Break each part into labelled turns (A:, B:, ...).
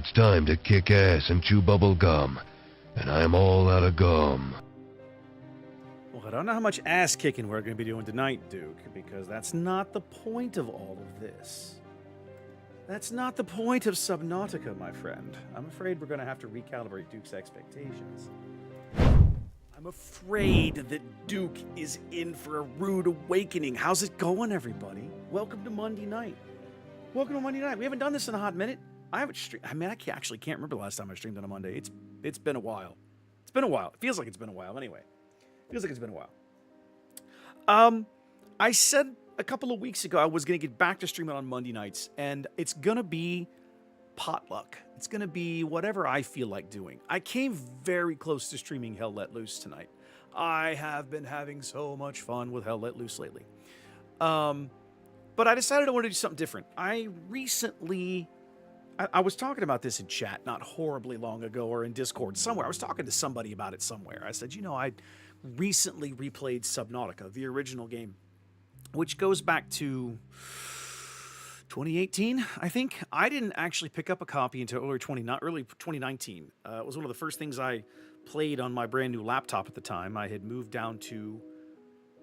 A: It's time to kick ass and chew bubble gum. And I'm all out of gum.
B: Well, I don't know how much ass kicking we're going to be doing tonight, Duke, because that's not the point of all of this. That's not the point of Subnautica, my friend. I'm afraid we're going to have to recalibrate Duke's expectations. I'm afraid that Duke is in for a rude awakening. How's it going, everybody? Welcome to Monday night. Welcome to Monday night. We haven't done this in a hot minute. I haven't streamed. I mean, actually can't remember the last time I streamed on a Monday. It's been a while. It's been a while. It feels like it's been a while. Anyway, feels like it's been a while. I said a couple of weeks ago I was going to get back to streaming on Monday nights, and it's going to be potluck. It's going to be whatever I feel like doing. I came very close to streaming Hell Let Loose tonight. I have been having so much fun with Hell Let Loose lately. But I decided I wanted to do something different. I was talking about this in chat not horribly long ago, or in Discord somewhere. I was talking to somebody about it somewhere. I said, I recently replayed Subnautica, the original game, which goes back to 2018, I think. I didn't actually pick up a copy until early 2019. It was one of the first things I played on my brand new laptop at the time. I had moved down to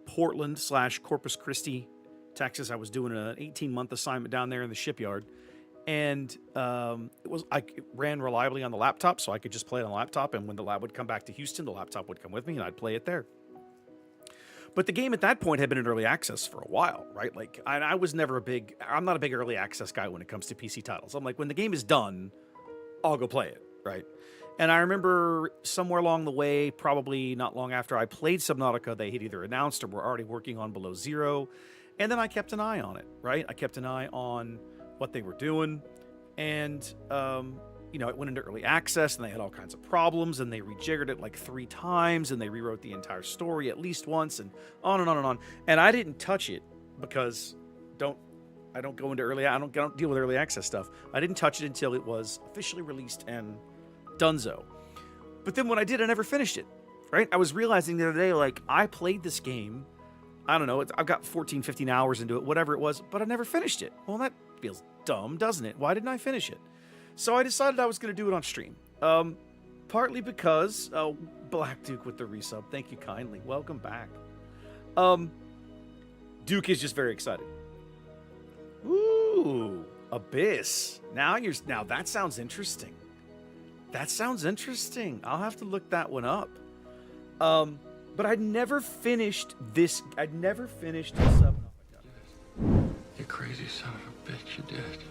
B: Portland/Corpus Christi, Texas. I was doing an 18-month assignment down there in the shipyard. And it ran reliably on the laptop, so I could just play it on the laptop. And when the lab would come back to Houston, the laptop would come with me, and I'd play it there. But the game at that point had been in early access for a while, right? Like, I was never I'm not a big early access guy when it comes to PC titles. I'm like, when the game is done, I'll go play it, right? And I remember somewhere along the way, probably not long after I played Subnautica, they had either announced or were already working on Below Zero. And then I kept an eye on it, right? I kept an eye on what they were doing, and it went into early access, and they had all kinds of problems, and they rejiggered it like 3 times, and they rewrote the entire story at least once, and on and on and on. And I didn't touch it because I don't deal with early access stuff. I didn't touch it until it was officially released and donezo. But then when I did, I never finished it, right? I was realizing the other day, like, I played this game, I don't know, I've got 14, 15 hours into it, whatever it was, but I never finished it. Well, that feels dumb, doesn't it? Why didn't I finish it? So I decided I was going to do it on stream. Partly because Black Duke with the resub. Thank you kindly. Welcome back. Duke is just very excited. Ooh, Abyss. Now that sounds interesting. That sounds interesting. I'll have to look that one up. But I'd never finished this. I'd never finished Subnautica.
C: You crazy son of a bitch, you did.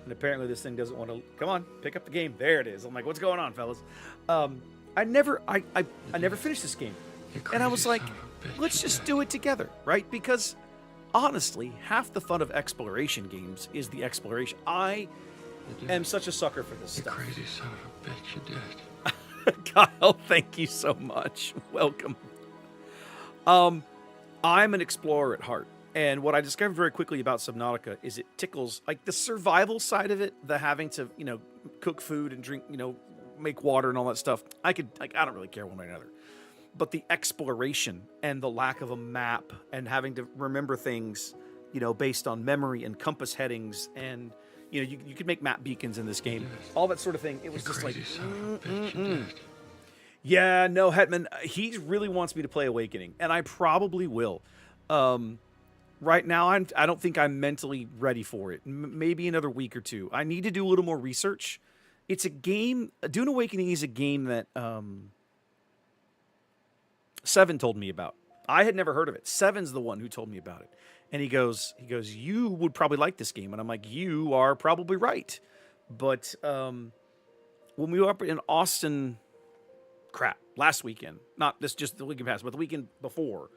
B: And apparently this thing doesn't want to... Come on, pick up the game. There it is. I'm like, what's going on, fellas? I never finished this game. And I was like, let's just do it together, right? Because, honestly, half the fun of exploration games is the exploration. I am such a sucker for this stuff.
C: You crazy son of a bitch, you did.
B: Kyle, thank you so much. Welcome. I'm an explorer at heart. And what I discovered very quickly about Subnautica is it tickles, like, the survival side of it, the having to, cook food and drink, make water and all that stuff. I don't really care one way or another. But the exploration and the lack of a map and having to remember things, based on memory and compass headings, and, you could make map beacons in this game, all that sort of thing. It was just like, yeah, no, Hetman, he really wants me to play Awakening, and I probably will. Right now, I don't think I'm mentally ready for it. Maybe another week or two. I need to do a little more research. It's a game... Dune Awakening is a game that Seven told me about. I had never heard of it. Seven's the one who told me about it. And he goes, you would probably like this game. And I'm like, you are probably right. But when we were up in Austin... last weekend. Not this just the weekend past, but the weekend before...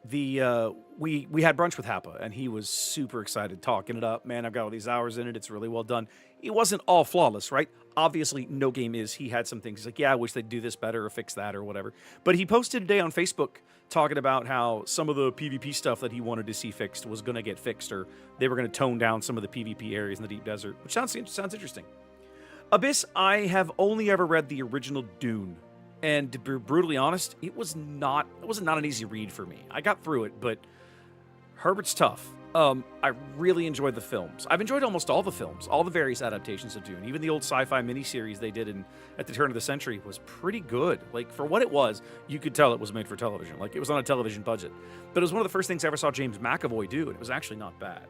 B: we had brunch with Happa, and he was super excited, talking it up. Man, I've got all these hours in it. It's really well done. It wasn't all flawless, right? Obviously, no game is. He had some things. He's like, yeah, I wish they'd do this better or fix that or whatever. But he posted today on Facebook talking about how some of the PvP stuff that he wanted to see fixed was going to get fixed, or they were going to tone down some of the PvP areas in the deep desert, which sounds interesting. Abyss, I have only ever read the original Dune. And to be brutally honest, it wasn't an easy read for me. I got through it, but Herbert's tough. I really enjoyed the films. I've enjoyed almost all the films, all the various adaptations of Dune. Even the old sci-fi miniseries they did at the turn of the century was pretty good. Like, for what it was, you could tell it was made for television. Like, it was on a television budget. But it was one of the first things I ever saw James McAvoy do, and it was actually not bad.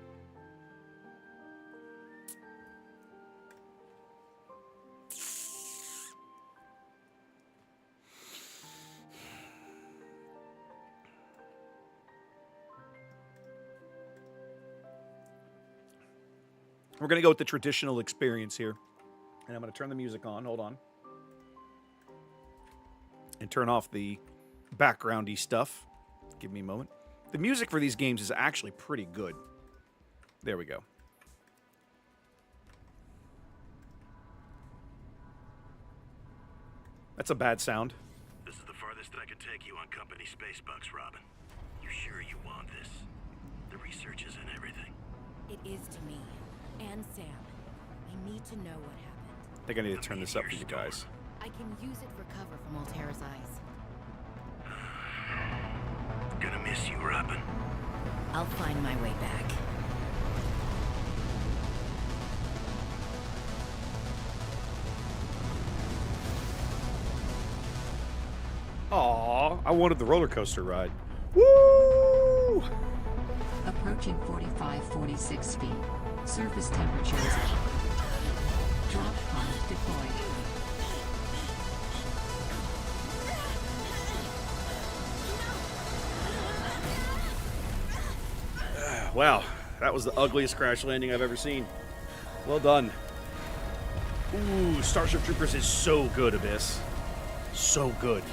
B: We're going to go with the traditional experience here. And I'm going to turn the music on. Hold on. And turn off the backgroundy stuff. Give me a moment. The music for these games is actually pretty good. There we go. That's a bad sound.
D: This is the farthest that I could take you on company space bucks, Robin. You sure you want this? The research is in everything.
E: It is to me. And Sam. I need to know what happened.
B: I think I need to turn this up for you guys.
E: I can use it for cover from Altera's eyes.
D: Gonna miss you, Robin.
E: I'll find my way back.
B: Aw, I wanted the roller coaster ride. Woo!
F: Approaching 46 feet. Surface temperatures. Drop pod deployed.
B: Wow, that was the ugliest crash landing I've ever seen. Well done. Ooh, Starship Troopers is so good, Abyss. So good.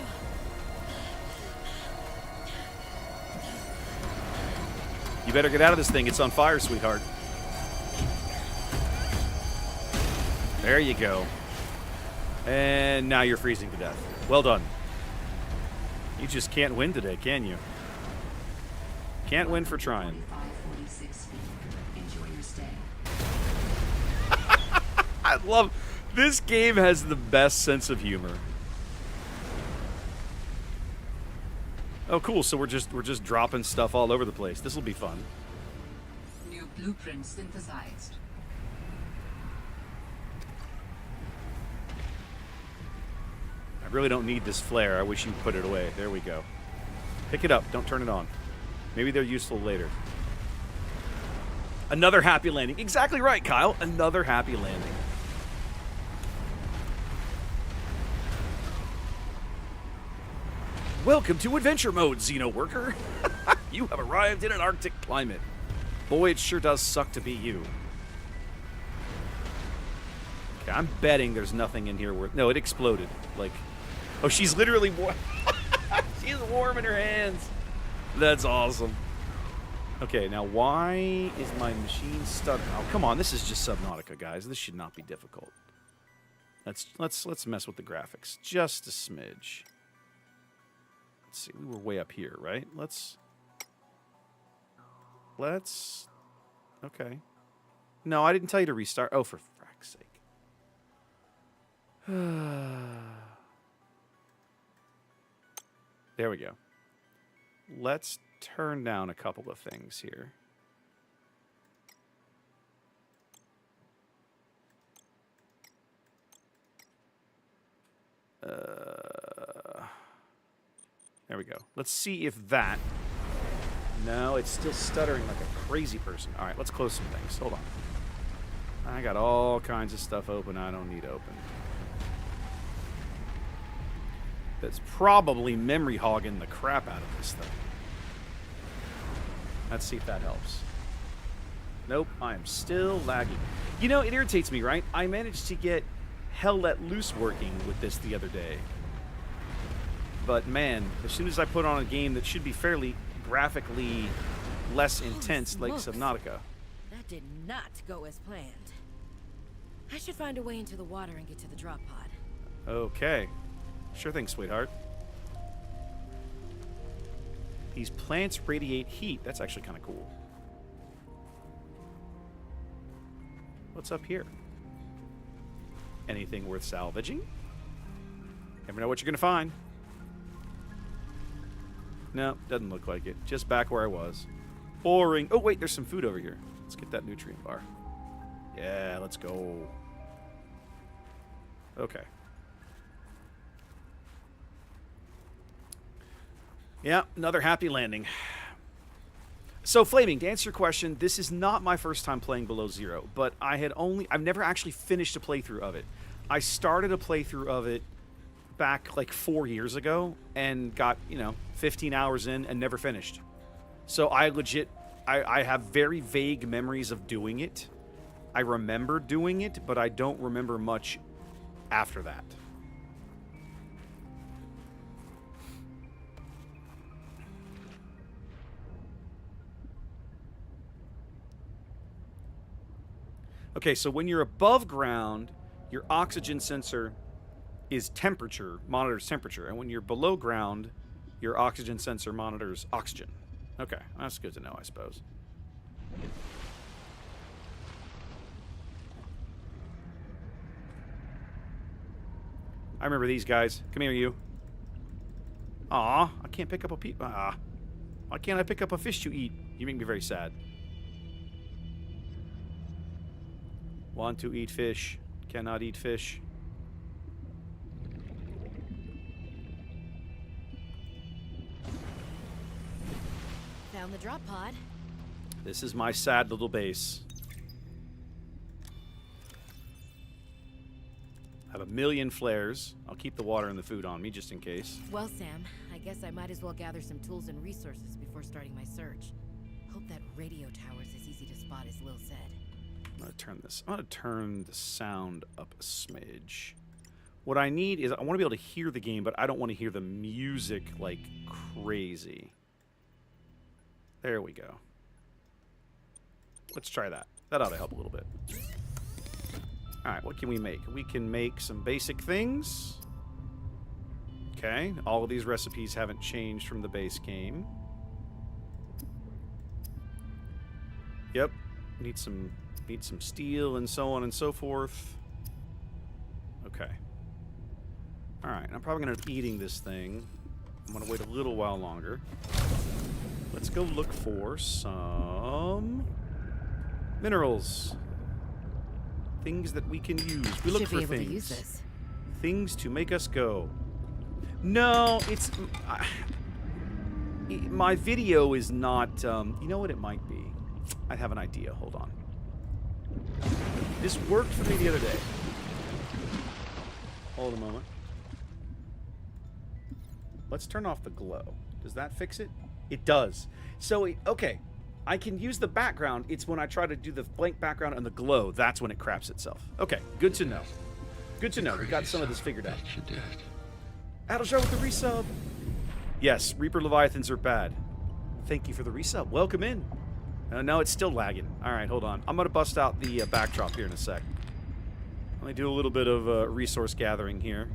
B: You better get out of this thing. It's on fire, sweetheart. There you go. And now you're freezing to death. Well done. You just can't win today, can you? Can't win for trying.
F: 46 feet. Enjoy your stay.
B: I love... This game has the best sense of humor. Oh, cool. So we're just dropping stuff all over the place. This will be fun.
F: New blueprint synthesized.
B: I really don't need this flare. I wish you'd put it away. There we go. Pick it up. Don't turn it on. Maybe they're useful later. Another happy landing. Exactly right, Kyle. Another happy landing. Welcome to Adventure Mode, Xeno Worker. You have arrived in an Arctic climate. Boy, it sure does suck to be you. Okay, I'm betting there's nothing in here worth... No, it exploded. Like... Oh, she's literally warm. She's warm in her hands. That's awesome. Okay, now why is my machine stuttering? Oh, come on, this is just Subnautica, guys. This should not be difficult. Let's mess with the graphics just a smidge. Let's see. We were way up here, right? Let's. Okay. No, I didn't tell you to restart. Oh, for frack's sake. There we go. Let's turn down a couple of things here. There we go. Let's see if that... No, it's still stuttering like a crazy person. All right, let's close some things. Hold on. I got all kinds of stuff open I don't need open. That's probably memory hogging the crap out of this thing. Let's see if that helps. Nope, I am still lagging. You know, it irritates me, right? I managed to get Hell Let Loose working with this the other day. But man, as soon as I put on a game that should be fairly graphically less intense, like Subnautica.
E: That did not go as planned. I should find a way into the water and get to the drop pod.
B: Okay. Sure thing, sweetheart. These plants radiate heat. That's actually kind of cool. What's up here? Anything worth salvaging? Never know what you're going to find. No, doesn't look like it. Just back where I was. Boring. Oh, wait, there's some food over here. Let's get that nutrient bar. Yeah, let's go. Okay. Yeah, another happy landing. So, Flaming, to answer your question, this is not my first time playing Below Zero, but I've never actually finished a playthrough of it. I started a playthrough of it back like 4 years ago and got, 15 hours in and never finished. So I have very vague memories of doing it. I remember doing it, but I don't remember much after that. Okay, so when you're above ground, your oxygen sensor is monitors temperature, and when you're below ground, your oxygen sensor monitors oxygen. Okay, that's good to know, I suppose. I remember these guys. Come here, you. Aw, I can't pick up a why can't I pick up a fish to eat? You make me very sad. Want to eat fish. Cannot eat fish.
E: Found the drop pod.
B: This is my sad little base. I have a million flares. I'll keep the water and the food on me just in case.
E: Well, Sam, I guess I might as well gather some tools and resources before starting my search. Hope that radio tower's as easy to spot as Lil said.
B: I'm gonna turn the sound up a smidge. What I need is I want to be able to hear the game, but I don't want to hear the music like crazy. There we go. Let's try that. That ought to help a little bit. Alright, what can we make? We can make some basic things. Okay, all of these recipes haven't changed from the base game. Yep, need some steel and so on and so forth. Okay. Alright, I'm probably going to be eating this thing. I'm going to wait a little while longer. Let's go look for some minerals. Things that we can use. We look for things.
E: To use this.
B: Things to make us go. No, it's... my video is not... you know what it might be? I have an idea. Hold on. This worked for me the other day. Hold a moment. Let's turn off the glow. Does that fix it? It does. So, okay. I can use the background. It's when I try to do the blank background and the glow. That's when it craps itself. Okay. Good to know. Good to know. We got some of this figured out. Adelshaw with the resub. Yes, Reaper Leviathans are bad. Thank you for the resub. Welcome in. No, it's still lagging. All right, hold on. I'm going to bust out the backdrop here in a sec. Let me do a little bit of resource gathering here.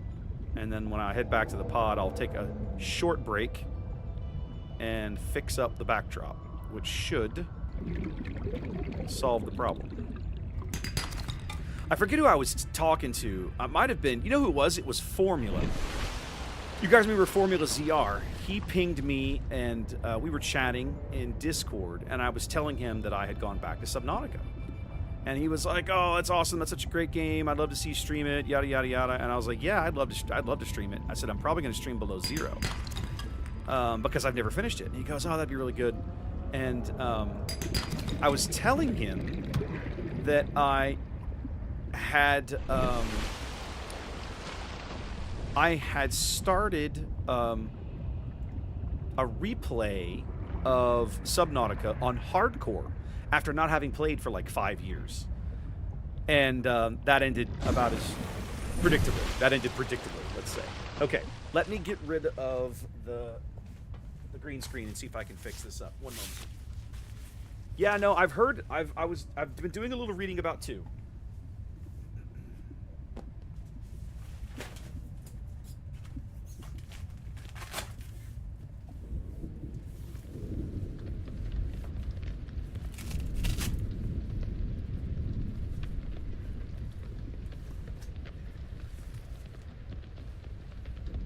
B: And then when I head back to the pod, I'll take a short break and fix up the backdrop, which should solve the problem. I forget who I was talking to. I might have been... You know who it was? It was Formula. You guys remember Formula ZR? He pinged me, and we were chatting in Discord, and I was telling him that I had gone back to Subnautica. And he was like, "Oh, that's awesome! That's such a great game. I'd love to see you stream it, yada yada yada." And I was like, "Yeah, I'd love to stream it." I said, "I'm probably going to stream Below Zero because I've never finished it." And he goes, "Oh, that'd be really good." And I was telling him that I had started a replay of Subnautica on hardcore after not having played for like 5 years. And that ended about as predictably. That ended predictably, let's say. Okay, let me get rid of the green screen and see if I can fix this up. One moment. Yeah, no, I've heard, I've been doing a little reading about too.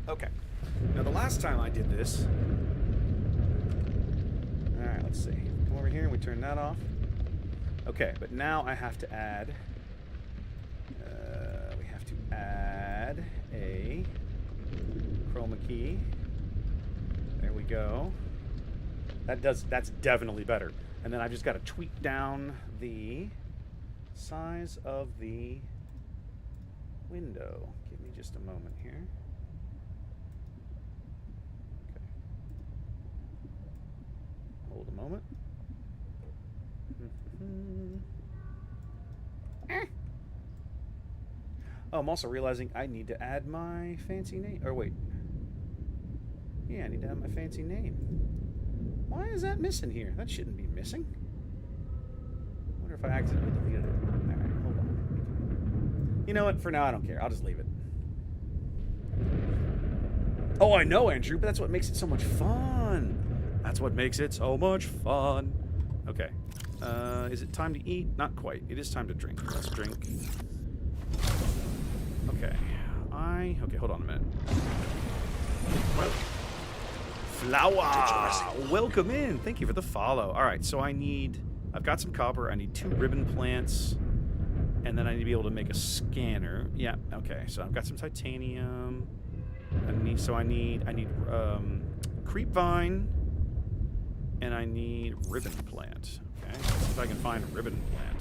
B: Okay. Now, the last time I did this... Alright, let's see. Come come over here and we turn that off. Okay, but now I have to add... we have to add a chroma key. There we go. That's definitely better. And then I've just got to tweak down the size of the window. Give me just a moment here. Okay. Hold a moment. Oh, I'm also realizing I need to add my fancy name. Or wait. Yeah, I need to add my fancy name. Why is that missing here? That shouldn't be missing. I wonder if I accidentally deleted it. Alright, hold on. You know what? For now, I don't care. I'll just leave it. Oh, I know, Andrew, but that's what makes it so much fun. That's what makes it so much fun. Okay. Is it time to eat? Not quite. It is time to drink. Let's drink. Okay. Okay, hold on a minute. Flower! Welcome in. Thank you for the follow. Alright, so I've got some copper. I need 2 ribbon plants. And then I need to be able to make a scanner. Yeah, okay. So I've got some titanium. I need creep vine. And I need ribbon plant. Okay, let's see if I can find a ribbon plant.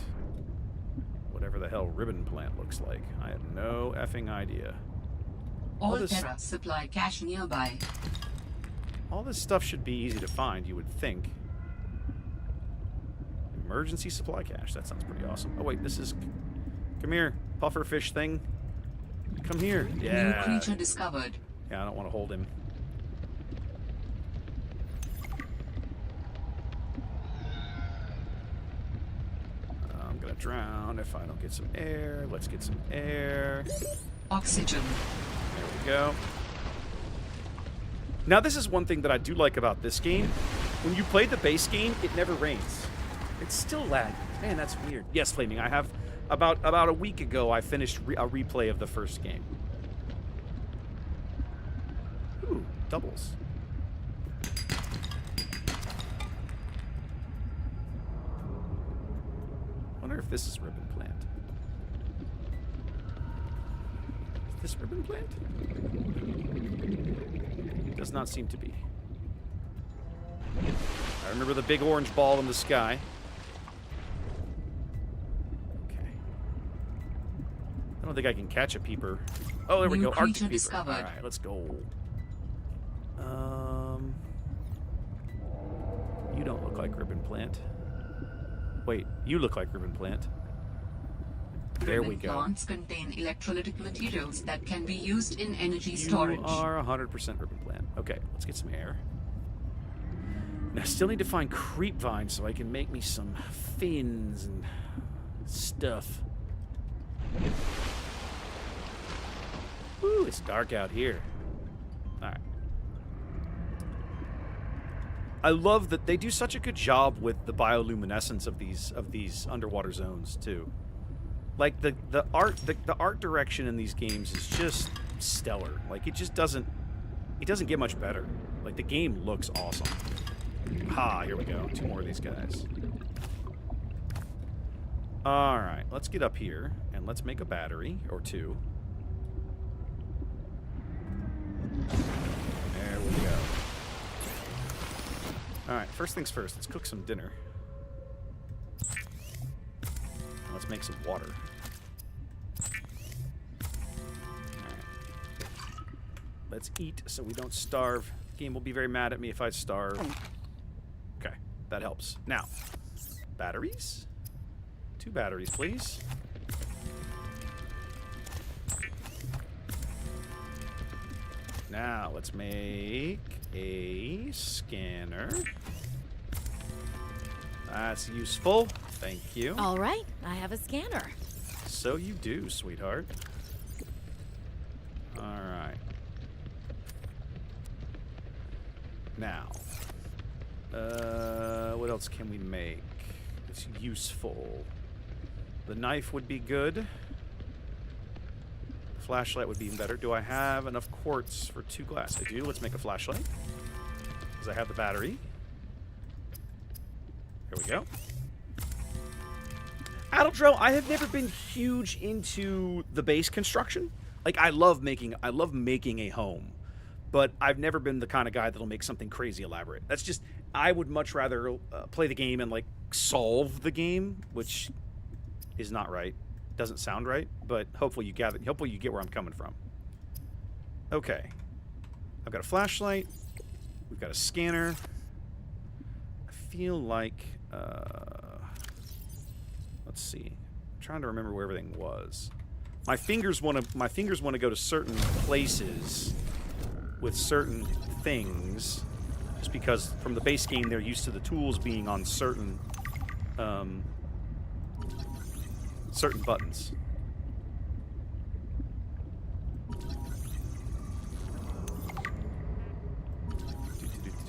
B: Whatever the hell ribbon plant looks like. I have no effing idea.
F: All Terra supply cache nearby.
B: All this stuff should be easy to find, you would think. Emergency supply cache. That sounds pretty awesome. Oh wait, this is... Come here, pufferfish thing. Come here. Yeah.
F: New creature discovered.
B: Yeah, I don't want to hold him. I'm gonna drown if I don't get some air. Let's get some air.
F: Oxygen.
B: There we go. Now, this is one thing that I do like about this game. When you play the base game, it never rains. It's still laggy. Man, that's weird. Yes, Flaming, I have... About a week ago, I finished a replay of the first game. Ooh, doubles. Wonder if this is ribbon plant. Is this ribbon plant? Does not seem to be. I remember the big orange ball in the sky. Okay. I don't think I can catch a peeper. Oh, there we go. Arctic peeper.
F: Discovered.
B: All right, let's go. You don't look like ribbon plant. Wait, you look like ribbon plant. There we go.
F: Plants contain electrolytic materials that can be used in energy storage.
B: You are 100% ribbon plant. Okay, let's get some air. Now, I still need to find creep vine so I can make me some fins and stuff. Woo, it's dark out here. Alright. I love that they do such a good job with the bioluminescence of these underwater zones too. Like the art direction in these games is just stellar. Like it doesn't get much better. Like the game looks awesome. Ha, here we go. 2 more of these guys. All right, let's get up here and let's make a battery or 2. There we go. All right, first things first. Let's cook some dinner. Let's make some water. Alright. Let's eat so we don't starve. The game will be very mad at me if I starve. Okay, that helps. Now, batteries? 2 batteries, please. Now, let's make a scanner. That's useful. Thank you.
E: All right, I have a scanner.
B: So you do, sweetheart. All right. Now, what else can we make? It's useful. The knife would be good. Flashlight would be even better. Do I have enough quartz for 2 glass? I do. Let's make a flashlight. Because I have the battery. There we go. Adult Drill, I have never been huge into the base construction. Like, I love making a home, but I've never been the kind of guy that'll make something crazy elaborate. That's just, I would much rather play the game and, like, solve the game, which is not right. Doesn't sound right, but hopefully you get where I'm coming from. Okay. I've got a flashlight. We've got a scanner. I feel like, let's see. I'm trying to remember where everything was. My fingers want to go to certain places with certain things, just because from the base game they're used to the tools being on certain certain buttons.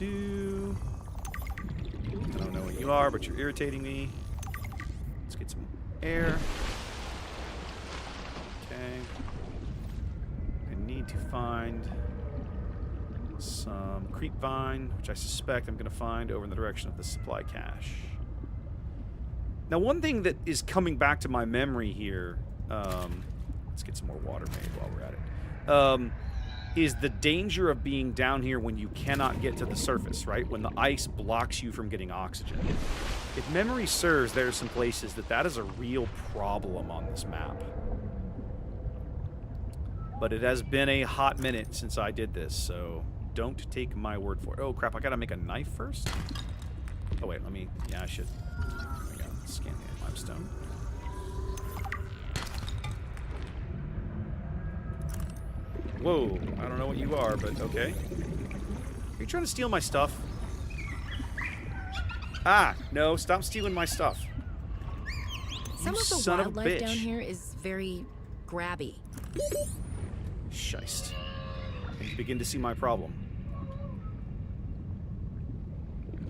B: I don't know what you are, but you're irritating me. Let's get some air. Okay. I need to find some creep vine, which I suspect I'm going to find over in the direction of the supply cache. Now, one thing that is coming back to my memory here, let's get some more water made while we're at it, is the danger of being down here when you cannot get to the surface, right? When the ice blocks you from getting oxygen. If memory serves, there are some places that is a real problem on this map. But it has been a hot minute since I did this, so don't take my word for it. Oh, crap, I gotta make a knife first? Oh, wait, yeah, I should. I gotta scan the limestone. Whoa, I don't know what you are, but okay. Are you trying to steal my stuff? Ah, no, stop stealing my stuff.
E: Some
B: You
E: of the
B: son of a
E: wildlife
B: bitch.
E: down here is very grabby.
B: Scheist. I begin to see my problem.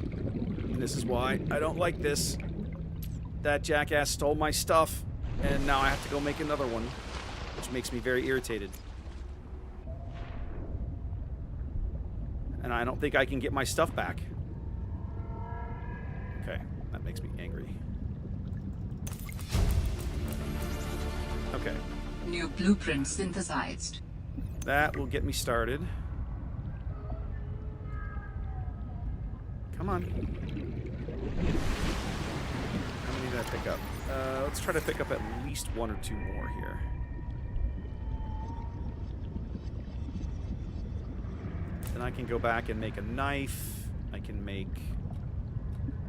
B: And this is why I don't like this. That jackass stole my stuff, and now I have to go make another one, which makes me very irritated. And I don't think I can get my stuff back. Okay, that makes me angry. Okay.
F: New blueprint synthesized.
B: That will get me started. Come on. How many did I pick up? Let's try to pick up at least one or two more here. Then I can go back and make a knife. I can make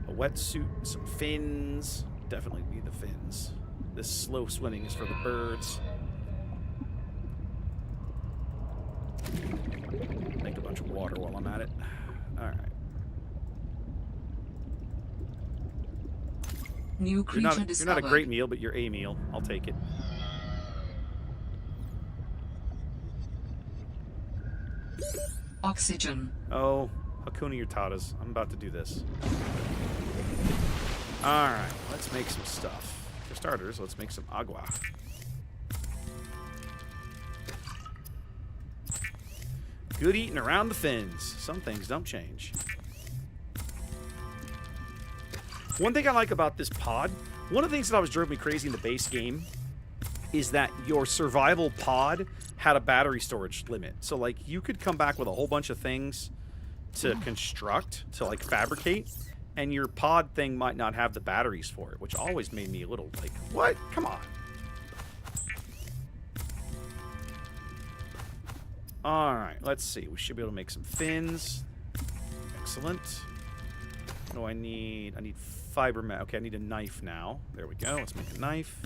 B: a wetsuit, some fins. Definitely need the fins. This slow swimming is for the birds. Make a bunch of water while I'm at it. Alright.
F: New creature
B: You're
F: discovered.
B: not a great meal, but you're a meal. I'll take it.
F: Oxygen.
B: Oh, Hakuna Tatas. I'm about to do this. Alright, let's make some stuff. For starters, let's make some agua. Good eating around the fins. Some things don't change. One thing I like about this pod, one of the things that always drove me crazy in the base game is that your survival pod had a battery storage limit. So, like, you could come back with a whole bunch of things to construct, to, like, fabricate, and your pod thing might not have the batteries for it, which always made me a little like, what? Come on. Alright, let's see. We should be able to make some fins. Excellent. What do I need? I need fiber mat. Okay, I need a knife now. There we go. Let's make a knife.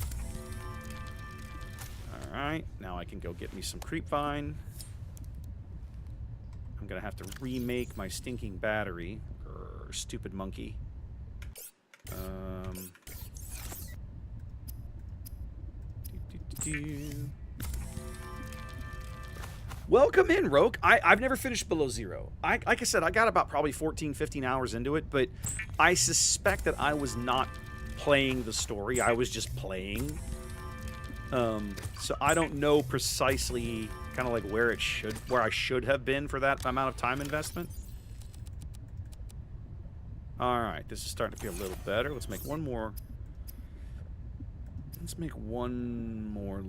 B: Alright, now I can go get me some creep vine. I'm gonna have to remake my stinking battery. Grr, stupid monkey. Welcome in, Roke. I've never finished Below Zero. Like I said, I got about probably 14, 15 hours into it, but I suspect that I was not playing the story. I was just playing. So I don't know precisely kind of like where I should have been for that amount of time investment. All right, this is starting to feel a little better. Let's make one more. Let's make one more.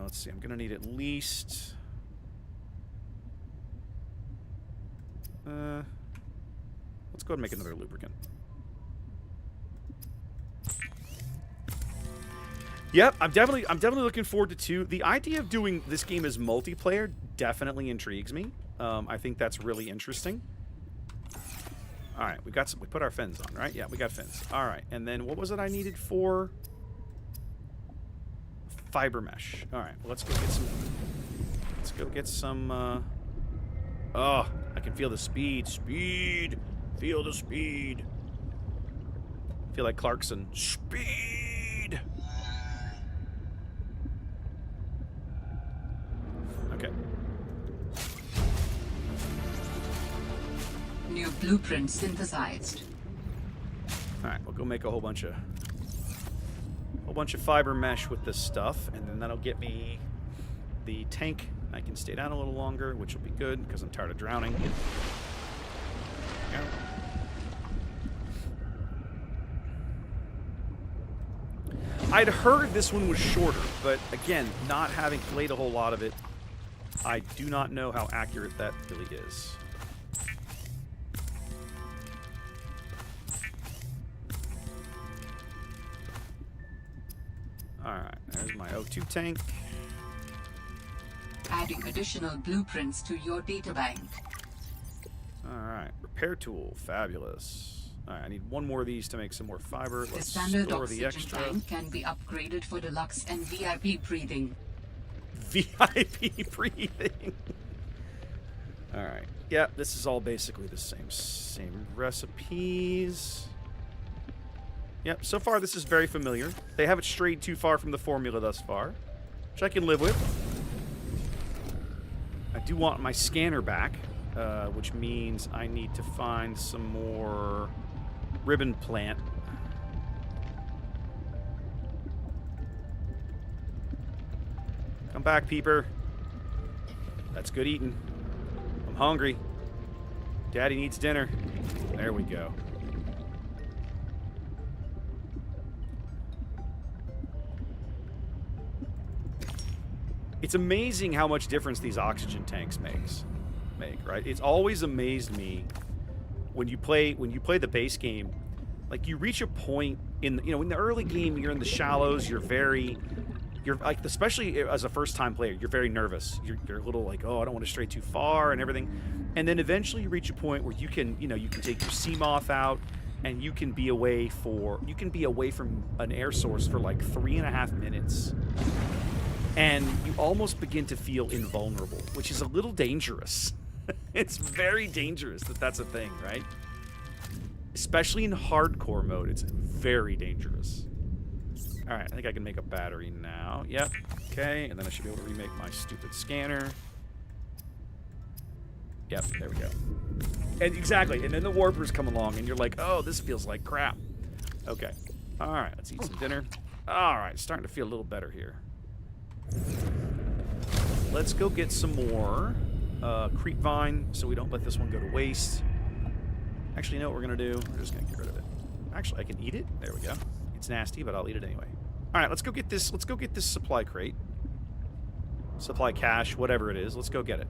B: Let's see. I'm going to need at least... let's go ahead and make another lubricant. Yep, I'm definitely looking forward to 2. The idea of doing this game as multiplayer definitely intrigues me. I think that's really interesting. All right, we put our fins on, right? Yeah, we got fins. All right, and then what was it I needed for fiber mesh? All right, well, let's go get some. Let's go get some. Oh, I can feel the speed. Speed, feel the speed. I feel like Clarkson. Speed. Okay.
F: New blueprint synthesized.
B: All right, we'll go make a whole bunch of fiber mesh with this stuff, and then that'll get me the tank. I can stay down a little longer, which will be good because I'm tired of drowning. Yeah. I'd heard this one was shorter, but again, not having played a whole lot of it, I do not know how accurate that really is. Alright, there's my O2 tank.
F: Adding additional blueprints to your databank.
B: Alright, repair tool, fabulous. Alright, I need one more of these to make some more fiber.
F: The
B: Let's
F: standard
B: store the
F: oxygen
B: extra.
F: tank can be upgraded for deluxe and VIP breathing.
B: VIP breathing. Alright, yeah, this is all basically the same recipes. Yep, so far this is very familiar. They haven't strayed too far from the formula thus far, which I can live with. I do want my scanner back, which means I need to find some more ribbon plant. Come back, peeper. That's good eating. I'm hungry. Daddy needs dinner. There we go. It's amazing how much difference these oxygen tanks make, right? It's always amazed me when you play the base game. Like, you reach a point in the early game, you're in the shallows, you're like, especially as a first-time player, you're very nervous. You're a little like, oh, I don't want to stray too far and everything. And then eventually you reach a point where you can take your Seamoth out and you can be away from an air source for like 3.5 minutes. And you almost begin to feel invulnerable, which is a little dangerous. It's very dangerous that's a thing, right? Especially in hardcore mode, it's very dangerous. All right, I think I can make a battery now. Yep, okay, and then I should be able to remake my stupid scanner. Yep, there we go. And exactly, and then the warpers come along, and you're like, oh, this feels like crap. Okay, all right, let's eat some dinner. All right, starting to feel a little better here. Let's go get some more creep vine so we don't let this one go to waste. Actually, you know what we're going to do? We're just going to get rid of it. Actually, I can eat it. There we go. It's nasty, but I'll eat it anyway. All right, let's go get this. Let's go get this supply crate. Supply cache, whatever it is. Let's go get it.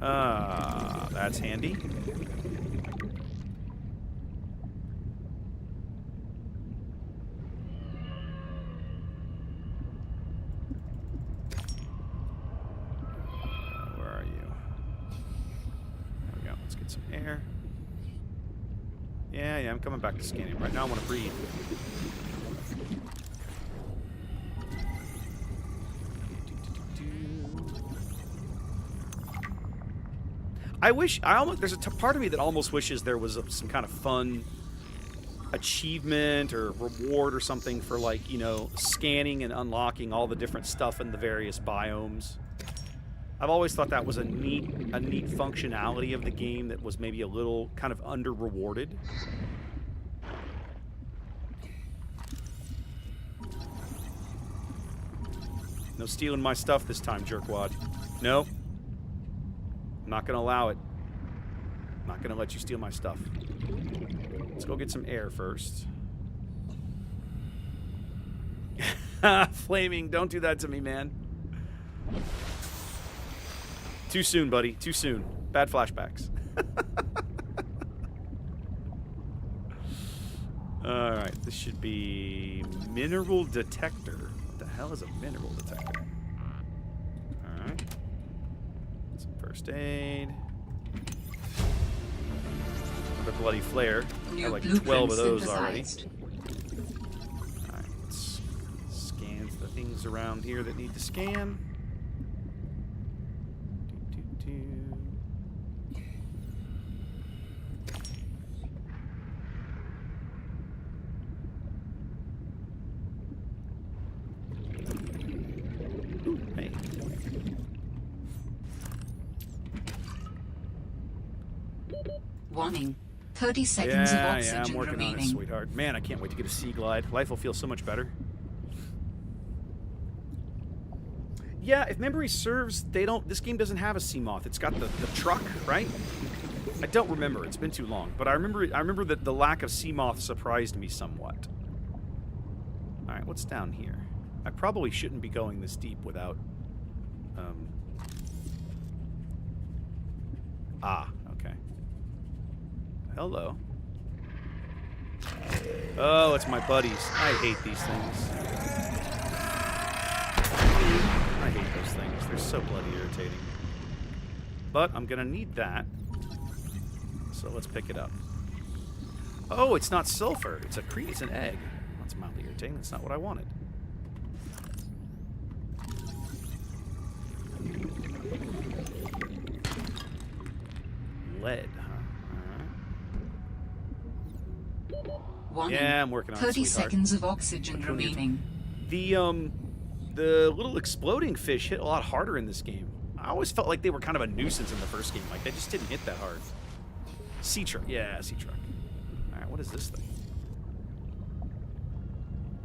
B: That's handy. Air. Yeah, I'm coming back to scanning. Right now I want to breathe. There's a part of me that almost wishes there was some kind of fun achievement or reward or something for, like, scanning and unlocking all the different stuff in the various biomes. I've always thought that was a neat functionality of the game that was maybe a little kind of under-rewarded. No stealing my stuff this time, jerkwad. Nope. I'm not going to allow it. Not gonna let you steal my stuff. Let's go get some air first. Flaming, don't do that to me, man. Too soon, buddy. Too soon. Bad flashbacks. Alright, this should be mineral detector. What the hell is a mineral detector? Alright. Some first aid. Another bloody flare. I have like 12 of those already. Alright, let's scan the things around here that need to scan. Hey.
F: Warning. 30 seconds of oxygen
B: I'm working
F: remaining.
B: on it, sweetheart. Man, I can't wait to get a sea glide. Life will feel so much better. Yeah, if memory serves, this game doesn't have a sea moth. It's got the truck, right? I don't remember. It's been too long, but I remember that the lack of sea moth surprised me somewhat. All right, what's down here? I probably shouldn't be going this deep without okay. Hello. Oh, it's my buddies. I hate these things. I hate those things. They're so bloody irritating. But I'm gonna need that. So let's pick it up. Oh, it's not sulfur. It's an egg. That's mildly irritating. That's not what I wanted. Lead, huh? Alright.
F: Warning.
B: Yeah, I'm working on it,
F: 30
B: sweetheart.
F: seconds of oxygen remaining.
B: The little exploding fish hit a lot harder in this game. I always felt like they were kind of a nuisance in the first game. Like, they just didn't hit that hard. Sea truck. Yeah, sea truck. Alright, what is this thing?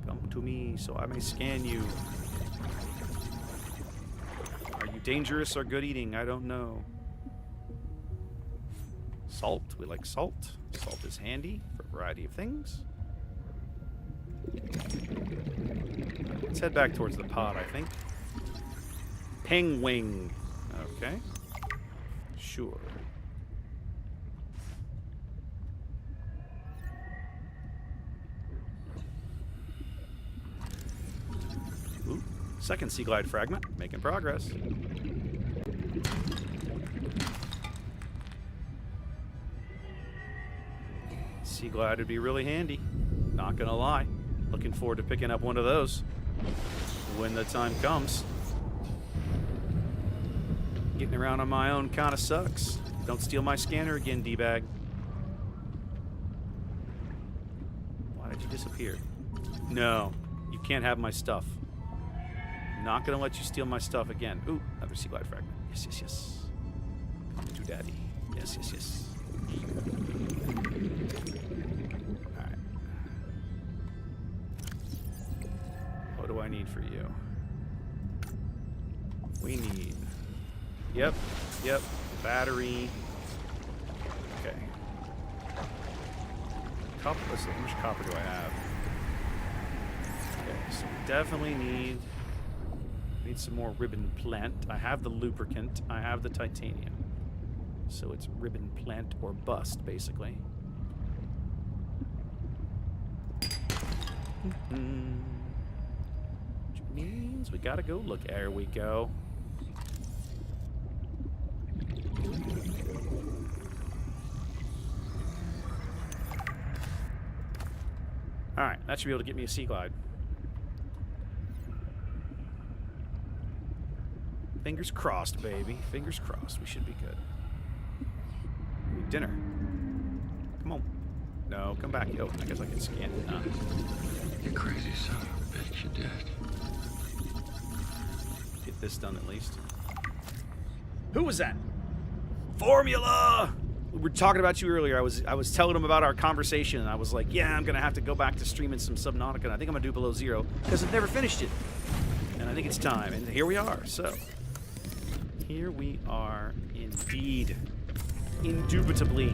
B: Come to me so I may scan you. Are you dangerous or good eating? I don't know. Salt. We like salt. Salt is handy for a variety of things. Let's head back towards the pod, I think. Penguin. Okay. Sure. Ooh. Second sea glide fragment. Making progress. Sea glide would be really handy. Not gonna lie. Looking forward to picking up one of those when the time comes. Getting around on my own kind of sucks. Don't steal my scanner again, D-bag. Why did you disappear? No, you can't have my stuff. Not gonna let you steal my stuff again. Ooh, another sea glide fragment. Yes, yes, yes. Come to daddy. Yes, yes, yes. Alright. What do I need for you? We need... Yep. Battery. Okay. Copper. Let's see, how much copper do I have? Okay, so we definitely need some more ribbon plant. I have the lubricant. I have the titanium. So it's ribbon plant or bust, basically. Which means we gotta go look. There we go. Alright, that should be able to get me a sea glide. Fingers crossed, baby. Fingers crossed. We should be good. Ooh, dinner. Come on. No, come back. Oh, I guess I can scan it.
C: You crazy son of a bitch, you dead.
B: Get this done at least. Who was that? Formula! We were talking about you earlier. I was telling him about our conversation, and I was like, yeah, I'm going to have to go back to streaming some Subnautica, and I think I'm going to do Below Zero, because I've never finished it. And I think it's time, and here we are. So, here we are indeed. Indubitably.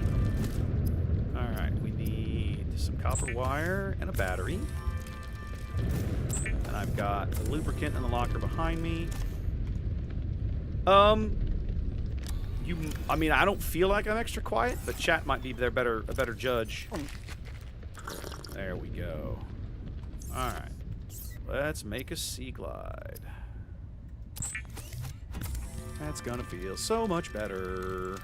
B: Alright, we need some copper wire and a battery. And I've got the lubricant in the locker behind me. I mean, I don't feel like I'm extra quiet, but chat might be a better judge. There we go. Alright. Let's make a sea glide. That's gonna feel so much better.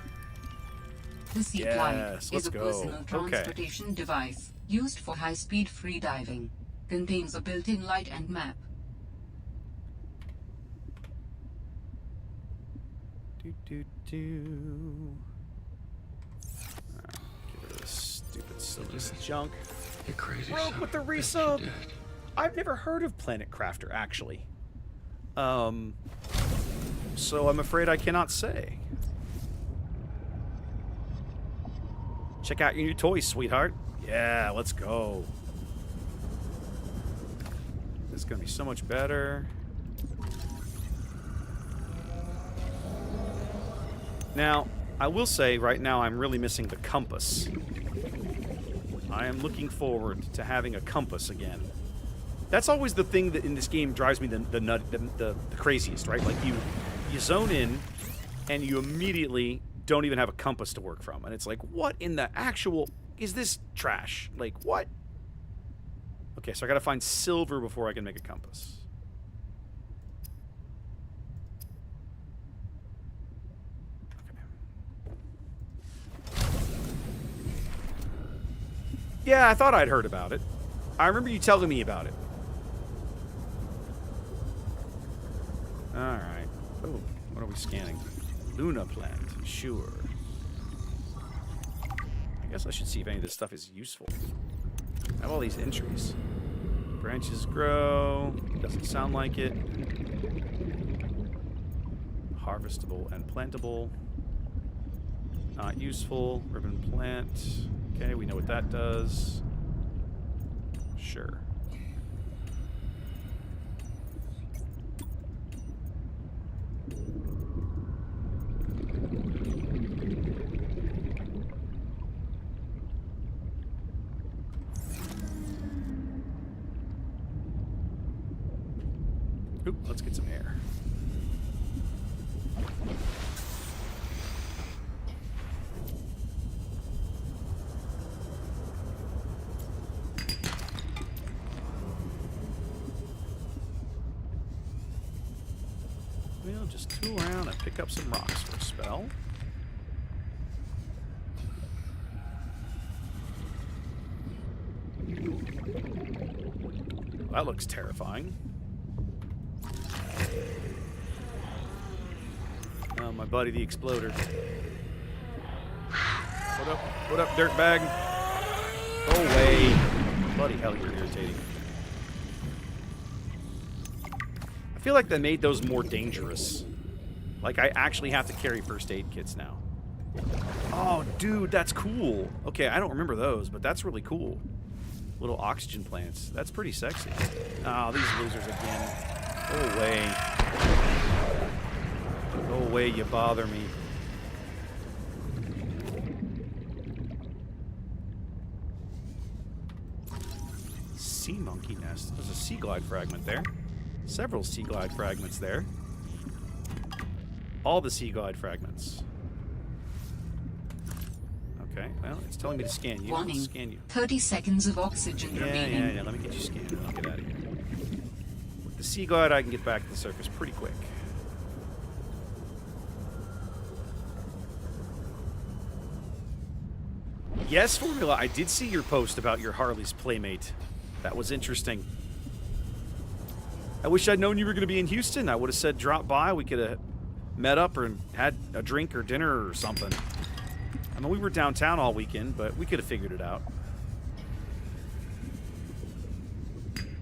F: The Sea Glide
B: Yes,
F: is
B: let's
F: a
B: go.
F: personal
B: Okay.
F: transportation device used for high-speed free diving. Contains a built-in light and map.
B: Get rid of this stupid silly junk.
C: You crazy
B: Broke
C: son
B: with the
C: of a bitch,
B: resub.
C: you did.
B: I've never heard of Planet Crafter, actually. So I'm afraid I cannot say. Check out your new toys, sweetheart. Yeah, let's go. This is gonna be so much better. Now, I will say right now I'm really missing the compass. I am looking forward to having a compass again. That's always the thing that in this game drives me the craziest, right? Like you zone in and you immediately don't even have a compass to work from. And it's like, what in the actual... Is this trash? Like, what? Okay, so I gotta find silver before I can make a compass. Okay. Yeah, I thought I'd heard about it. I remember you telling me about it. Alright. Oh, what are we scanning? Luna plant. Sure. I guess I should see if any of this stuff is useful. I have all these entries. Branches grow. Doesn't sound like it. Harvestable and plantable. Not useful. Ribbon plant. Okay, we know what that does. Sure. Oop, let's get some air. We'll just tool around and pick up some rocks for a spell. Well, that looks terrifying. Oh, my buddy the Exploder. What up, dirtbag? Go away. Bloody hell, you're irritating. I feel like they made those more dangerous. Like, I actually have to carry first aid kits now. Oh, dude, that's cool. Okay, I don't remember those, but that's really cool. Little oxygen plants. That's pretty sexy. Oh, these losers again. Go away. Go away, you bother me. Sea monkey nest. There's a sea glide fragment there. Several sea glide fragments there. All the sea glide fragments. Okay, well, it's telling me to scan you.
F: Warning.
B: I'll scan you.
F: 30 seconds of oxygen remaining.
B: Yeah. Let me get you scanned and I'll get out of here. With the sea glide, I can get back to the surface pretty quick. Yes, Formula, I did see your post about your Harley's Playmate. That was interesting. I wish I'd known you were going to be in Houston. I would have said drop by. We could have met up or had a drink or dinner or something. I mean, we were downtown all weekend, but we could have figured it out.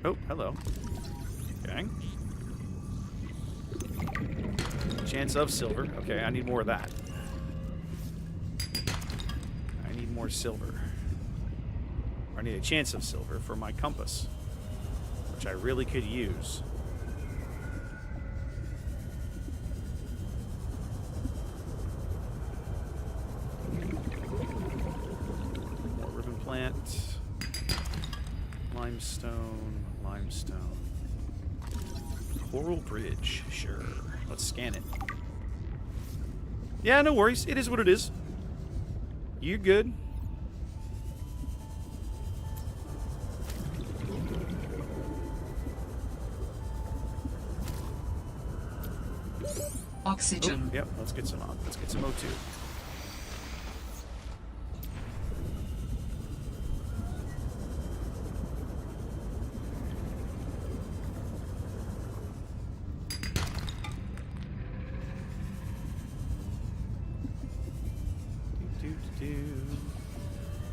B: Oh, hello. Okay. Chance of silver. Okay, I need more of that. I need more silver. I need a chance of silver for my compass, which I really could use. plant. Limestone, limestone. Coral bridge, sure. Let's scan it. Yeah, no worries. It is what it is. You're good.
F: Oxygen.
B: Oh, yep, let's get some O2.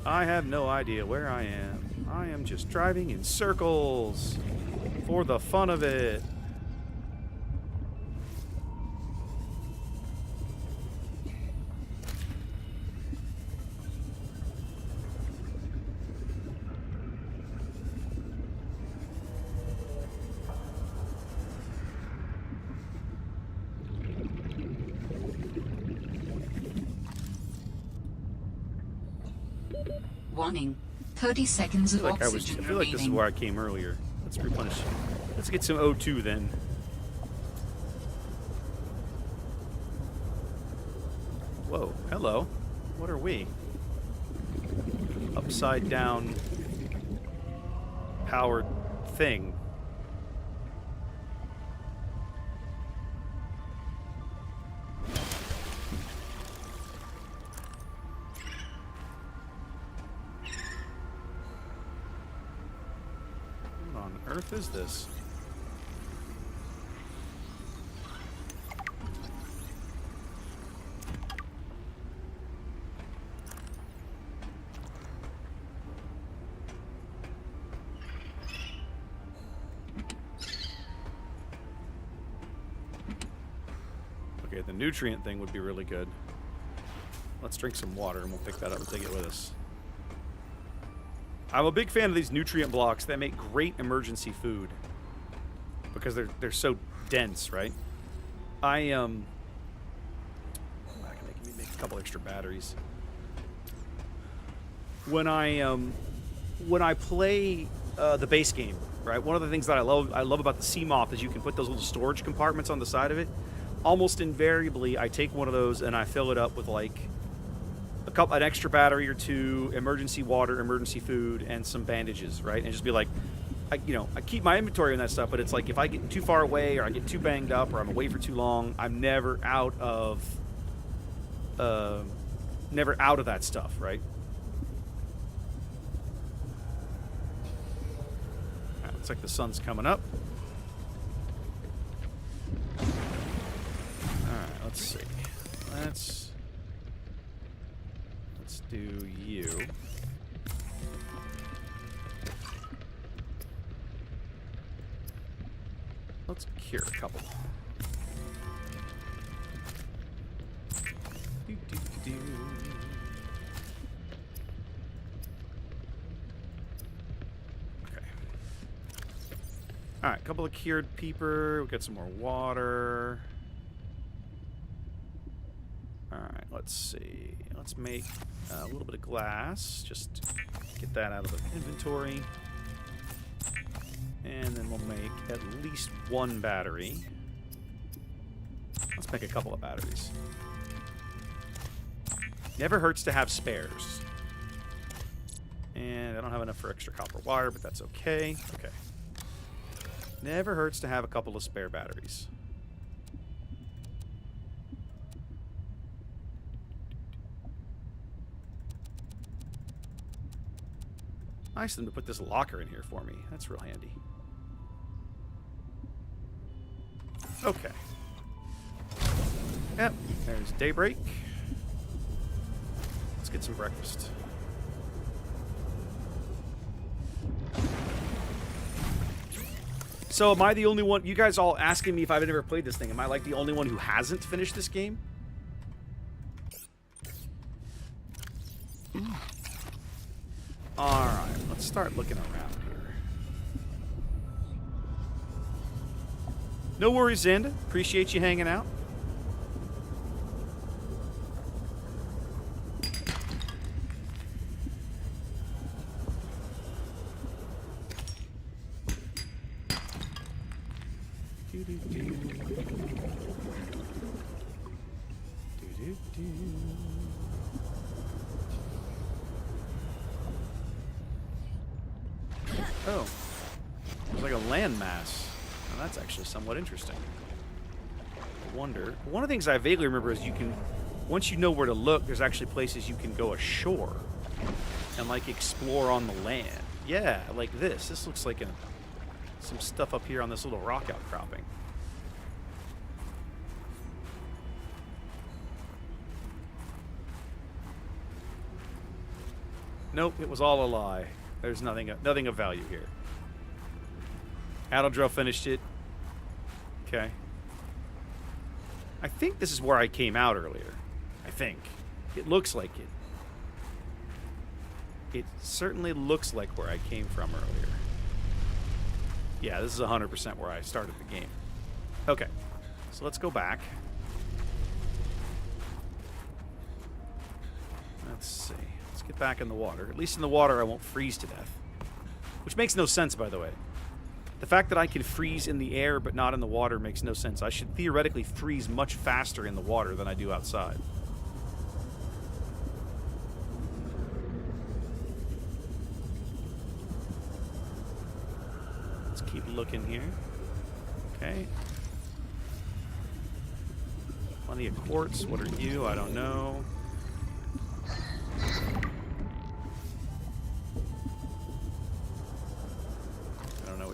B: I have no idea where I am. I am just driving in circles for the fun of it.
F: Warning. 30 seconds of
B: I
F: oxygen
B: feel like this is
F: remaining.
B: where I came earlier. Let's replenish. Let's get some O2 then. Whoa, hello. What are we? Upside down powered thing. What on earth is this? Okay, the nutrient thing would be really good. Let's drink some water and we'll pick that up and take it with us. I'm a big fan of these nutrient blocks that make great emergency food because they're so dense, right? I can make a couple extra batteries. When I play the base game, right? One of the things that I love about the sea moth is you can put those little storage compartments on the side of it. Almost invariably, I take one of those and I fill it up with like an extra battery or two, emergency water, emergency food, and some bandages, right? And just be like, I keep my inventory on that stuff, but it's like if I get too far away or I get too banged up or I'm away for too long, I'm never out of that stuff, right? Looks like the sun's coming up. Alright, let's see. Let's do you. Let's cure a couple. Do. Okay. Alright, a couple of cured peeper. We'll get some more water. Alright, let's see. Let's make a little bit of glass. Just get that out of the inventory. And then we'll make at least one battery. Let's make a couple of batteries. Never hurts to have spares. And I don't have enough for extra copper wire, but that's okay. Okay. Never hurts to have a couple of spare batteries. Nice of them to put this locker in here for me. That's real handy. Okay. Yep, there's daybreak. Let's get some breakfast. So am I the only one? You guys all asking me if I've ever played this thing. Am I like the only one who hasn't finished this game? Alright, let's start looking around here. No worries, Zenda. Appreciate you hanging out. Oh. There's like a landmass. Now that's actually somewhat interesting. I wonder. One of the things I vaguely remember is you can, once you know where to look, there's actually places you can go ashore and like explore on the land. Yeah, like this. This looks like some stuff up here on this little rock outcropping. Nope, it was all a lie. There's nothing of value here. Adildrell finished it. Okay. I think this is where I came out earlier. I think. It looks like it. It certainly looks like where I came from earlier. Yeah, this is 100% where I started the game. Okay. So let's go back. Let's see. Let's get back in the water. At least in the water I won't freeze to death. Which makes no sense, by the way. The fact that I can freeze in the air but not in the water makes no sense. I should theoretically freeze much faster in the water than I do outside. Let's keep looking here. Okay. Plenty of quartz. What are you? I don't know.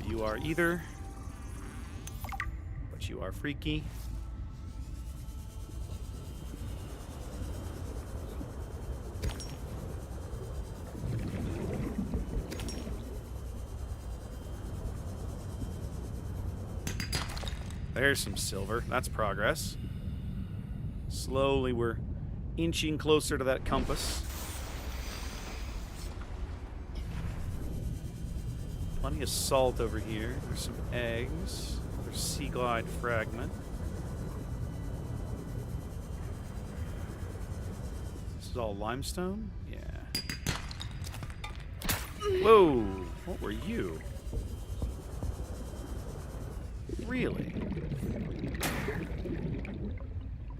B: You are either, but you are freaky. There's some silver. That's progress. Slowly we're inching closer to that compass. Plenty of salt over here. There's some eggs. There's sea glide fragment. This is all limestone? Yeah. Whoa! What were you? Really?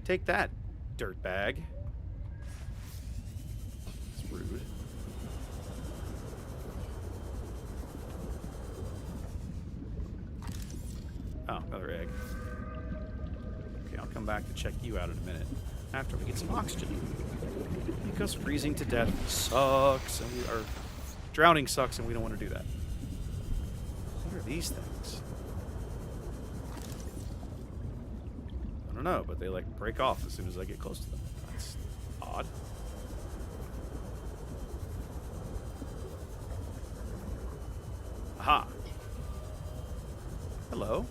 B: Take that, dirtbag. That's rude. Oh, another egg. Okay, I'll come back to check you out in a minute. After we get some oxygen. Because freezing to death sucks, and drowning sucks, and we don't want to do that. What are these things? I don't know, but they like break off as soon as I get close to them. That's odd. Aha. Hello.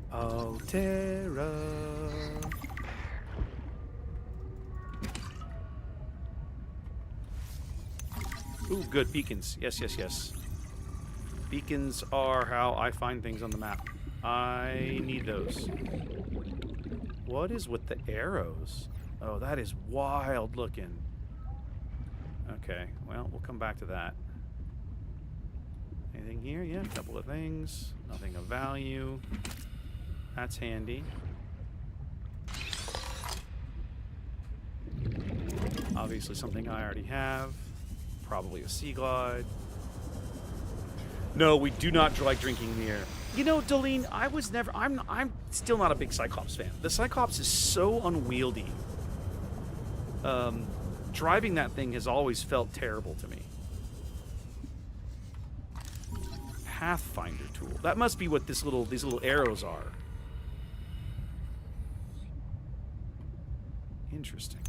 B: Altera. Ooh, good. Beacons. Yes, yes, yes. Beacons are how I find things on the map. I need those. What is with the arrows? Oh, that is wild looking. Okay, well, we'll come back to that. Anything here? Yeah, a couple of things. Nothing of value. That's handy. Obviously something I already have. Probably a sea glide. No, we do not like drinking near. You know, Dolene, I'm still not a big Cyclops fan. The Cyclops is so unwieldy. Driving that thing has always felt terrible to me. Pathfinder tool. That must be what these little arrows are. Interesting.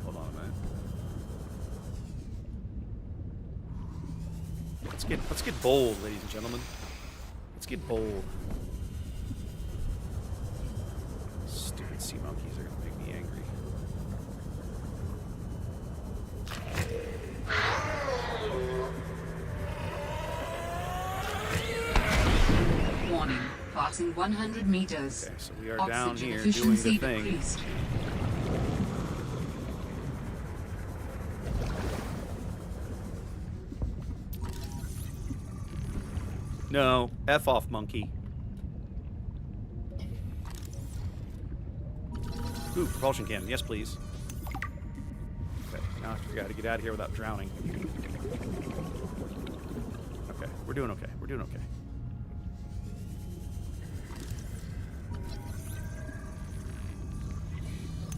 B: Hold on a minute. Let's get bold, ladies and gentlemen. Let's get bold. sea monkeys are gonna make me angry.
F: Warning. Passing 100 meters.
B: Okay, so we are down
F: Oxygen
B: here doing
F: efficiency
B: the thing.
F: decreased.
B: No, F off, monkey. Ooh, propulsion cannon. Yes, please. Okay, now I got to get out of here without drowning. Okay, we're doing okay. We're doing okay.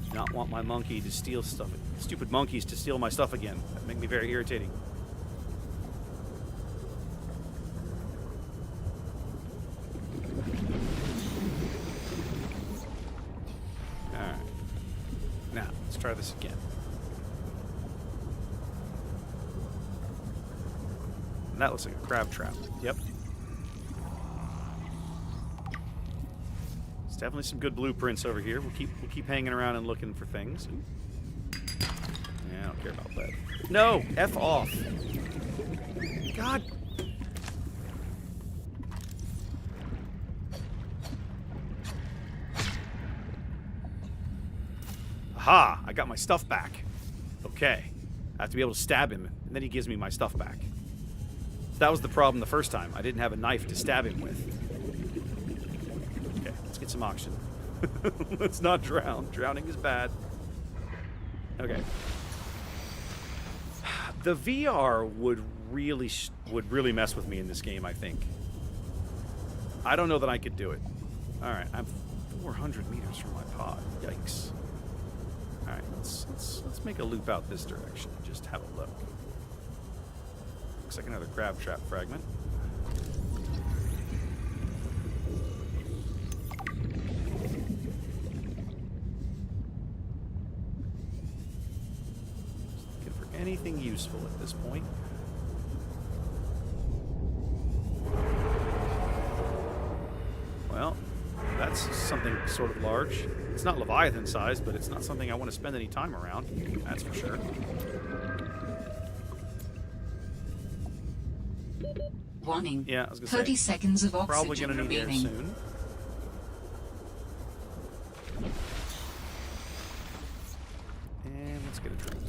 B: Do not want my monkey to steal stuff. Stupid monkeys to steal my stuff again. That make me very irritating. Alright. Now, let's try this again. And that looks like a crab trap. Yep. There's definitely some good blueprints over here. We'll keep hanging around and looking for things. Ooh. Yeah, I don't care about that. No! F off! God! Aha! I got my stuff back. Okay. I have to be able to stab him, and then he gives me my stuff back. That was the problem the first time. I didn't have a knife to stab him with. Okay, let's get some oxygen. Let's not drown. Drowning is bad. Okay. The VR would really mess with me in this game, I think. I don't know that I could do it. All right, I'm 400 meters from my pod. Yikes. All right, let's make a loop out this direction and just have a look. Looks like another crab trap fragment. Looking for anything useful at this point. Well, that's something sort of large. It's not Leviathan sized, but it's not something I want to spend any time around. That's for sure.
F: Warning.
B: Yeah, I was gonna
F: 30
B: say.
F: seconds of
B: Probably
F: oxygen
B: gonna need air
F: remaining.
B: soon. And let's get a drink.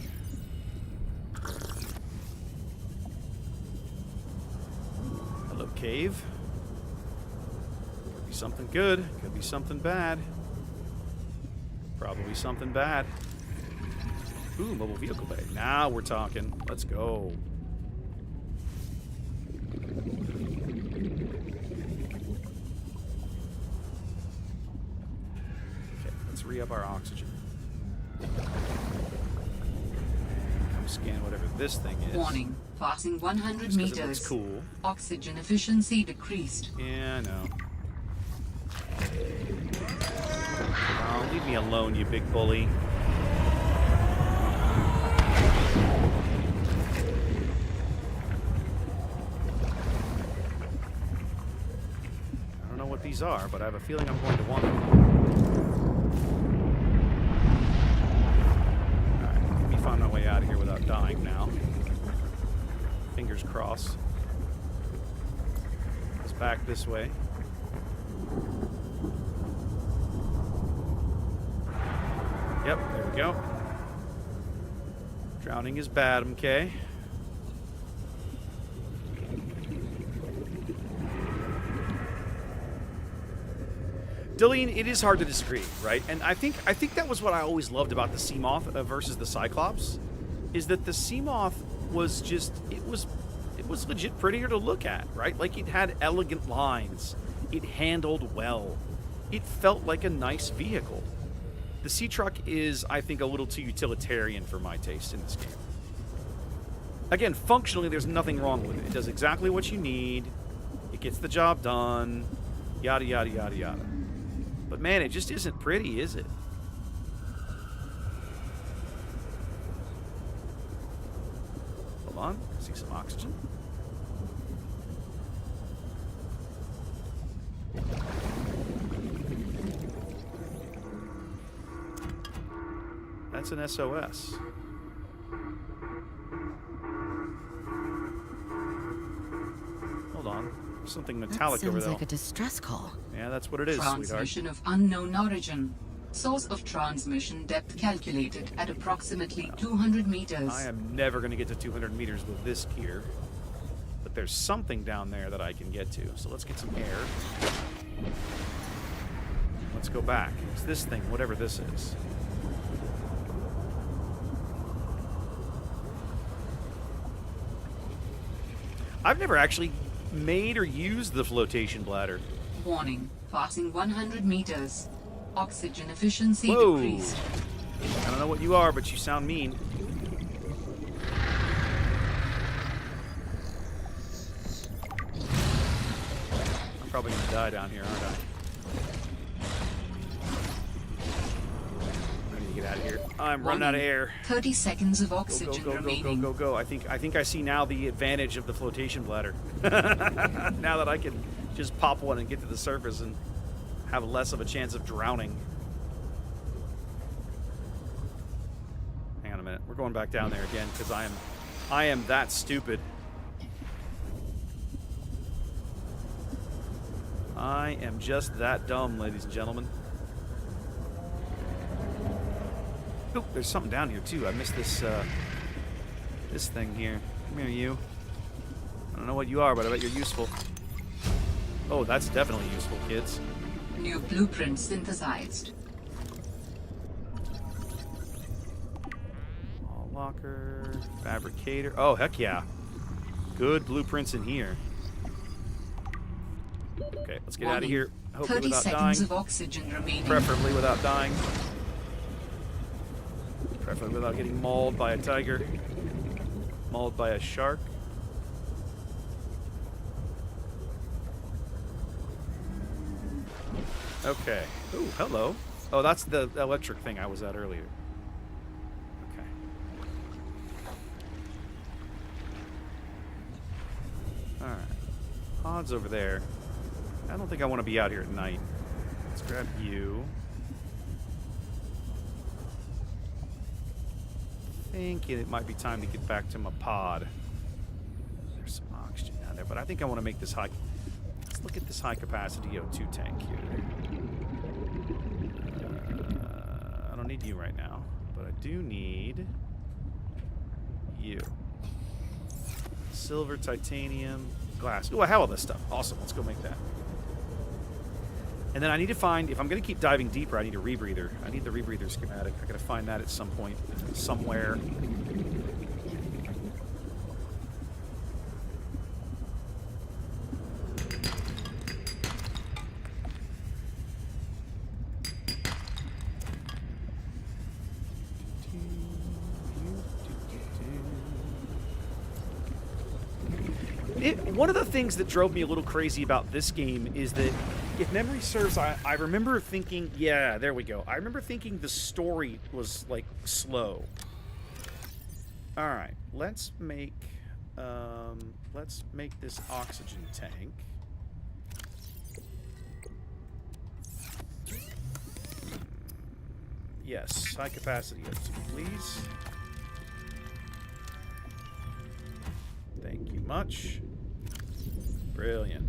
B: Hello, cave. Could be something good. Could be something bad. Probably something bad. Ooh, mobile vehicle bay. Now we're talking. Let's go. Re-up our oxygen. Come scan whatever this thing is.
F: Warning. Passing 100
B: Just 'cause
F: meters.
B: it looks cool.
F: Oxygen efficiency decreased.
B: Yeah, I know. Oh, leave me alone, you big bully. I don't know what these are, but I have a feeling I'm going to want them. Find my way out of here without dying now. Fingers crossed. It's back this way. Yep, there we go. Drowning is bad, okay? Dillian, it is hard to disagree, right? And I think that was what I always loved about the Seamoth versus the Cyclops, is that the Seamoth was just it was legit prettier to look at, right? Like it had elegant lines, it handled well, it felt like a nice vehicle. The Sea Truck is, I think, a little too utilitarian for my taste in this game. Again, functionally, there's nothing wrong with it. It does exactly what you need. It gets the job done. Yada yada yada yada. But man, it just isn't pretty, is it? Hold on. See some oxygen. That's an SOS. Hold on. There's something metallic
E: That
B: over
E: sounds
B: there.
E: like a distress call.
B: Yeah, that's what it is, sweetheart.
F: Transmission of unknown origin. Source of transmission depth calculated at approximately 200 meters.
B: I am never going to get to 200 meters with this gear. But there's something down there that I can get to. So let's get some air. Let's go back. It's this thing, whatever this is. I've never actually made or used the flotation bladder.
F: Warning. Passing 100 meters. Oxygen efficiency
B: Whoa.
F: decreased.
B: I don't know what you are, but you sound mean. I'm probably gonna die down here, aren't I? I need to get out of here. I'm running out of air.
F: 30 seconds of
B: Go,
F: oxygen
B: go, go, go,
F: remaining.
B: go, go, go. I think I see now the advantage of the flotation bladder. Now that I can just pop one and get to the surface and have less of a chance of drowning. Hang on a minute. We're going back down there again because I am that stupid. I am just that dumb, ladies and gentlemen. Oh, there's something down here too. I missed this this thing here. Come here, you. I don't know what you are, but I bet you're useful. Oh, that's definitely useful, kids.
F: New blueprint synthesized.
B: All locker, fabricator. Oh, heck yeah. Good blueprints in here. Okay, let's get out of here. Hopefully
F: 30
B: without
F: seconds
B: dying.
F: of oxygen remaining.
B: Preferably without dying. Preferably without getting mauled by a tiger. Mauled by a shark. Okay. Ooh, hello. Oh, that's the electric thing I was at earlier. Okay. Alright. Pod's over there. I don't think I want to be out here at night. Let's grab you. I think it might be time to get back to my pod. There's some oxygen down there, but I think I want to make this high... Let's look at this high-capacity O2 tank here. I don't need you right now, but I do need you. Silver, titanium, glass. Ooh, I have all this stuff. Awesome. Let's go make that. And then I need to find, if I'm going to keep diving deeper, I need a rebreather. I need the rebreather schematic. I got to find that at some point, somewhere. One of the things that drove me a little crazy about this game is that, if memory serves, I remember thinking, yeah, there we go. I remember thinking the story was, like, slow. Alright, let's make this oxygen tank. Yes, high capacity O2, please. Thank you much. Brilliant.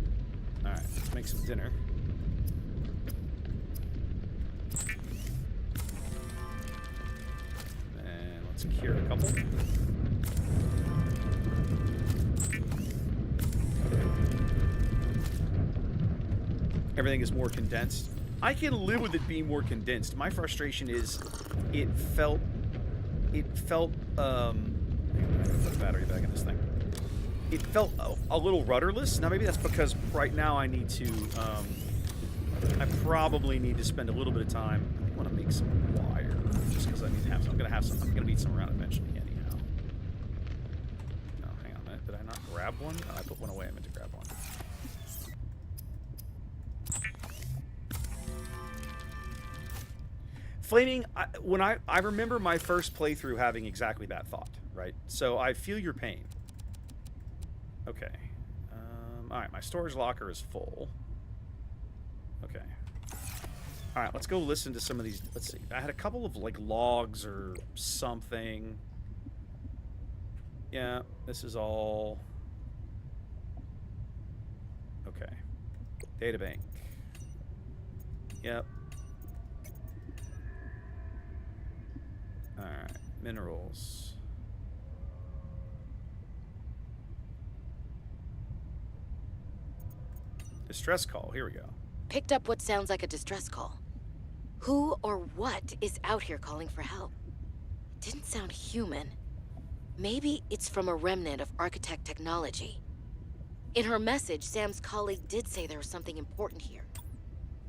B: Alright, let's make some dinner. And let's cure a couple. Everything is more condensed. I can live with it being more condensed. My frustration is it felt put the battery back in this thing. It felt a little rudderless. Now maybe that's because right now I need to I probably need to spend a little bit of time. I want to make some wire just because I need to have some. I'm gonna need some around eventually anyhow. No, hang on a minute. Did I not grab one? No, I put one away. I meant to grab one. Flaming, I remember my first playthrough having exactly that thought, right? So I feel your pain. Okay. Alright, my storage locker is full. Okay. All right, let's go listen to some of these. Let's see. I had a couple of like logs or something. Yeah, this is all okay. Databank. Yep. All right, minerals. Distress call. Here we go.
E: Picked up what sounds like a distress call. Who or what is out here calling for help? It didn't sound human. Maybe it's from a remnant of architect technology. In her message, Sam's colleague did say there was something important here.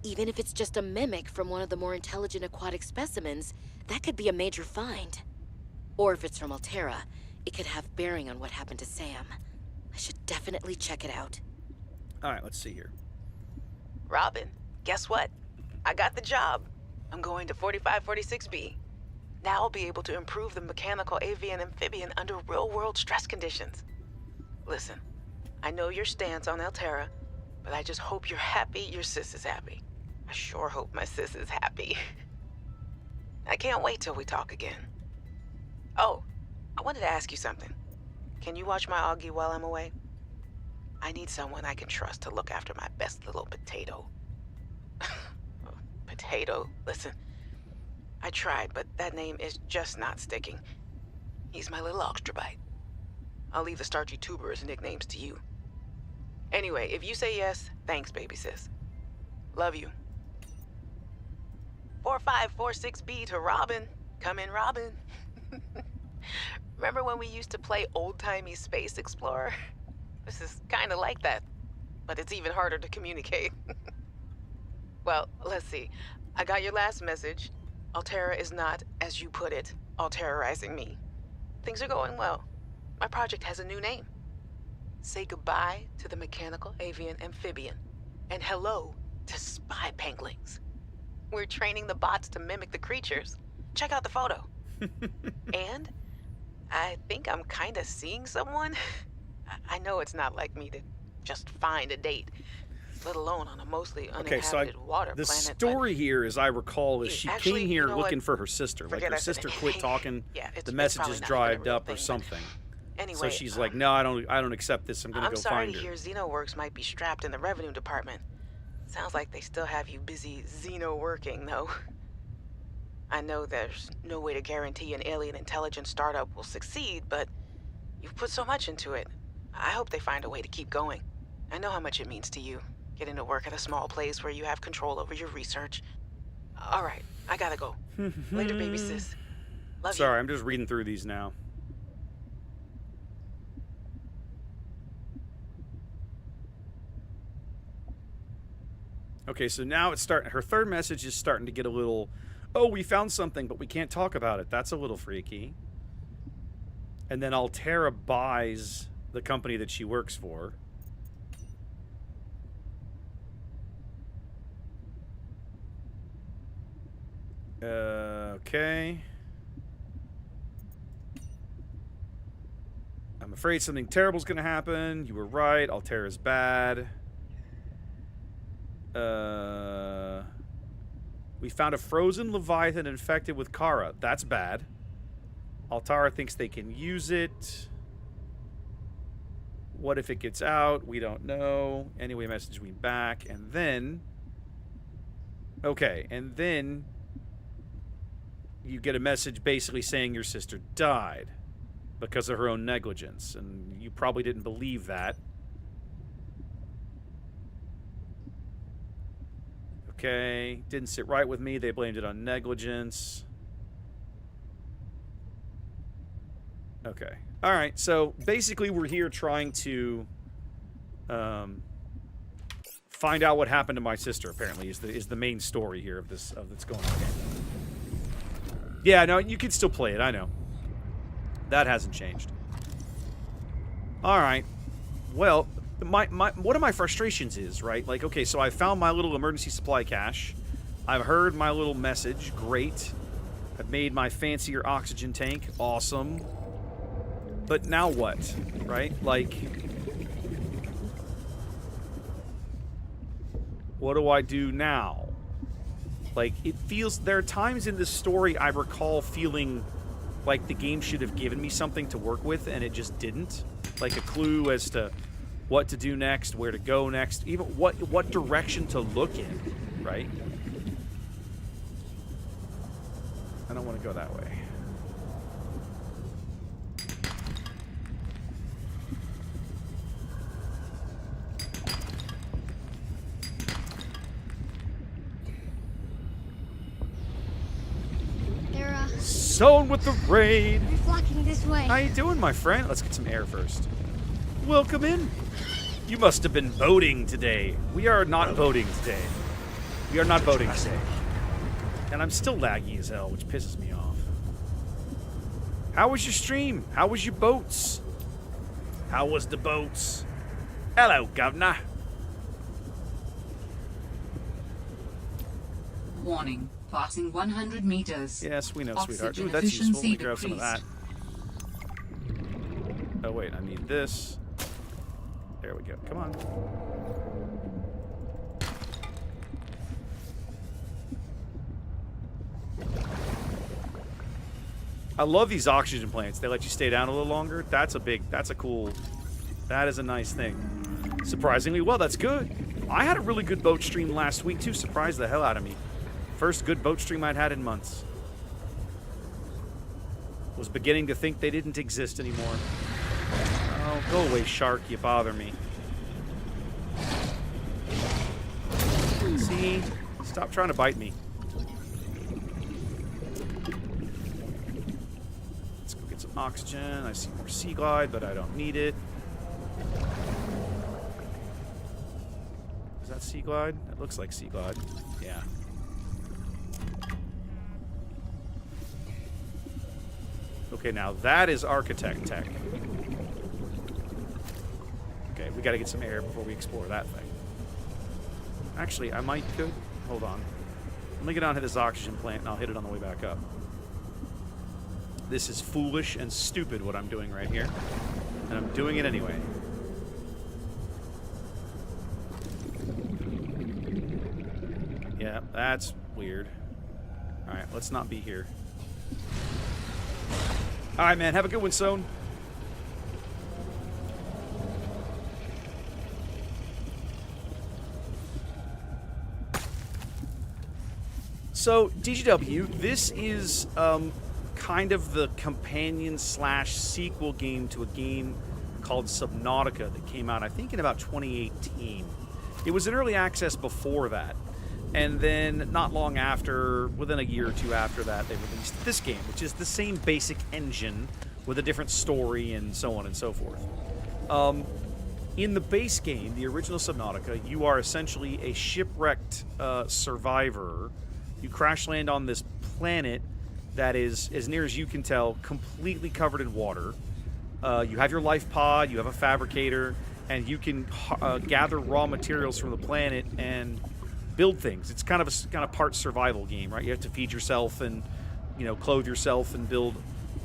E: Even if it's just a mimic from one of the more intelligent aquatic specimens, that could be a major find. Or if it's from Altera, it could have bearing on what happened to Sam. I should definitely check it out.
B: All right, let's see here.
G: Robin, guess what? I got the job. I'm going to 4546B. Now I'll be able to improve the mechanical avian amphibian under real-world stress conditions. Listen, I know your stance on Altera, but I just hope you're happy your sis is happy. I sure hope my sis is happy. I can't wait till we talk again. Oh, I wanted to ask you something. Can you watch my Augie while I'm away? I need someone I can trust to look after my best little potato. Potato, listen. I tried, but that name is just not sticking. He's my little oxtrabite. I'll leave the starchy tuber as nicknames to you. Anyway, if you say yes, thanks, baby sis. Love you. 4546B to Robin. Come in, Robin. Remember when we used to play old-timey Space Explorer? This is kind of like that, but it's even harder to communicate. Well, let's see. I got your last message. Altera is not, as you put it, all-terrorizing me. Things are going well. My project has a new name. Say goodbye to the mechanical avian amphibian, and hello to spy penguins. We're training the bots to mimic the creatures. Check out the photo. And I think I'm kind of seeing someone. I know it's not like me to just find a date, let alone on a mostly uninhabited water
B: the
G: planet.
B: story here, as I recall, is she
G: Actually,
B: came here
G: you know
B: looking
G: what?
B: for her sister. Like
G: Forget
B: her
G: I said
B: sister
G: it.
B: quit talking,
G: Yeah,
B: the
G: it's
B: messages
G: probably not even a
B: dried
G: real
B: up or
G: thing, but
B: something.
G: Anyway,
B: So she's like, no, I don't accept this. I'm gonna
G: I'm
B: go
G: sorry
B: find
G: to
B: her.
G: hear XenoWorks might be strapped in the revenue department. Sounds like they still have you busy Xeno working, though. I know there's no way to guarantee an alien intelligence startup will succeed, but you've put so much into it. I hope they find a way to keep going. I know how much it means to you, getting to work at a small place where you have control over your research. All right, I gotta go. Later, baby sis. Love you.
B: Sorry, I'm just reading through these now. Okay, so now it's starting. Her third message is starting to get a little, oh, we found something, but we can't talk about it. That's a little freaky. And then Altera buys the company that she works for. Okay. I'm afraid something terrible's gonna happen. You were right. Altera's bad. We found a frozen Leviathan infected with Kara. That's bad. Altara thinks they can use it. What if it gets out? We don't know. Anyway, message me back. And then... Okay, and then... you get a message basically saying your sister died because of her own negligence. And you probably didn't believe that. Okay, didn't sit right with me. They blamed it on negligence. Okay. All right, so basically we're here trying to find out what happened to my sister, apparently, is the main story here of this that's going on. Yeah, no, you can still play it, I know. That hasn't changed. All right. Well, one of my frustrations is, right, like, okay, so I found my little emergency supply cache. I've heard my little message. Great. I've made my fancier oxygen tank. Awesome. But now what, right? Like, what do I do now? Like, it feels... There are times in this story I recall feeling like the game should have given me something to work with, and it just didn't. Like a clue as to what to do next, where to go next, even what direction to look in, right? I don't want to go that way. Zone with the raid.
H: They're flocking this way.
B: How you doing, my friend? Let's get some air first. Welcome in. You must have been boating today. We are not boating today. We are not boating today. And I'm still laggy as hell, which pisses me off. How was your stream? How was your boats? How was the boats? Hello, governor.
F: Warning. Passing 100 meters.
B: Yes, we know,
F: Oxygen
B: sweetheart. Ooh, that's useful. Let me
F: efficiency
B: grab some of that. Oh, wait, I need this. There we go. Come on. I love these oxygen plants. They let you stay down a little longer. That's a cool, that is a nice thing. Surprisingly well, that's good. I had a really good boat stream last week, too. Surprised the hell out of me. First good boat stream I'd had in months. Was beginning to think they didn't exist anymore. Oh, go away, shark. You bother me. See? Stop trying to bite me. Let's go get some oxygen. I see more sea glide, but I don't need it. Is that sea glide? It looks like sea glide. Yeah. Okay, now that is architect tech. Okay, we gotta get some air before we explore that thing. Actually, I might could. Hold on. Let me get onto this oxygen plant and I'll hit it on the way back up. This is foolish and stupid what I'm doing right here. And I'm doing it anyway. Yeah, that's weird. Alright, let's not be here. Alright, man. Have a good one, Sohn. So, DGW, this is kind of the companion / sequel game to a game called Subnautica that came out, I think, in about 2018. It was in early access before that. And then, not long after, within a year or two after that, they released this game, which is the same basic engine with a different story and so on and so forth. In the base game, the original Subnautica, you are essentially a shipwrecked survivor. You crash land on this planet that is, as near as you can tell, completely covered in water. You have your life pod, you have a fabricator, and you can gather raw materials from the planet and build things. It's kind of a part survival game, right? You have to feed yourself and, you know, clothe yourself and build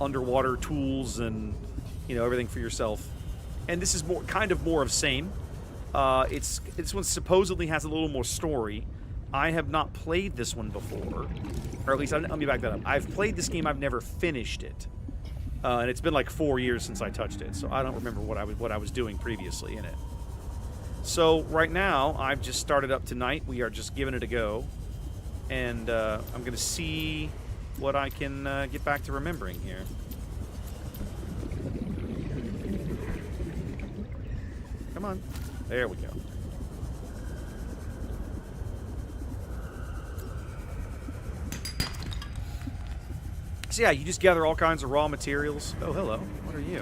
B: underwater tools and, you know, everything for yourself. And this is more of same. This one supposedly has a little more story. I have not played this one before, or at least let me back that up. I've played this game. I've never finished it, and it's been like 4 years since I touched it, so I don't remember what I was doing previously in it. So right now, I've just started up tonight. We are just giving it a go. And I'm going to see what I can get back to remembering here. Come on. There we go. So yeah, you just gather all kinds of raw materials. Oh, hello. What are you?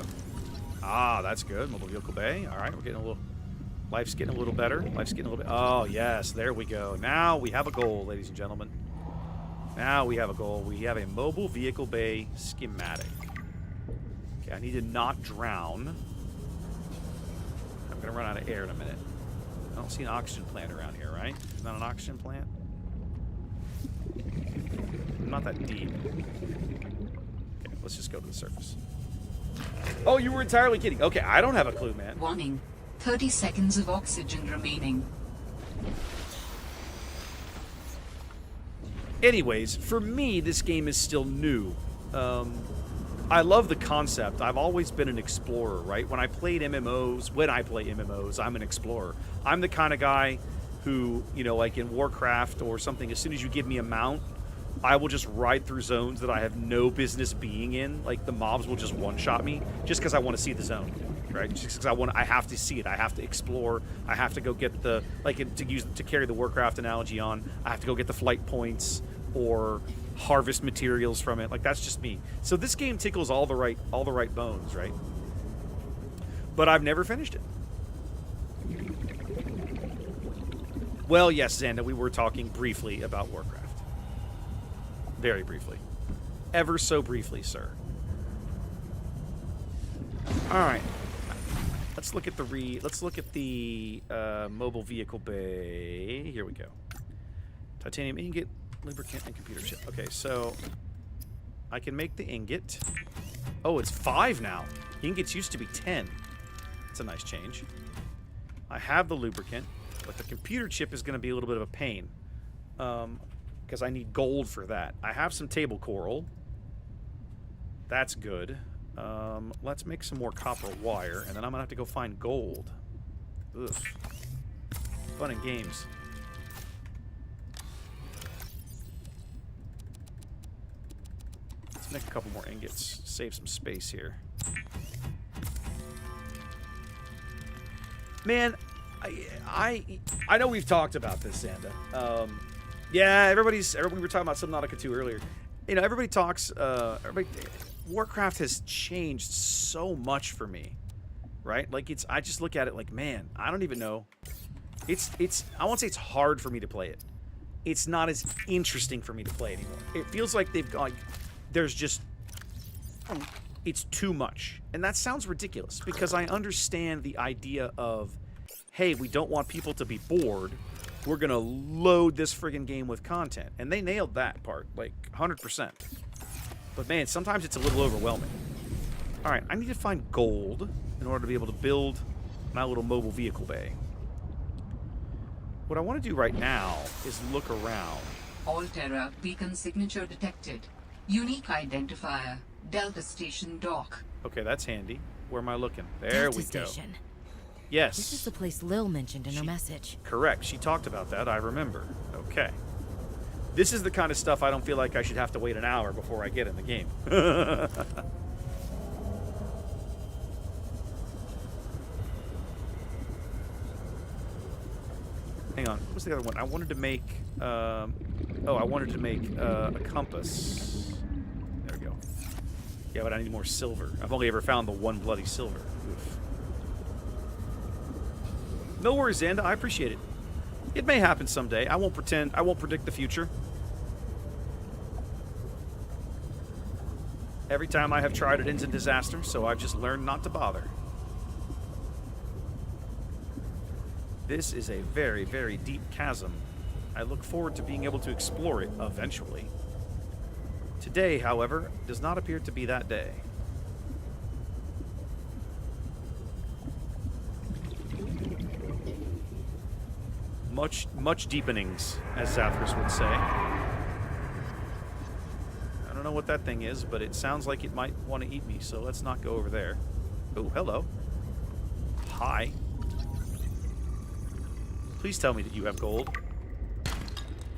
B: Ah, that's good. Mobile vehicle bay. All right, we're getting a little... Life's getting a little better. Life's getting a little bit... Oh, yes. There we go. Now we have a goal, ladies and gentlemen. Now we have a goal. We have a mobile vehicle bay schematic. Okay, I need to not drown. I'm going to run out of air in a minute. I don't see an oxygen plant around here, right? Is not an oxygen plant? I'm not that deep. Okay, let's just go to the surface. Oh, you were entirely kidding. Okay, I don't have a clue, man.
F: Warning. 30 seconds of oxygen remaining.
B: Anyways, for me, this game is still new. I love the concept. I've always been an explorer, right? When I play MMOs, I'm an explorer. I'm the kind of guy who, you know, like in Warcraft or something, as soon as you give me a mount, I will just ride through zones that I have no business being in. Like, the mobs will just one-shot me just because I want to see the zone, right? Just because I have to see it. I have to explore. I have to go get the, like, to carry the Warcraft analogy on, I have to go get the flight points or harvest materials from it. Like, that's just me. So this game tickles all the right bones, right? But I've never finished it. Well, yes, Xanda, we were talking briefly about Warcraft. Very briefly. Ever so briefly, sir. Alright. Let's look at the mobile vehicle bay. Here we go. Titanium ingot, lubricant, and computer chip. Okay, so I can make the ingot. Oh, it's 5 now. Ingots used to be 10. That's a nice change. I have the lubricant, but the computer chip is going to be a little bit of a pain. Because I need gold for that. I have some table coral. That's good. Let's make some more copper wire, and then I'm going to have to go find gold. Ugh. Fun and games. Let's make a couple more ingots. Save some space here. Man, I know we've talked about this, Xanda. Yeah, everybody we were talking about Subnautica 2 earlier. You know, everybody talks, Warcraft has changed so much for me, right? Like, I just look at it like, man, I don't even know. I won't say it's hard for me to play it. It's not as interesting for me to play anymore. It feels like it's too much. And that sounds ridiculous, because I understand the idea of, hey, we don't want people to be bored. We're going to load this friggin' game with content. And they nailed that part, like, 100%. But, man, sometimes it's a little overwhelming. All right, I need to find gold in order to be able to build my little mobile vehicle bay. What I want to do right now is look around.
F: Alterra beacon signature detected. Unique identifier. Delta Station dock.
B: Okay, that's handy. Where am I looking? There
E: Delta
B: we go.
E: Station.
B: Yes.
E: This is the place Lil mentioned in her message.
B: Correct. She talked about that. I remember. Okay. This is the kind of stuff I don't feel like I should have to wait an hour before I get in the game. Hang on. What was the other one? I wanted to make... I wanted to make a compass. There we go. Yeah, but I need more silver. I've only ever found the one bloody silver. Oof. No worries, Xanda. I appreciate it. It may happen someday. I won't pretend. I won't predict the future. Every time I have tried, it ends in disaster, so I've just learned not to bother. This is a very, very deep chasm. I look forward to being able to explore it eventually. Today, however, does not appear to be that day. Much deepenings, as Zathras would say. I don't know what that thing is, but it sounds like it might want to eat me, so let's not go over there. Oh, hello. Hi. Please tell me that you have gold.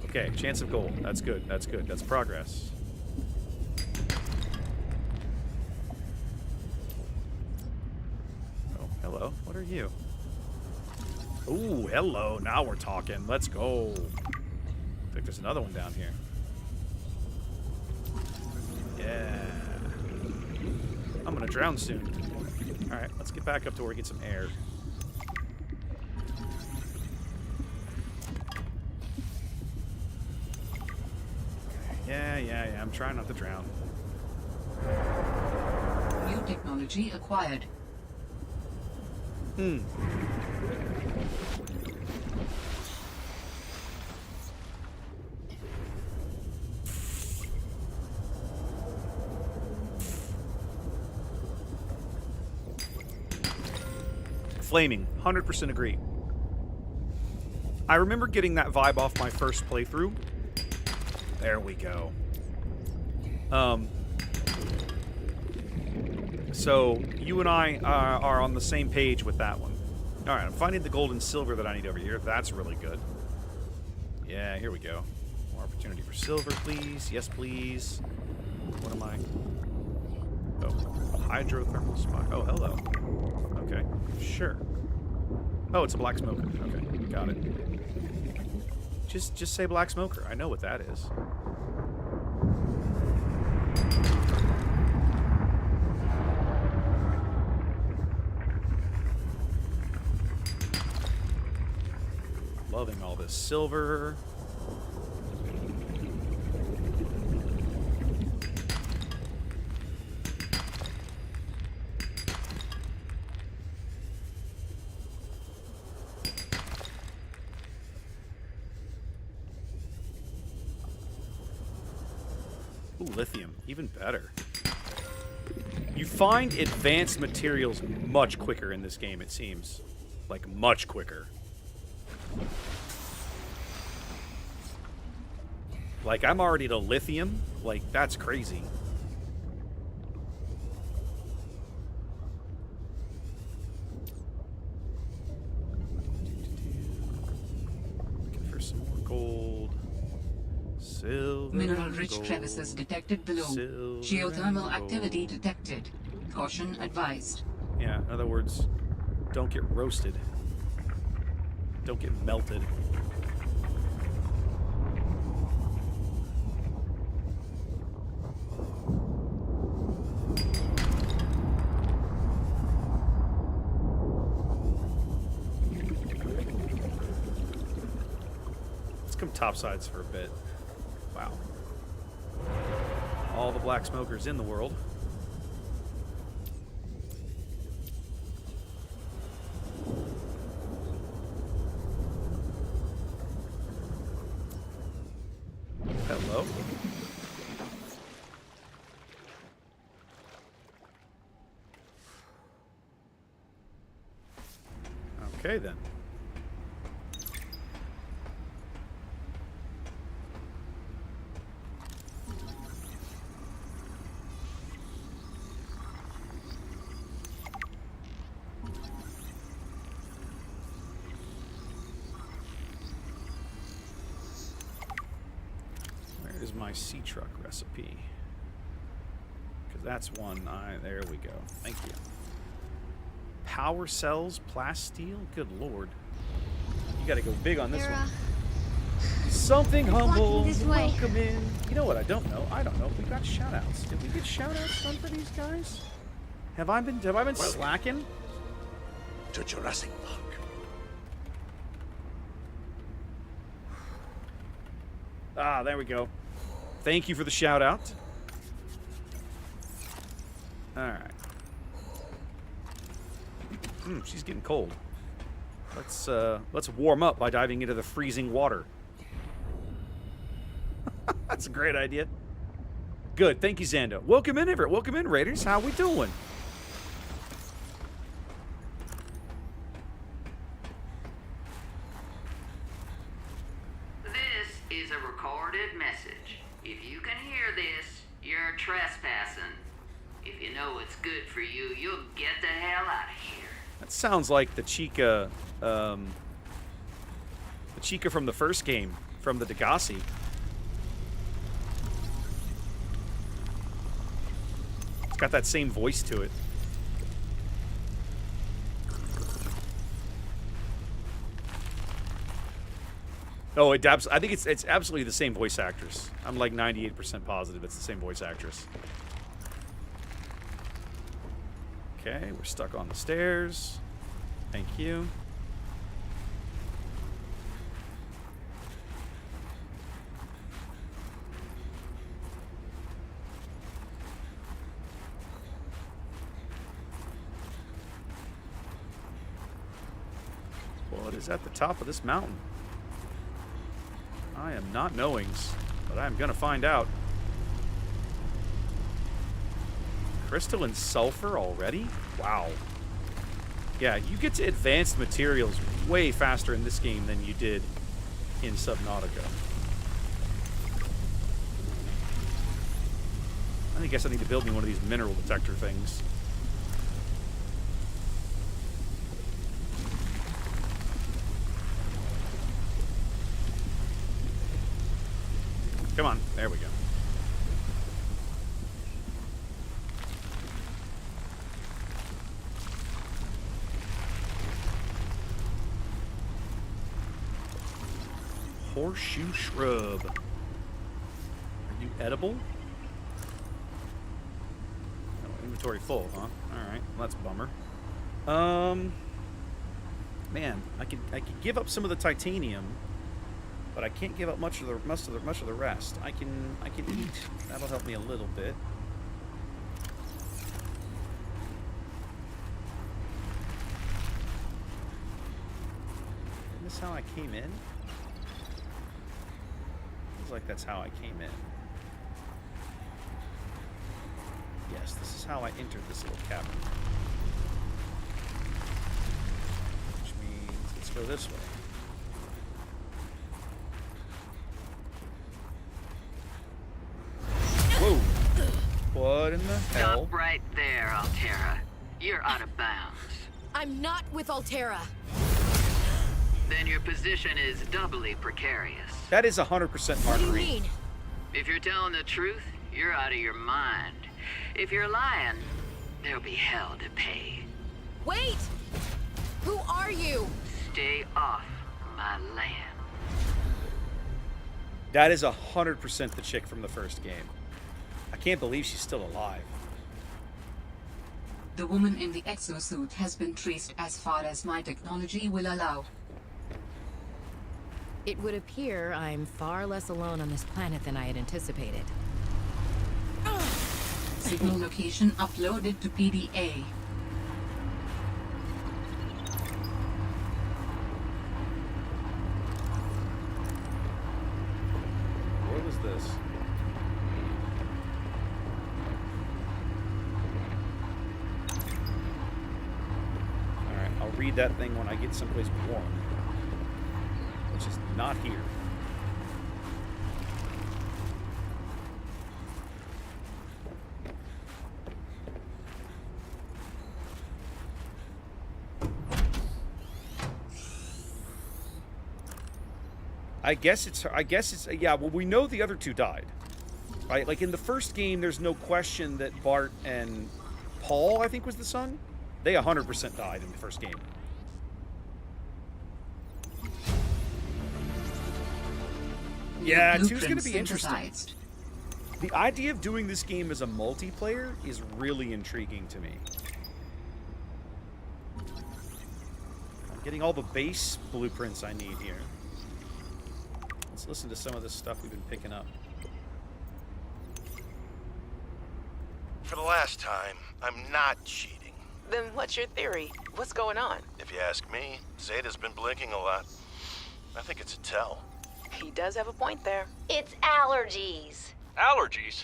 B: Okay, chance of gold. That's good. That's good. That's progress. Oh, hello. What are you? Ooh, hello. Now we're talking. Let's go. I think there's another one down here. Yeah. I'm gonna drown soon. Alright, let's get back up to where we get some air. Yeah. I'm trying not to drown.
F: New technology acquired.
B: Flaming. 100% agree. I remember getting that vibe off my first playthrough. There we go. So you and I are on the same page with that one. All right, I'm finding the gold and silver that I need over here. That's really good. Yeah, here we go. More opportunity for silver, please. Yes, please. What am I? Oh, hydrothermal spot. Oh, hello. Okay, sure. Oh, it's a black smoker. Okay, got it. Just say black smoker. I know what that is. Loving all this silver. Ooh, lithium. Even better. You find advanced materials much quicker in this game, it seems. Like, much quicker. Like, I'm already to lithium. Like, that's crazy. Looking for some more gold. Silver.
F: Mineral-rich crevices detected below. Geothermal activity detected. Caution advised.
B: Yeah, in other words, don't get roasted. Don't get melted. Let's come topsides for a bit. Wow. All the black smokers in the world. Hello. Okay, then. Where's my sea truck recipe? Because that's one there we go. Thank you. Power cells, plasteel? Good lord. You gotta go big on this one. Something humble. Welcome in. You know what I don't know? I don't know if we got shoutouts. Did we get shoutouts done for these guys? Have I been slacking?
D: To Jurassic Park.
B: Ah, there we go. Thank you for the shout out. All right. She's getting cold. Let's warm up by diving into the freezing water. That's a great idea. Good, thank you, Zando. Welcome in, Everett. Welcome in, Raiders. How we doing?
H: This is a recorded message. If you can hear this, you're trespassing. If you know what's good for you, you'll get the hell out of here.
B: That sounds like the Chica from the first game, from the Degassi. It's got that same voice to it. Oh, I think it's absolutely the same voice actress. I'm like 98% positive it's the same voice actress. Okay, we're stuck on the stairs. Thank you. What is at the top of this mountain? I am not knowings, but I'm gonna find out. Crystalline sulfur already? Wow. Yeah, you get to advanced materials way faster in this game than you did in Subnautica. I guess I need to build me one of these mineral detector things. Come on, there we go. Horseshoe shrub. Are you edible? Oh, inventory full, huh? Alright, well, that's a bummer. Man, I could give up some of the titanium, but I can't give up much of the rest. I can eat. That'll help me a little bit. Isn't this how I came in? Feels like that's how I came in. Yes, this is how I entered this little cavern. Which means let's go this way. Whoa! What in the hell?
H: Stop right there, Altera. You're out of bounds.
E: I'm not with Altera.
H: Then your position is doubly precarious.
B: That is 100%
E: What do you
B: Marguerite.
E: mean?
H: If you're telling the truth, you're out of your mind. If you're lying, there'll be hell to pay.
E: Wait! Who are you?
H: Stay off my land.
B: That is 100% the chick from the first game. I can't believe she's still alive.
F: The woman in the exosuit has been traced as far as my technology will allow.
I: It would appear I'm far less alone on this planet than I had anticipated.
F: Signal location uploaded to PDA.
B: What was this? Alright, I'll read that thing when I get someplace warm. Which is not here. I guess it's yeah, well, we know the other two died. Right? Like in the first game, there's no question that Bart and Paul, I think was the son, they 100% died in the first game. Yeah, two's gonna be interesting. The idea of doing this game as a multiplayer is really intriguing to me. I'm getting all the base blueprints I need here. Let's listen to some of this stuff we've been picking up.
D: For the last time, I'm not cheating.
G: Then what's your theory? What's going on?
D: If you ask me, Zeta's been blinking a lot. I think it's a tell.
G: He does have a point there.
J: It's allergies.
K: Allergies?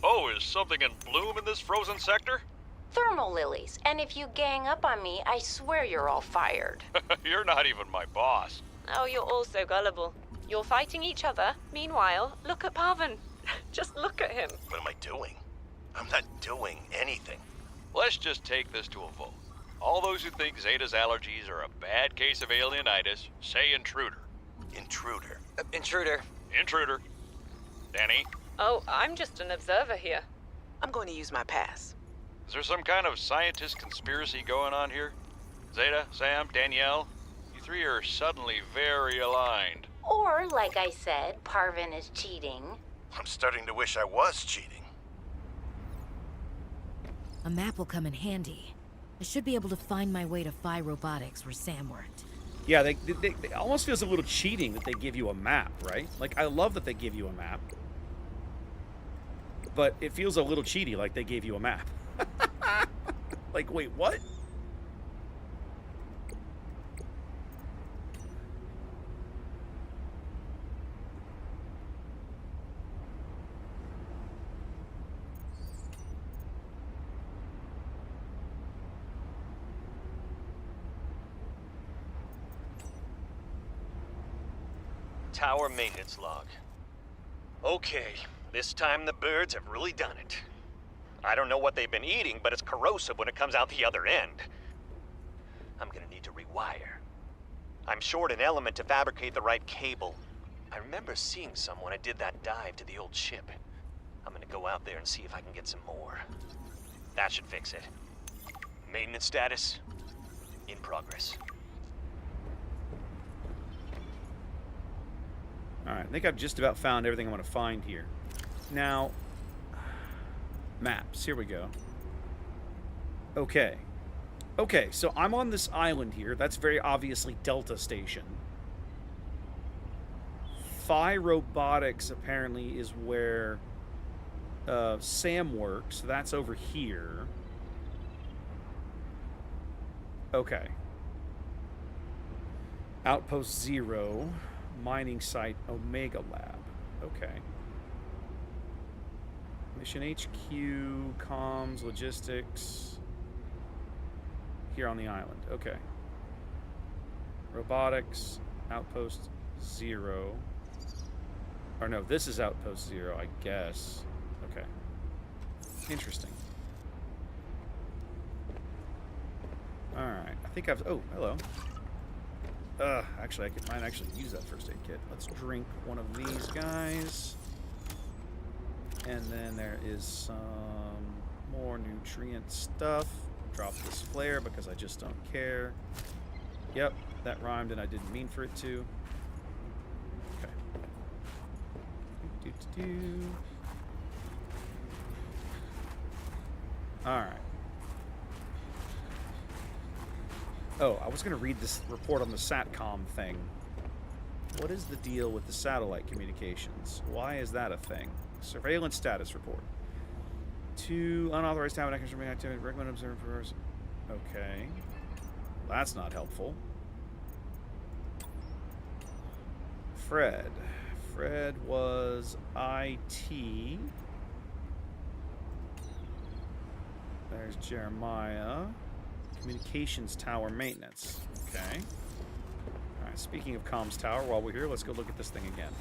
K: Oh, is something in bloom in this frozen sector?
J: Thermal lilies. And if you gang up on me, I swear you're all fired.
K: You're not even my boss.
L: Oh, you're all so gullible. You're fighting each other. Meanwhile, look at Parvin. Just look at him.
D: What am I doing? I'm not doing anything.
K: Let's just take this to a vote. All those who think Zeta's allergies are a bad case of alienitis, say intruder.
D: Intruder.
M: Intruder.
K: Intruder. Danny?
L: Oh, I'm just an observer here.
G: I'm going to use my pass.
K: Is there some kind of scientist conspiracy going on here? Zeta, Sam, Danielle? You three are suddenly very aligned.
J: Or, like I said, Parvin is cheating.
D: I'm starting to wish I was cheating.
I: A map will come in handy. I should be able to find my way to Phi Robotics where Sam worked.
B: Yeah, they almost feels a little cheating that they give you a map, right? Like, I love that they give you a map. But it feels a little cheaty, like they gave you a map. Like, wait, what?
N: Tower maintenance log. Okay, this time the birds have really done it.
M: I don't know what they've been eating, but it's corrosive when it comes out the other end. I'm gonna need to rewire. I'm short an element to fabricate the right cable. I remember seeing some when I did that dive to the old ship. I'm gonna go out there and see if I can get some more. That should fix it. Maintenance status, in progress.
B: Alright, I think I've just about found everything I want to find here. Now, maps, here we go. Okay. Okay, so I'm on this island here. That's very obviously Delta Station. Phi Robotics apparently is where Sam works. So that's over here. Okay. Outpost 0. Mining site Omega Lab. Okay. Mission HQ, comms, logistics. Here on the island. Okay. Robotics, Outpost 0. Or no, this is Outpost 0, I guess. Okay. Interesting. Alright, I think I've... Oh, hello. Actually, might actually use that first aid kit. Let's drink one of these guys. And then there is some more nutrient stuff. Drop this flare because I just don't care. Yep, that rhymed and I didn't mean for it to. Okay. Alright. Oh, I was going to read this report on the SATCOM thing. What is the deal with the satellite communications? Why is that a thing? Surveillance status report. 2 unauthorized tabernacles from activity. Recommend observing for... Okay. That's not helpful. Fred. Fred was IT. There's Jeremiah. Communications tower maintenance. Okay. Alright, speaking of comms tower, while we're here, let's go look at this thing again.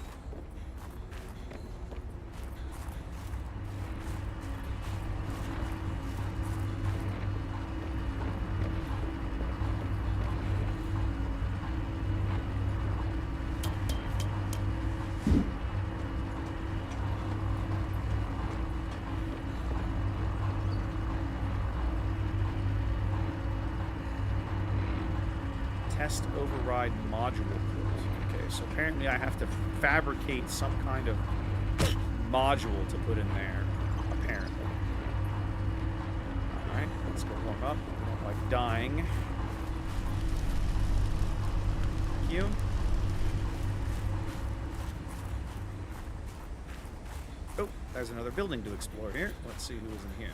B: Test override module port. Okay, so apparently I have to fabricate some kind of module to put in there. Apparently. Alright, let's go warm up. I don't like dying. Thank you. Oh, there's another building to explore here. Let's see who is in here.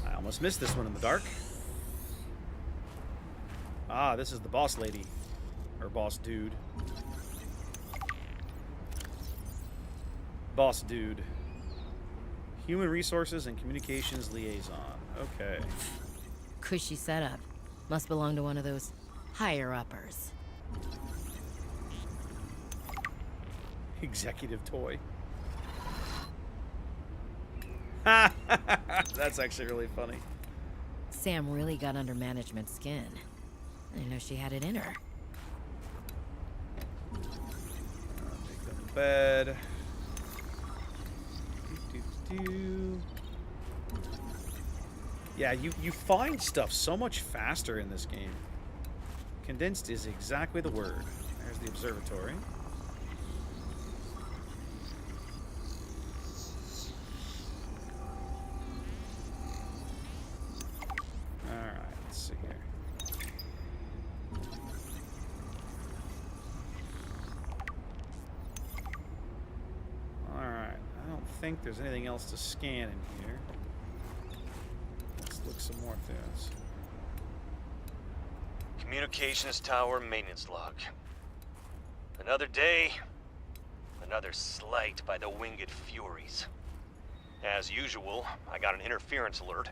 B: I almost missed this one in the dark. Ah, this is the boss lady. Or boss dude. Boss dude. Human Resources and Communications Liaison. Okay.
I: Cushy setup. Must belong to one of those higher-uppers.
B: Executive toy. That's actually really funny.
I: Sam really got under management's skin. I didn't know she had it in her.
B: Make them in bed. Yeah, you find stuff so much faster in this game. Condensed is exactly the word. There's the observatory. Alright, let's see here. Alright, I don't think there's anything else to scan in here. Let's look some more things.
M: Communications tower maintenance log. Another day, another slight by the winged furies. As usual, I got an interference alert.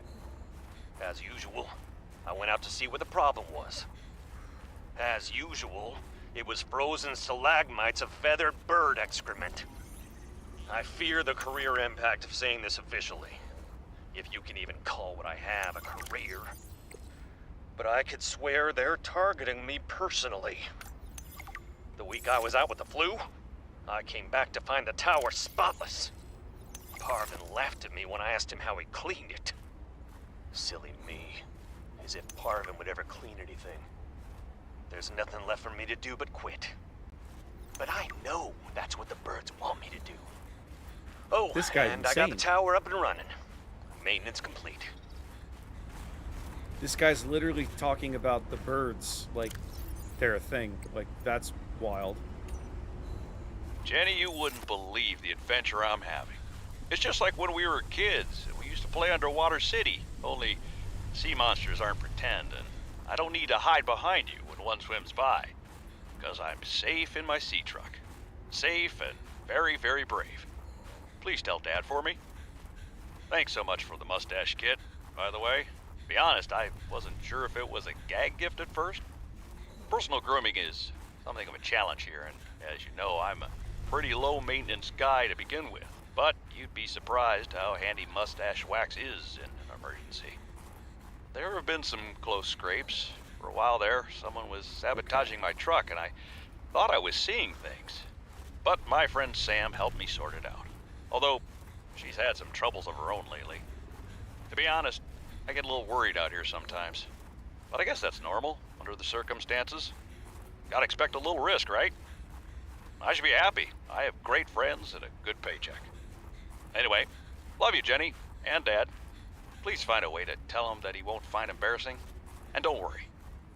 M: As usual, I went out to see what the problem was. As usual, it was frozen stalagmites of feathered bird excrement. I fear the career impact of saying this officially. If you can even call what I have a career. But I could swear they're targeting me personally. The week I was out with the flu, I came back to find the tower spotless. Parvin laughed at me when I asked him how he cleaned it. Silly me. As if Parvin would ever clean anything. There's nothing left for me to do but quit. But I know that's what the birds want me to do. Oh,
B: this guy's
M: and
B: insane.
M: I got the tower up and running. Maintenance complete.
B: This guy's literally talking about the birds like they're a thing. Like, that's wild.
K: Jenny, you wouldn't believe the adventure I'm having. It's just like when we were kids and we used to play Underwater City, only sea monsters aren't pretend, and I don't need to hide behind you when one swims by, because I'm safe in my sea truck. Safe and very, very brave. Please tell Dad for me. Thanks so much for the mustache kit, by the way. To be honest, I wasn't sure if it was a gag gift at first. Personal grooming is something of a challenge here, and as you know, I'm a pretty low-maintenance guy to begin with. But you'd be surprised how handy mustache wax is in an emergency. There have been some close scrapes. For a while there, someone was sabotaging my truck, and I thought I was seeing things. But my friend Sam helped me sort it out. Although, she's had some troubles of her own lately. To be honest, I get a little worried out here sometimes. But I guess that's normal, under the circumstances. Gotta expect a little risk, right? I should be happy. I have great friends and a good paycheck. Anyway, love you, Jenny, and Dad. Please find a way to tell him that he won't find embarrassing. And don't worry,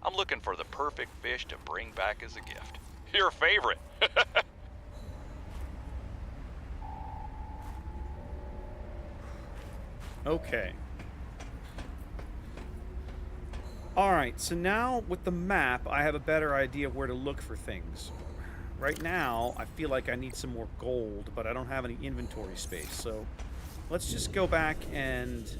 K: I'm looking for the perfect fish to bring back as a gift. Your favorite.
B: Okay. Alright, so now with the map, I have a better idea of where to look for things. Right now, I feel like I need some more gold, but I don't have any inventory space, so let's just go back and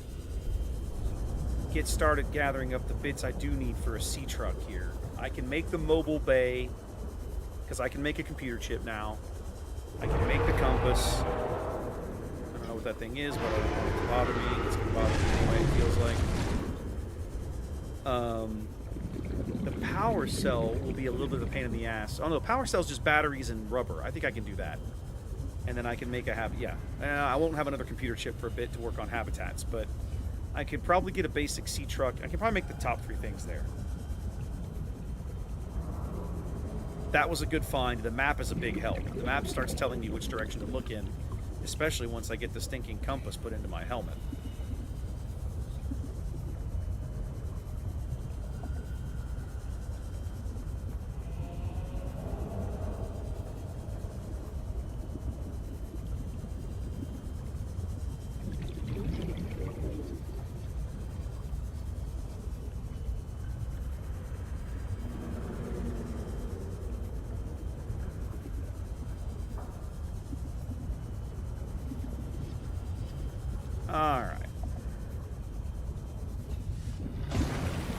B: get started gathering up the bits I do need for a sea truck here. I can make the mobile bay, because I can make a computer chip now. I can make the compass. I don't know what that thing is, but I don't want it to bother me. It's going to bother me anyway, it feels like. The power cell will be a little bit of a pain in the ass. Oh no, power cell's just batteries and rubber. I think I can do that. And then I can make I won't have another computer chip for a bit to work on habitats, but I could probably get a basic sea truck. I can probably make the top 3 things there. That was a good find. The map is a big help. The map starts telling me which direction to look in, especially once I get the stinking compass put into my helmet.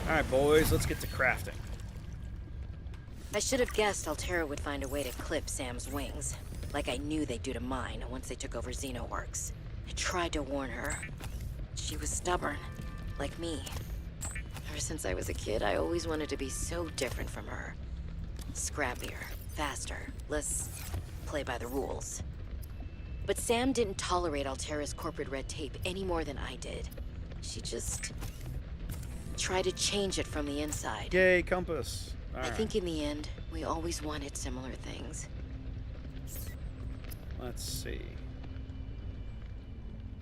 B: Alright, boys, let's get to crafting.
E: I should have guessed Altera would find a way to clip Sam's wings, like I knew they'd do to mine once they took over Xenoworks. I tried to warn her. She was stubborn, like me. Ever since I was a kid, I always wanted to be so different from her. Scrappier, faster, less play by the rules. But Sam didn't tolerate Altera's corporate red tape any more than I did. She just tried to change it from the inside.
B: Yay, compass.
E: I think in the end, we always wanted similar things.
B: Let's see.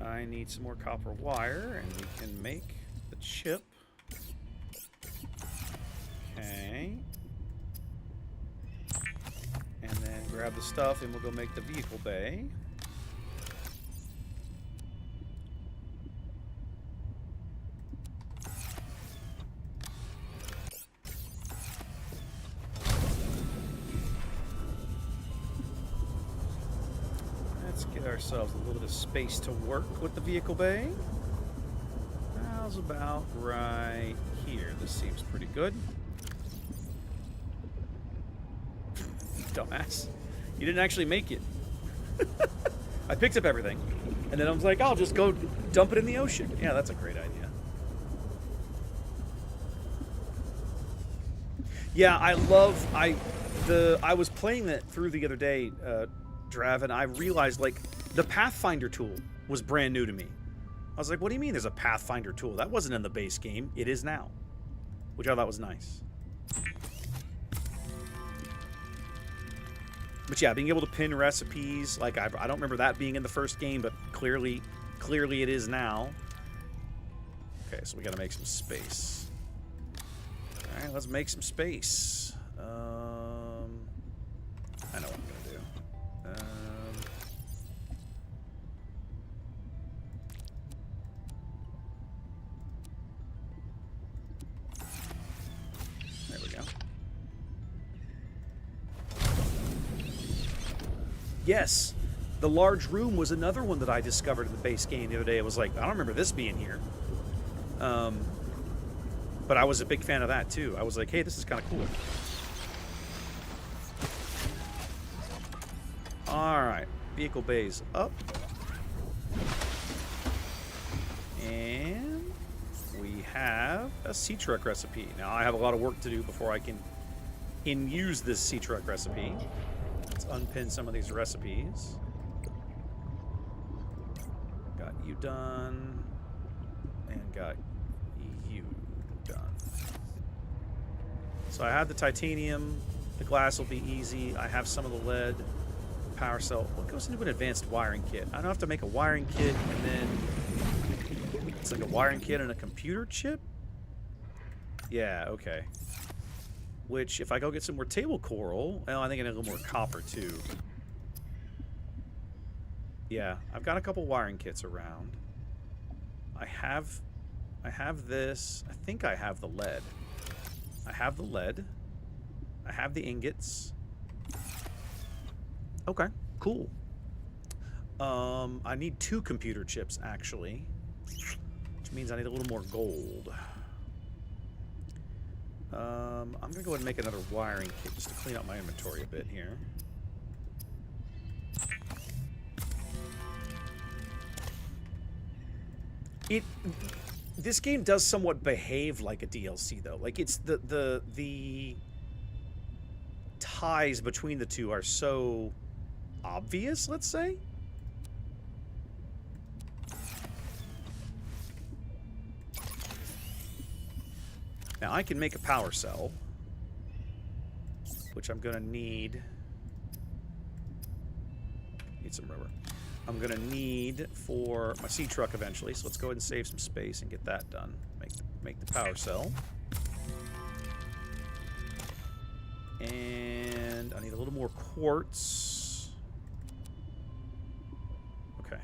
B: I need some more copper wire, and we can make the chip. Okay. And then grab the stuff, and we'll go make the vehicle bay. Ourselves a little bit of space to work with the vehicle bay. How's about right here? This seems pretty good. Dumbass. You didn't actually make it. I picked up everything, and then I was like, I'll just go dump it in the ocean. Yeah, that's a great idea. Yeah, I was playing that through the other day, Drav, and I realized, like, the Pathfinder tool was brand new to me. I was like, what do you mean there's a Pathfinder tool? That wasn't in the base game. It is now. Which I thought was nice. But yeah, being able to pin recipes, like, I don't remember that being in the first game, but clearly it is now. Okay, so we gotta make some space. Alright, let's make some space. I know what I'm gonna do. There we go. Yes, the large room was another one that I discovered in the base game the other day. I was like, I don't remember this being here. But I was a big fan of that too. I was like, hey, this is kind of cool. Alright, vehicle bays up. And we have a sea truck recipe. Now I have a lot of work to do before I can use this sea truck recipe. Let's unpin some of these recipes. Got you done. And got you done. So I have the titanium. The glass will be easy. I have some of the lead. Power cell. What goes into an advanced wiring kit? I don't have to make a wiring kit and then it's like a wiring kit and a computer chip? Yeah, okay. Which, if I go get some more table coral, well, I think I need a little more copper too. Yeah, I've got a couple wiring kits around. I have this. I think I have the lead. I have the lead. I have the ingots. Okay, cool. I need 2 computer chips, actually. Which means I need a little more gold. I'm going to go ahead and make another wiring kit just to clean up my inventory a bit here. This game does somewhat behave like a DLC, though. Like, it's the ties between the two are so obvious, let's say. Now, I can make a power cell, which I'm going to need some rubber. I'm going to need for my sea truck eventually, so let's go ahead and save some space and get that done. Make the power cell. And I need a little more quartz. Okay.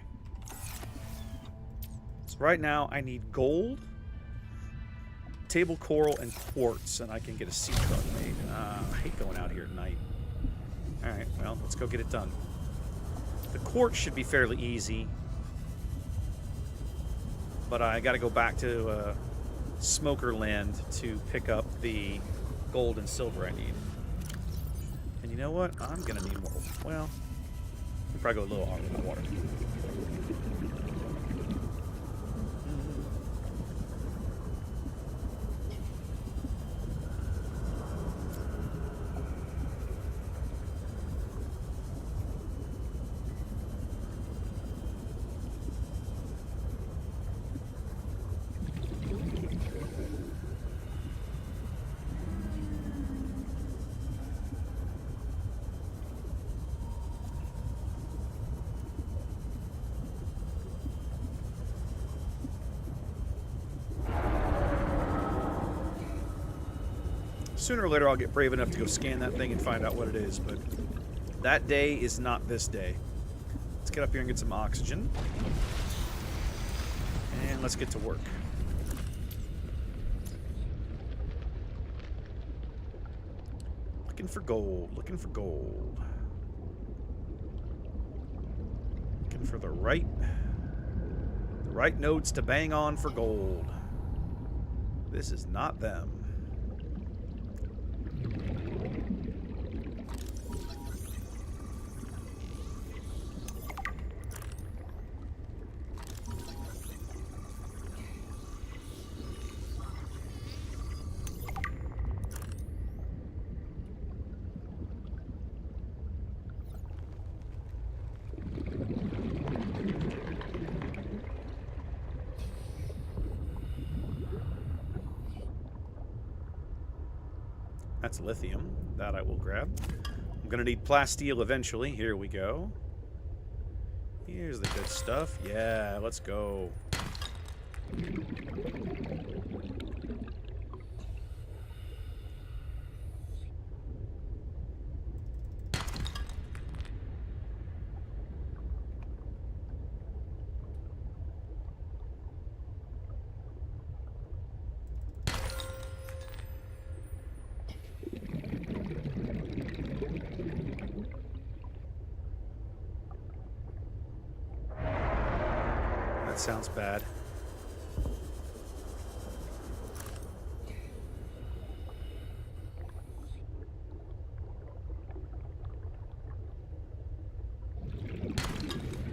B: So right now I need gold, table coral, and quartz, and I can get a sea truck made. I hate going out here at night. Alright, well, let's go get it done. The quartz should be fairly easy, but I gotta go back to Smokerland to pick up the gold and silver I need. And you know what? I'm gonna need more. Well, we'll probably go a little harder with water. Sooner or later, I'll get brave enough to go scan that thing and find out what it is, but that day is not this day. Let's get up here and get some oxygen. And let's get to work. Looking for gold, looking for gold. Looking for the right notes to bang on for gold. This is not them. That's lithium. That I will grab. I'm gonna need plasteel eventually. Here we go. Here's the good stuff. Yeah, let's go. That sounds bad.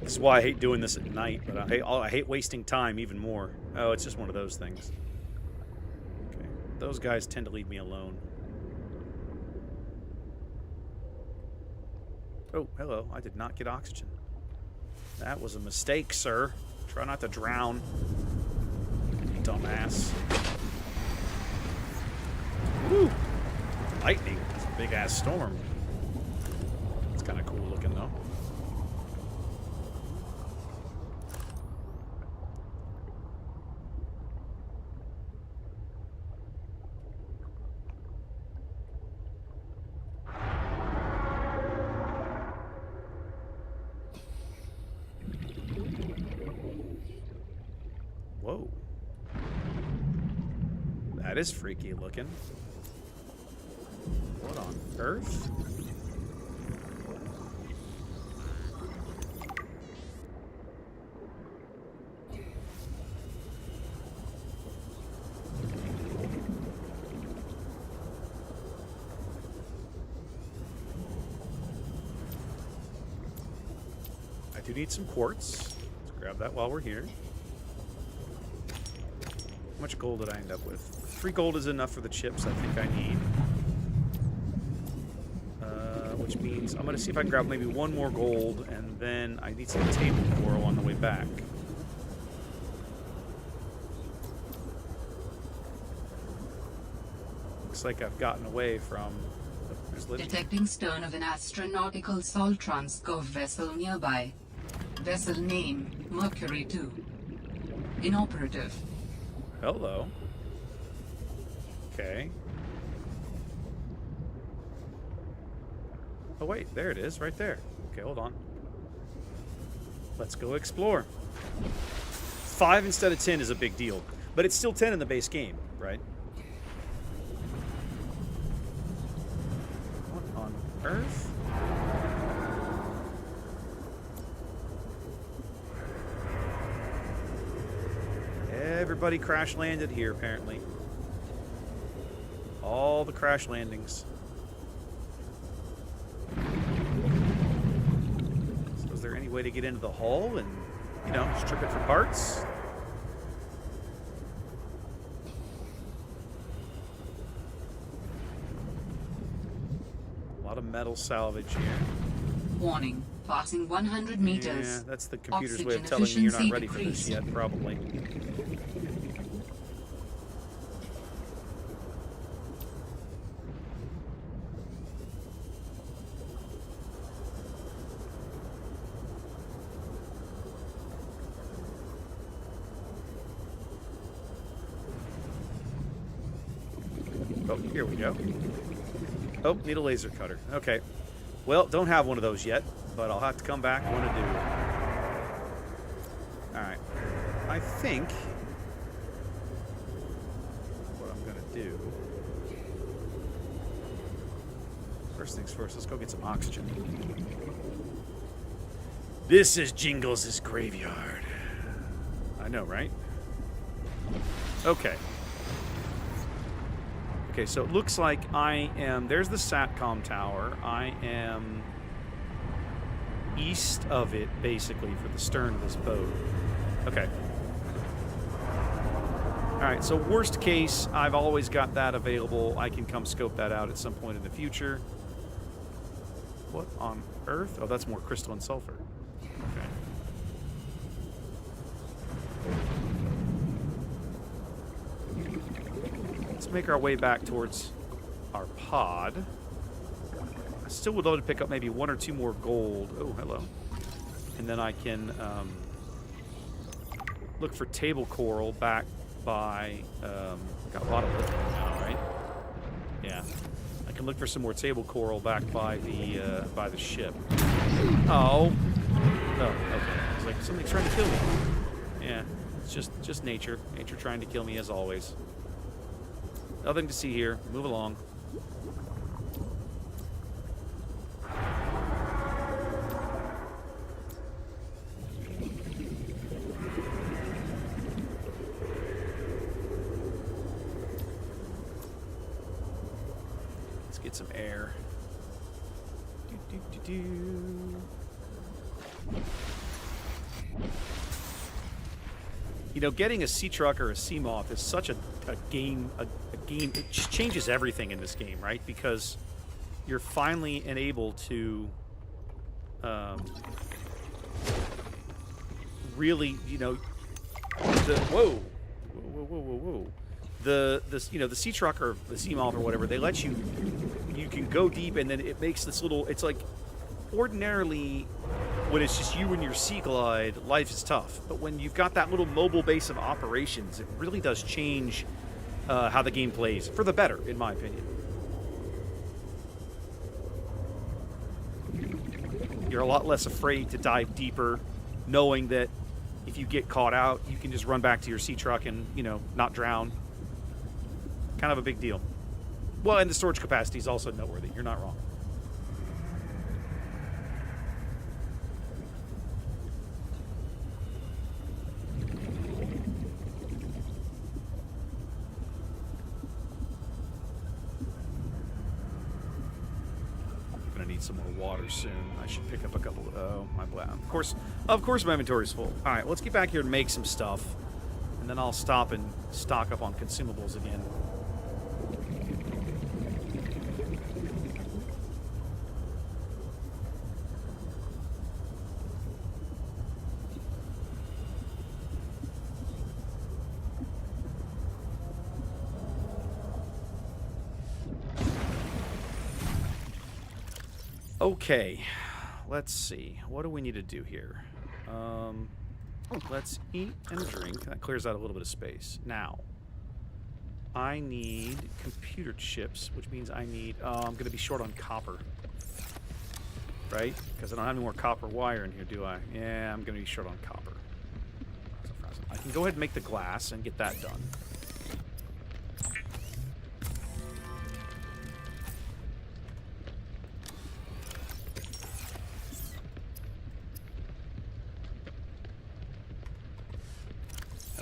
B: This is why I hate doing this at night, but I hate wasting time even more. Oh, it's just one of those things. Okay. Those guys tend to leave me alone. Oh, hello. I did not get oxygen. That was a mistake, sir. Try not to drown. Dumbass. Woo! Lightning. It's a big-ass storm. It's kind of cool looking, though. Whoa. That is freaky looking. What on earth? I do need some quartz. Let's grab that while we're here. How much gold did I end up with? 3 gold is enough for the chips I think I need. Which means I'm going to see if I can grab maybe 1 more gold, and then I need some table coral on the way back. Looks like I've gotten away from...
F: Detecting stern of an astronautical Soltrans-Gov vessel nearby. Vessel name, Mercury 2. Inoperative.
B: Hello. Okay. Oh wait, there it is, right there. Okay, hold on. Let's go explore. 5 instead of 10 is a big deal, but it's still 10 in the base game, right? What on earth? Everybody crash landed here, apparently. All the crash landings. So is there any way to get into the hull and, you know, strip it for parts? A lot of metal salvage here.
F: Warning. Passing 100 meters.
B: Yeah, that's the computer's way of telling me you're not ready for this yet, probably. Oh, here we go. Oh, need a laser cutter. Okay. Well, don't have one of those yet, but I'll have to come back when I do. Alright. I think what I'm going to do... First things first, let's go get some oxygen. This is Jingles' graveyard. I know, right? Okay. Okay, so it looks like I am... There's the SATCOM tower. I am east of it, basically, for the stern of this boat. Okay. Alright, so worst case, I've always got that available. I can come scope that out at some point in the future. What on earth? Oh, that's more crystalline sulfur. Okay. Let's make our way back towards our pod. I still would love to pick up maybe 1 or 2 more gold. Oh, hello. And then I can look for table coral back by... got a lot of lithium now, right? Yeah. I can look for some more table coral back by the ship. Oh. Oh, okay. It's like something's trying to kill me. Yeah. It's just nature. Nature trying to kill me as always. Nothing to see here. Move along. Let's get some air. You know, getting a sea truck or a sea moth is such a game. It just changes everything in this game, right? Because you're finally able to really, you know, whoa. The you know, the sea truck or the sea moth or whatever, they let you can go deep, and then it makes this little, it's like, ordinarily when it's just you and your sea glide, life is tough. But when you've got that little mobile base of operations, it really does change how the game plays for the better, in my opinion. You're a lot less afraid to dive deeper, knowing that if you get caught out, you can just run back to your sea truck and, you know, not drown. Kind of a big deal. Well, and the storage capacity is also noteworthy. You're not wrong. Some more water soon. I should pick up a couple. Oh, my blah. Of course, my inventory's full. All right, let's get back here and make some stuff, and then I'll stop and stock up on consumables again. Okay, let's see. What do we need to do here? Let's eat and drink. That clears out a little bit of space. Now, I need computer chips, which means I need... I'm going to be short on copper. Right? Because I don't have any more copper wire in here, do I? Yeah, I'm going to be short on copper. I can go ahead and make the glass and get that done.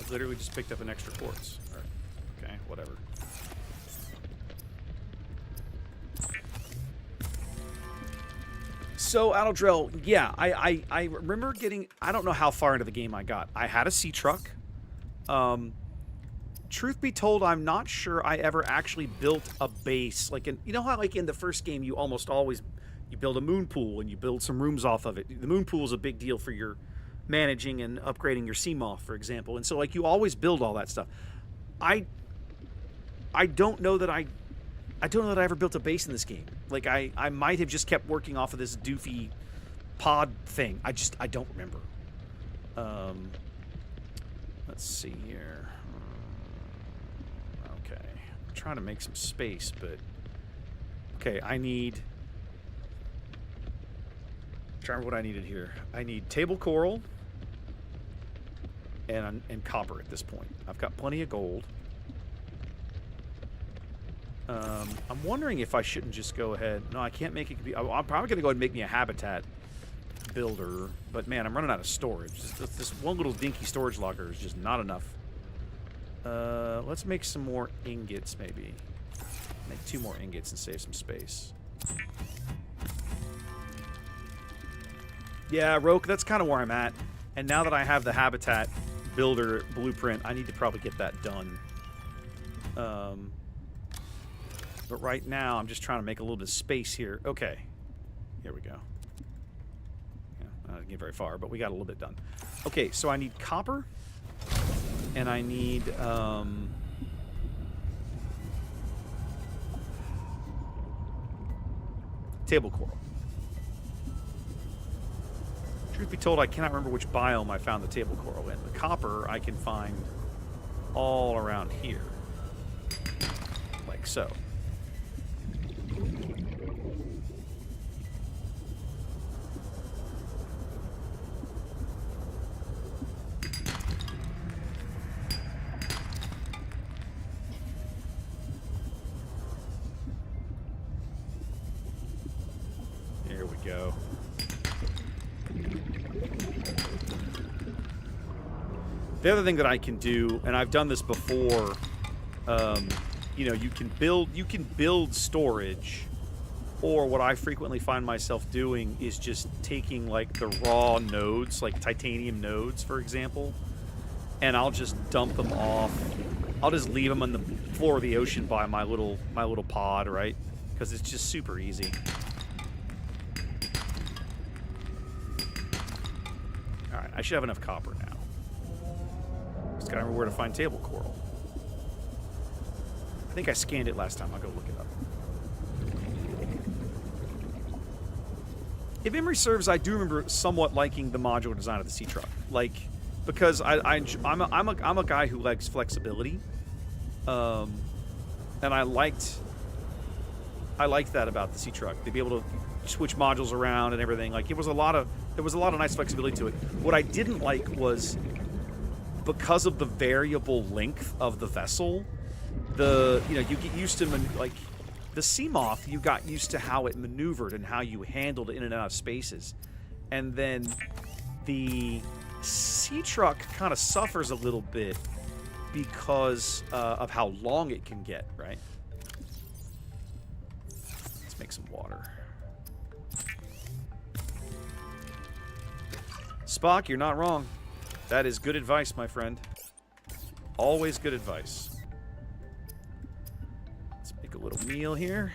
B: Literally just picked up an extra quartz. Right. Okay, whatever. So, Adaldrell, yeah, I remember getting... I don't know how far into the game I got. I had a sea truck. Truth be told, I'm not sure I ever actually built a base. Like, you know how, like, in the first game, you almost always... You build a moon pool, and you build some rooms off of it. The moon pool is a big deal for your... managing and upgrading your sea moth, for example, and so like you always build all that stuff. I don't know that I ever built a base in this game. Like I might have just kept working off of this doofy pod thing. I don't remember. Let's see here. Okay, I'm trying to make some space, but okay, I need. I'm trying to remember what I needed here. I need table coral. And copper at this point. I've got plenty of gold. I'm wondering if I shouldn't just go ahead... No, I can't make it... I'm probably going to go ahead and make me a habitat builder. But, man, I'm running out of storage. This one little dinky storage locker is just not enough. Let's make some more ingots, maybe. Make 2 more ingots and save some space. Yeah, Roke, that's kind of where I'm at. And now that I have the habitat builder blueprint, I need to probably get that done. But right now, I'm just trying to make a little bit of space here. Okay. Here we go. Yeah, I didn't get very far, but we got a little bit done. Okay, so I need copper. And I need... Table coral. Truth be told, I cannot remember which biome I found the table coral in. The copper I can find all around here. Like so. There we go. The other thing that I can do, and I've done this before, you know, you can build storage, or what I frequently find myself doing is just taking like the raw nodes, like titanium nodes, for example, and I'll just dump them off. I'll just leave them on the floor of the ocean by my little pod, right? Because it's just super easy. All right, I should have enough copper now. Just gotta remember where to find table coral. I think I scanned it last time. I'll go look it up. If memory serves, I do remember somewhat liking the modular design of the sea truck, like because I'm a guy who likes flexibility, and I liked that about the sea truck. To be able to switch modules around and everything. Like there was a lot of nice flexibility to it. What I didn't like was, because of the variable length of the vessel, you get used to like the Seamoth, you got used to how it maneuvered and how you handled it in and out of spaces, and then the sea truck kind of suffers a little bit because of how long it can get. Right? Let's make some water. Spock, you're not wrong. That is good advice, my friend. Always good advice. Let's make a little meal here.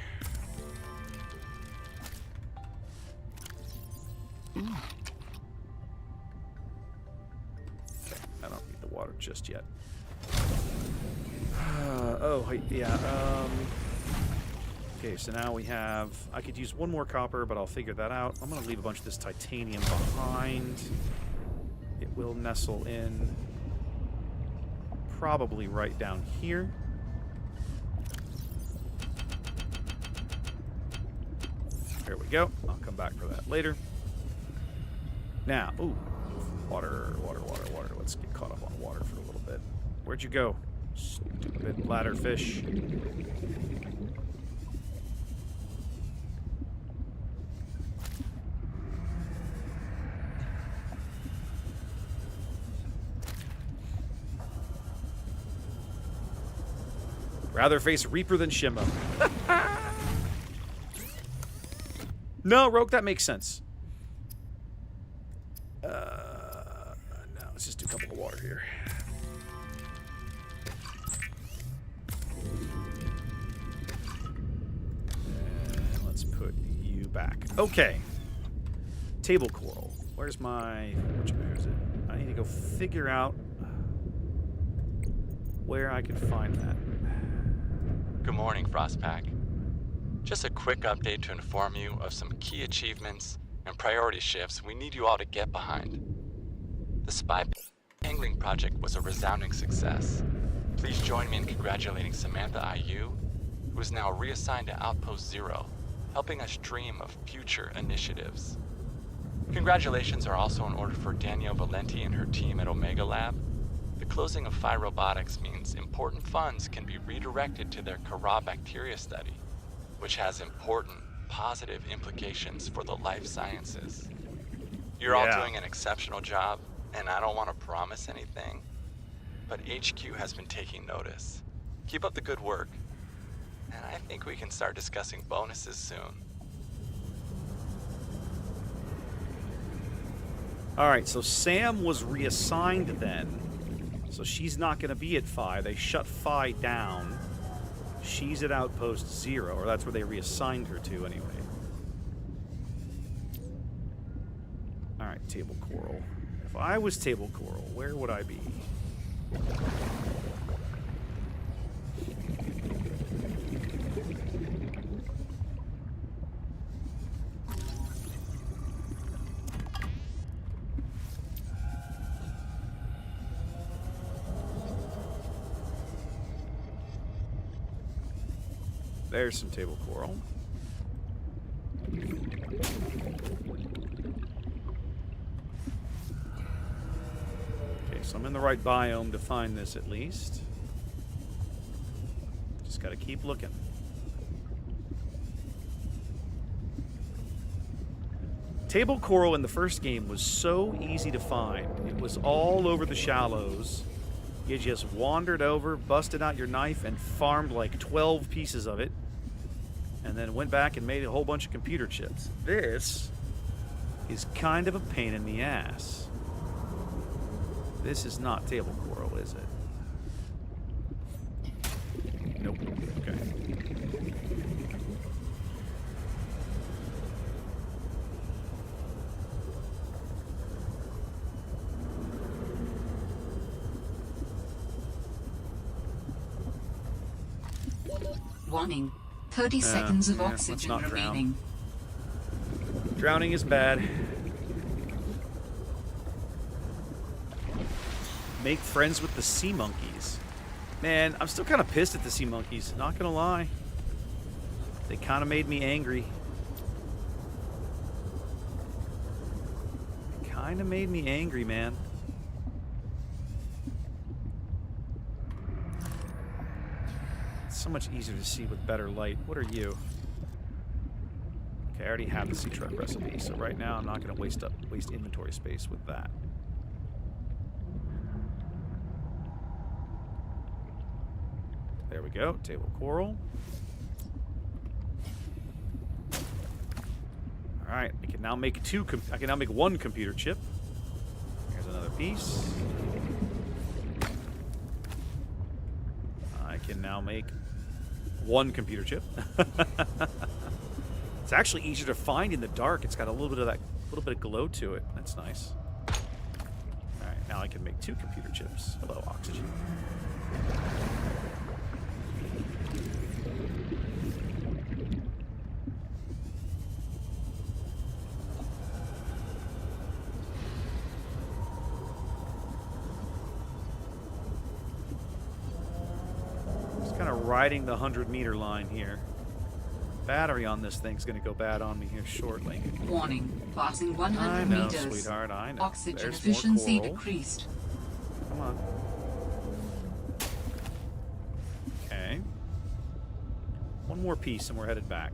B: Okay, I don't need the water just yet. Okay, so now we have... I could use one more copper, but I'll figure that out. I'm going to leave a bunch of this titanium behind. It will nestle in probably right down here. There we go. I'll come back for that later. Now, ooh, water. Let's get caught up on water for a little bit. Where'd you go? Stupid ladder fish. Rather face Reaper than Shimbo. No, Rogue, that makes sense. No, let's just do a couple of water here. And let's put you back. Okay. Table coral. Where's my... Where is it? I need to go figure out where I can find that.
N: Good morning, Frostpack. Just a quick update to inform you of some key achievements and priority shifts we need you all to get behind. The spy angling project was a resounding success. Please join me in congratulating Samantha IU, who is now reassigned to Outpost Zero, helping us dream of future initiatives. Congratulations are also in order for Danielle Valenti and her team at Omega Lab. The closing of Phi Robotics means important funds can be redirected to their Kara bacteria study, which has important positive implications for the life sciences. You're all doing an exceptional job, and I don't want to promise anything, but HQ has been taking notice. Keep up the good work, and I think we can start discussing bonuses soon.
B: All right, so Sam was reassigned then. So she's not going to be at Phi. They shut Phi down. She's at Outpost Zero, or that's where they reassigned her to anyway. All right, Table Coral. If I was Table Coral, where would I be? there's some table coral. Okay, so I'm in the right biome to find this at least. Just gotta keep looking. Table coral in the first game was so easy to find. It was all over the shallows. You just wandered over, busted out your knife, and farmed like 12 pieces of it. And then went back and made a whole bunch of computer chips. This is kind of a pain in the ass. This is not table coral, is it? Nope. Okay.
F: Warning. 30 seconds of oxygen remaining.
B: Drowning is bad. Make friends with the sea monkeys. Man, I'm still kind of pissed at the sea monkeys, not gonna lie. They kind of made me angry. They kind of made me angry, man. So much easier to see with better light. What are you? Okay, I already have the sea truck recipe, so right now I'm not going to waste inventory space with that. There we go. Table coral. All right, I can now make one computer chip. Here's another piece. I can now make one computer chip. It's actually easier to find in the dark. It's got a little bit of glow to it. That's nice. All right, now I can make 2 computer chips. Hello, oxygen. Riding the 100-meter line here. Battery on this thing's going to go bad on me here shortly.
F: Warning. Passing 100
B: I know,
F: meters.
B: Sweetheart, I know.
F: Oxygen
B: There's
F: efficiency
B: more coral.
F: decreased.
B: Come on. Okay. One more piece and we're headed back.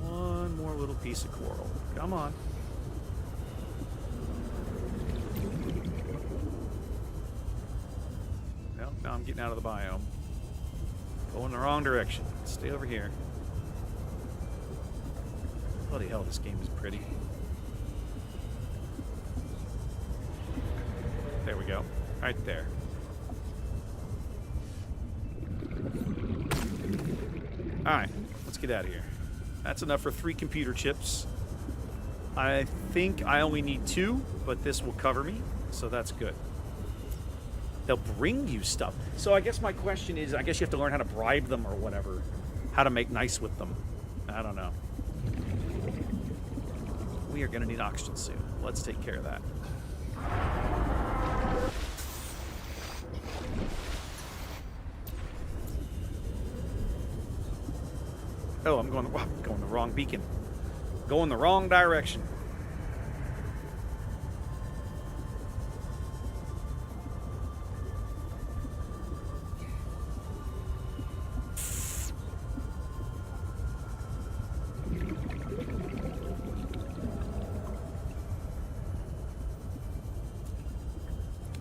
B: One more little piece of coral. Come on. Nope, now I'm getting out of the biome. Going the wrong direction. Stay over here. Bloody hell, this game is pretty. There we go. Right there. Alright, let's get out of here. That's enough for 3 computer chips. I think I only need 2, but this will cover me, so that's good. They'll bring you stuff. So I guess my question is, I guess you have to learn how to bribe them or whatever. How to make nice with them. I don't know. We are going to need oxygen soon. Let's take care of that. Oh, I'm going the wrong beacon. Going the wrong direction.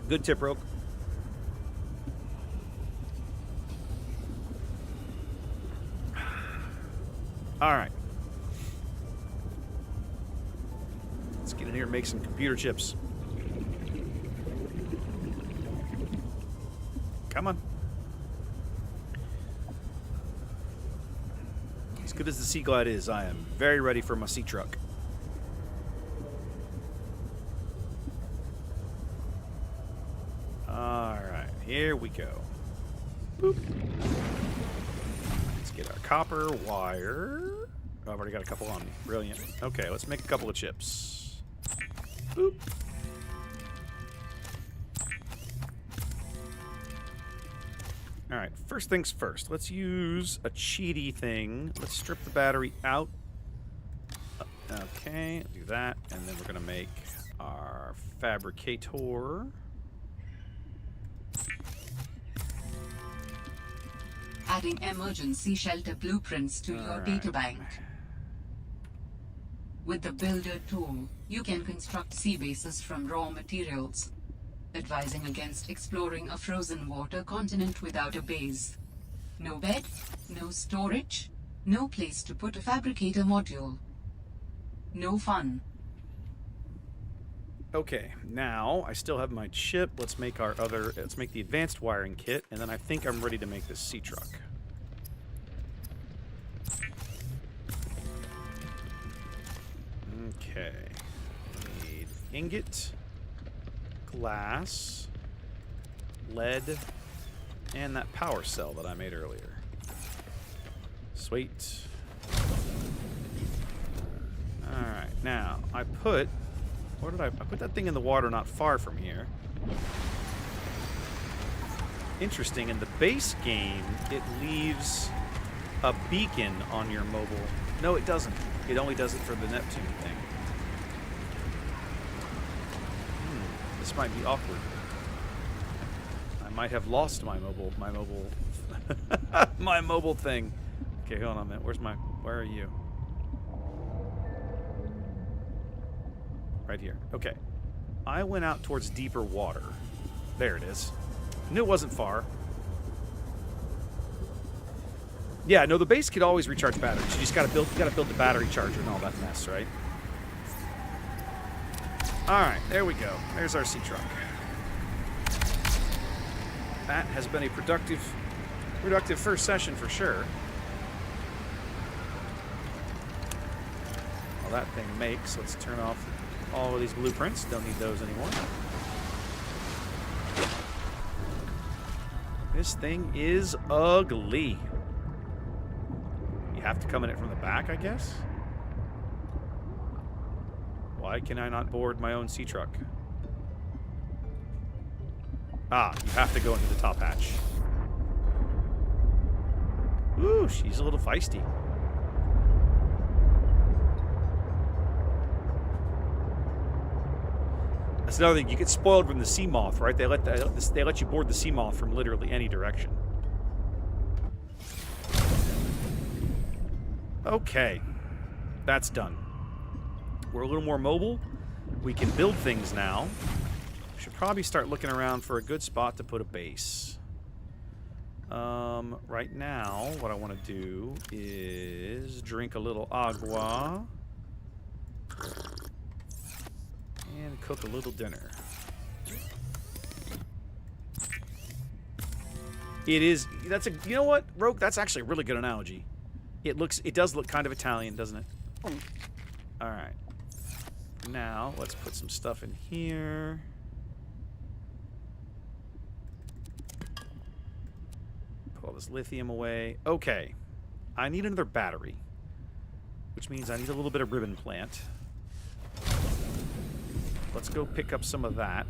B: Good tip, Roke. All right. Let's get in here and make some computer chips. Come on. As good as the Sea Glide is, I am very ready for my sea truck. Here we go. Boop. Let's get our copper wire. Oh, I've already got a couple on me. Brilliant. Okay, let's make a couple of chips. Boop. Alright, first things first. Let's use a cheaty thing. Let's strip the battery out. Okay, do that. And then we're going to make our fabricator.
F: Adding emergency shelter blueprints to your databank. With the Builder tool, you can construct sea bases from raw materials, advising against exploring a frozen water continent without a base. No bed, no storage, no place to put a fabricator module. No fun.
B: Okay, now I still have my chip. Let's make the advanced wiring kit, and then I think I'm ready to make this sea truck. Okay. Need ingot, glass, lead, and that power cell that I made earlier. Sweet. Alright, now I put... Where did I put that thing in the water not far from here. Interesting, in the base game, it leaves a beacon on your mobile. No, it doesn't. It only does it for the Neptune thing. This might be awkward. I might have lost my mobile my mobile thing. Okay, hold on a minute. Where are you? Right here. Okay. I went out towards deeper water. There it is. Knew it wasn't far. Yeah, no, the base could always recharge batteries. You just gotta build the battery charger and all that mess, right? Alright, there we go. There's our sea truck. That has been a productive first session for sure. All that thing makes. Let's turn off all of these blueprints. Don't need those anymore. This thing is ugly. You have to come in it from the back, I guess? Why can I not board my own sea truck? Ah, you have to go into the top hatch. Ooh, she's a little feisty. That's another thing. You get spoiled from the sea moth, right? They let you board the sea moth from literally any direction. Okay, that's done. We're a little more mobile. We can build things now. We should probably start looking around for a good spot to put a base. Right now, what I want to do is drink a little agua and cook a little dinner. You know what, Rogue? That's actually a really good analogy. It does look kind of Italian, doesn't it? All right. Now, let's put some stuff in here. Put all this lithium away. Okay. I need another battery, which means I need a little bit of ribbon plant. Let's go pick up some of that.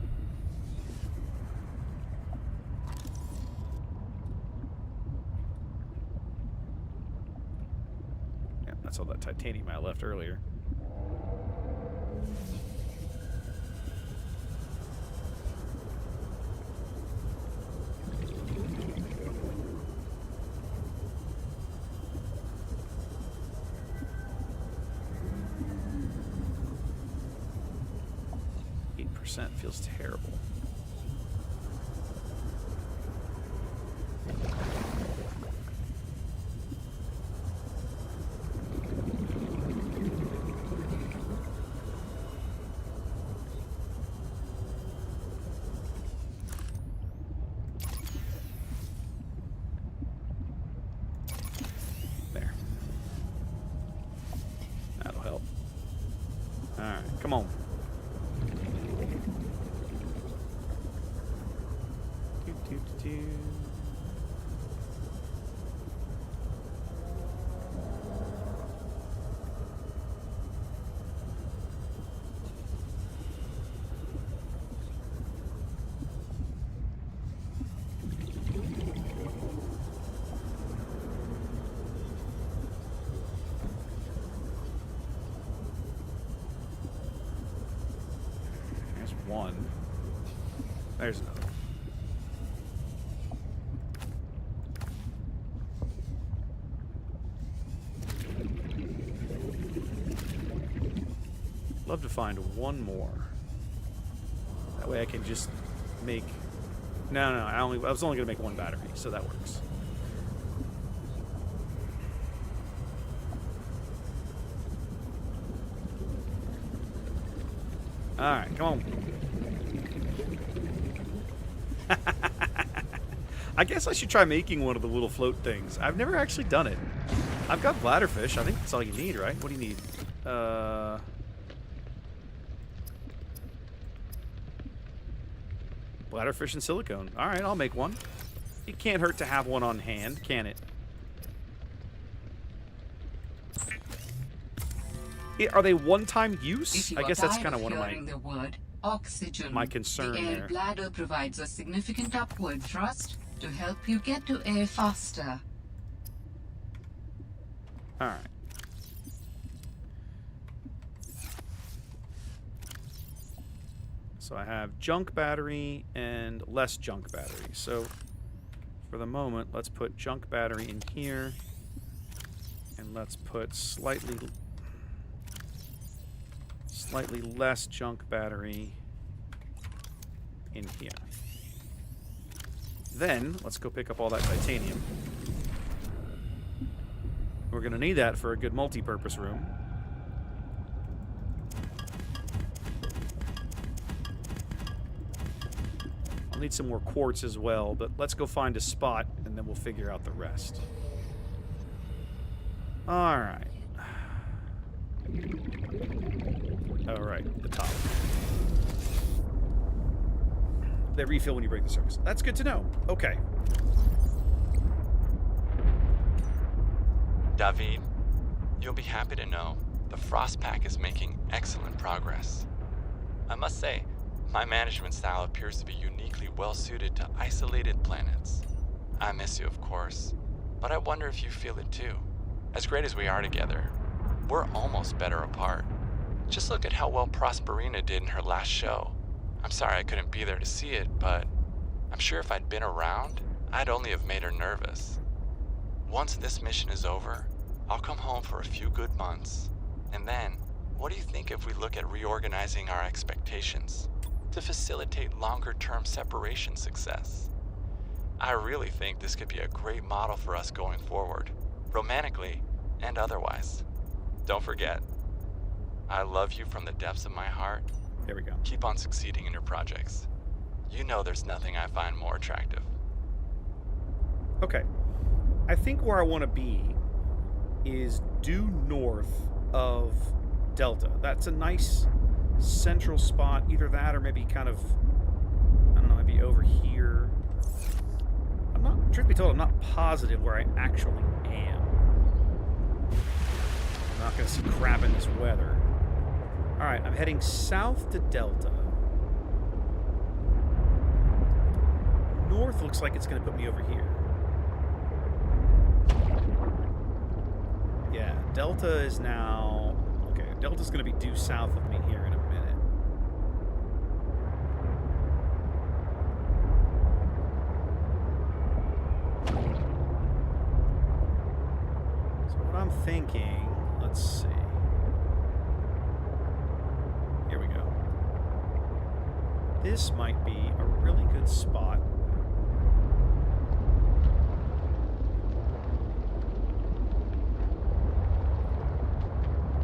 B: Yeah, that's all that titanium I left earlier. Feels terrible. There. That'll help. All right, come on. There's another one. Love to find one more. That way I can just make... No, I was only going to make one battery, so that works. Alright, come on. I guess I should try making one of the little float things. I've never actually done it. I've got bladderfish. I think that's all you need, right? What do you need? Bladderfish and silicone. Alright, I'll make one. It can't hurt to have one on hand, can it? Are they one-time use? I guess that's kind of one of my concern
F: the air
B: there.
F: bladder provides a significant upward thrust to help you get to air faster.
B: All right. So I have junk battery and less junk battery. So for the moment, let's put junk battery in here, and let's put slightly less junk battery in here. Then, let's go pick up all that titanium. We're going to need that for a good multi-purpose room. I'll need some more quartz as well, but let's go find a spot, and then we'll figure out the rest. Alright. Alright, the top. They refill when you break the surface. That's good to know. Okay.
N: David, you'll be happy to know the Frost Pack is making excellent progress. I must say, my management style appears to be uniquely well-suited to isolated planets. I miss you, of course, but I wonder if you feel it too. As great as we are together, we're almost better apart. Just look at how well Prosperina did in her last show. I'm sorry I couldn't be there to see it, but I'm sure if I'd been around, I'd only have made her nervous. Once this mission is over, I'll come home for a few good months. And then, what do you think if we look at reorganizing our expectations to facilitate longer-term separation success? I really think this could be a great model for us going forward, romantically and otherwise. Don't forget, I love you from the depths of my heart.
B: There we go.
N: Keep on succeeding in your projects. You know there's nothing I find more attractive.
B: Okay. I think where I want to be is due north of Delta. That's a nice central spot. Either that or maybe kind of, I don't know, maybe over here. I'm not, truth be told, I'm not positive where I actually am. I'm not going to see crap in this weather. Alright, I'm heading south to Delta. North looks like it's going to put me over here. Yeah, Delta is now... Okay, Delta's going to be due south of me here in a minute. So what I'm thinking... Let's see. Here we go. This might be a really good spot.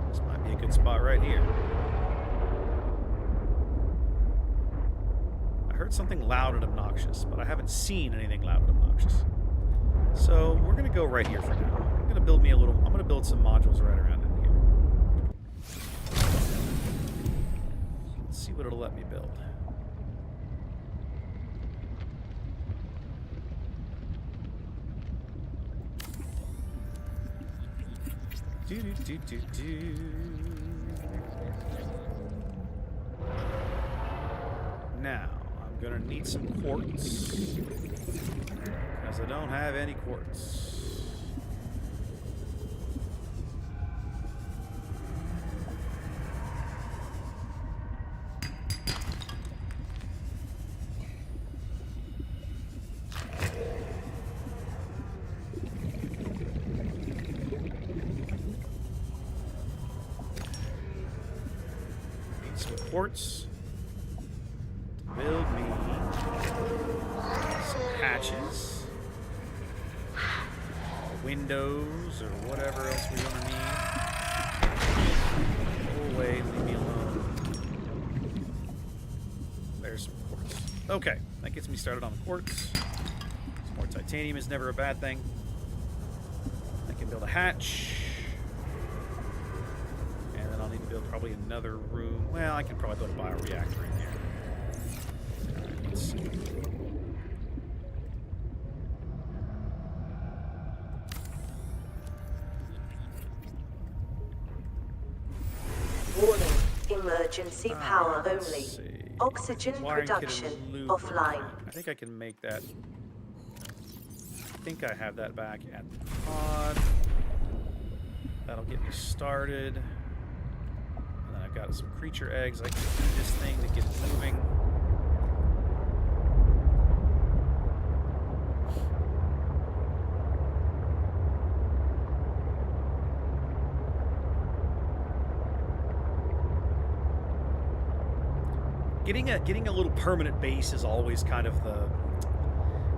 B: This might be a good spot right here. I heard something loud and obnoxious, but I haven't seen anything loud and obnoxious. So we're gonna go right here for now. I'm gonna build some modules right around in here. Let's see what it'll let me build. Now, I'm gonna need some quartz, because I don't have any quartz. quartz to build me some hatches, windows, or whatever else we're gonna need. Go away, leave me alone. There's some quartz. Okay, that gets me started on the quartz. Some more titanium is never a bad thing. I can build a hatch. And then I'll need to build probably another room. Well, I can probably build a bioreactor in here. Alright, let's see.
O: Warning. Emergency power only. Oxygen
B: Wiring kit
O: production
B: and
O: offline.
B: I think I can make that. I think I have that back at the pod. That'll get me started. And then I've got some creature eggs. I can feed this thing to get it moving. Getting a little permanent base is always kind of the,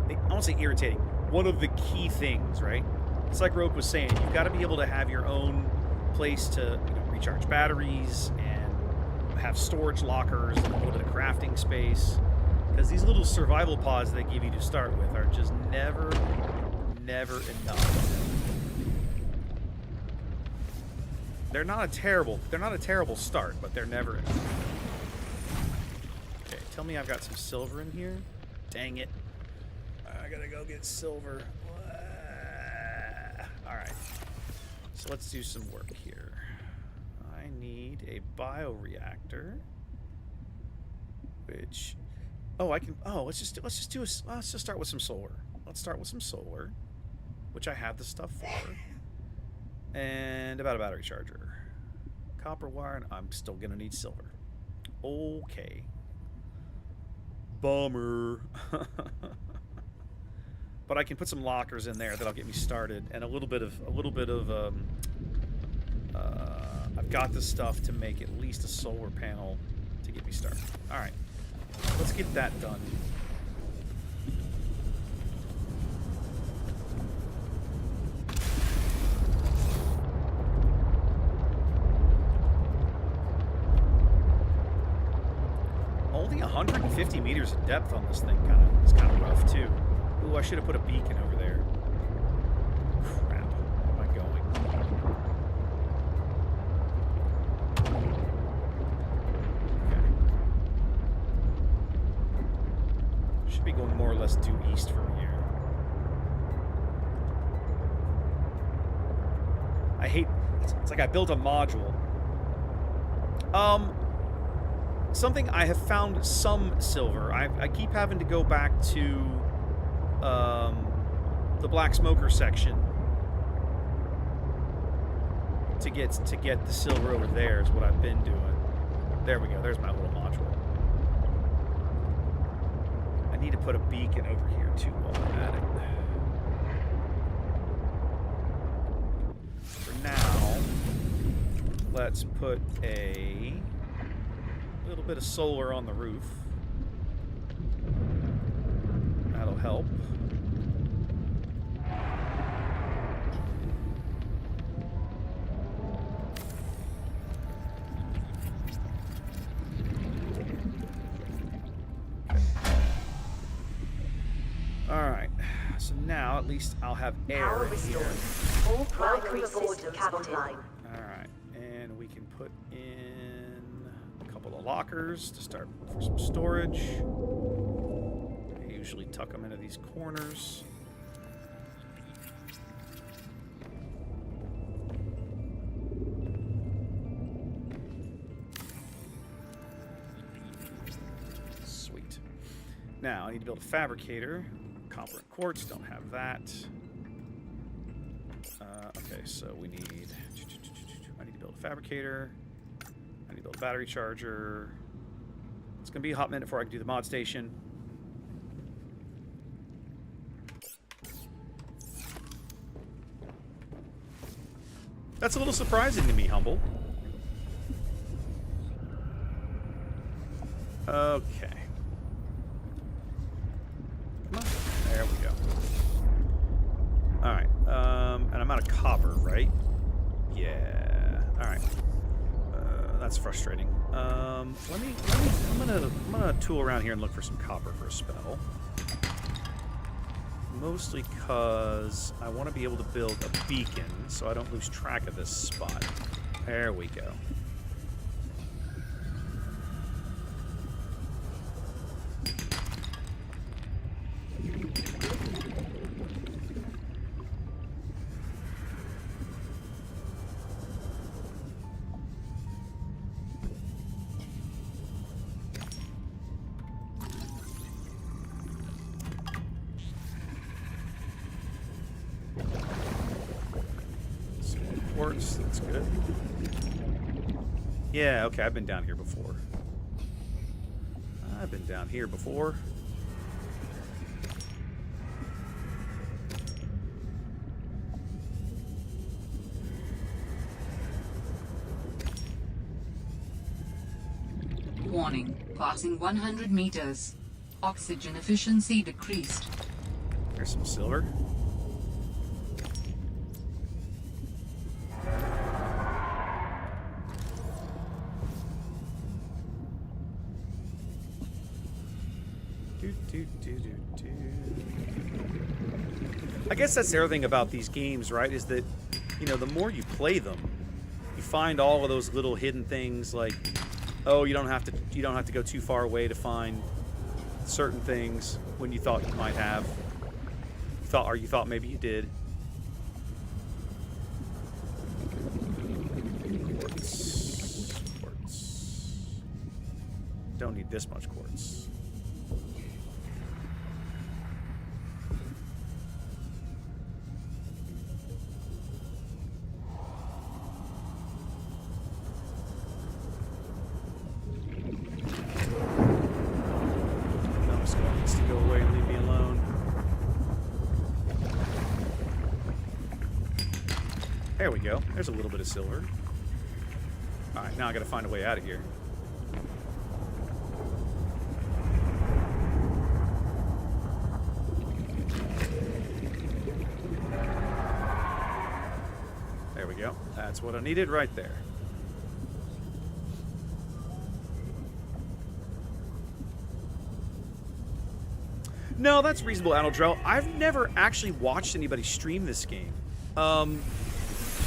B: I won't say irritating, one of the key things, right? It's like Roke was saying, you've got to be able to have your own place to recharge batteries and have storage lockers and a little bit of crafting space. Because these little survival pods they give you to start with are just never enough. They're not a terrible start, but they're never enough. Okay, tell me I've got some silver in here. Dang it. I gotta go get silver. Alright. So let's do some work here. I need a bioreactor. Which let's just start with some solar. Let's start with some solar, which I have the stuff for. And about a battery charger. Copper wire, and I'm still gonna need silver. Okay. Bummer. But I can put some lockers in there that'll get me started, and a little bit of I've got the stuff to make at least a solar panel to get me started. All right, let's get that done. Only 150 meters of depth on this thing is kind of rough too. Ooh, I should have put a beacon over there. Crap. Where am I going? Okay. Should be going more or less due east from here. I hate... It's like I built a module. Something I have found some silver. I keep having to go back to the black smoker section to get the silver over there is what I've been doing. There we go. There's my little module. I need to put a beacon over here too while I'm at it. For now, let's put a little bit of solar on the roof. That'll help. Alright, so now at least I'll have air in here.
O: All primary systems online.
B: Alright, and we can put in a couple of lockers to start for some storage. I usually tuck them into these corners. Sweet. Now I need to build a fabricator. Copper and quartz, don't have that. Okay, so we need... I need to build a fabricator. I need to build a battery charger. It's going to be a hot minute before I can do the mod station. That's a little surprising to me, Humble. Okay. Come on. There we go. Alright. And I'm out of copper, right? Yeah. Alright. That's frustrating. I'm gonna tool around here and look for some copper for a spell. Mostly because I want to be able to build a beacon so I don't lose track of this spot. There we go. Quartz, that's good. Yeah, okay, I've been down here before. I've been down here before.
F: Warning, passing 100 meters. Oxygen efficiency decreased.
B: There's some silver. I guess that's the other thing about these games, right? Is that, you know, the more you play them, you find all of those little hidden things. Like, oh, you don't have to go too far away to find certain things when you thought you might have. You thought maybe you did. Quartz. Don't need this much quartz. There we go. There's a little bit of silver. Alright, now I gotta find a way out of here. There we go. That's what I needed right there. No, that's reasonable, Adildrell. I've never actually watched anybody stream this game.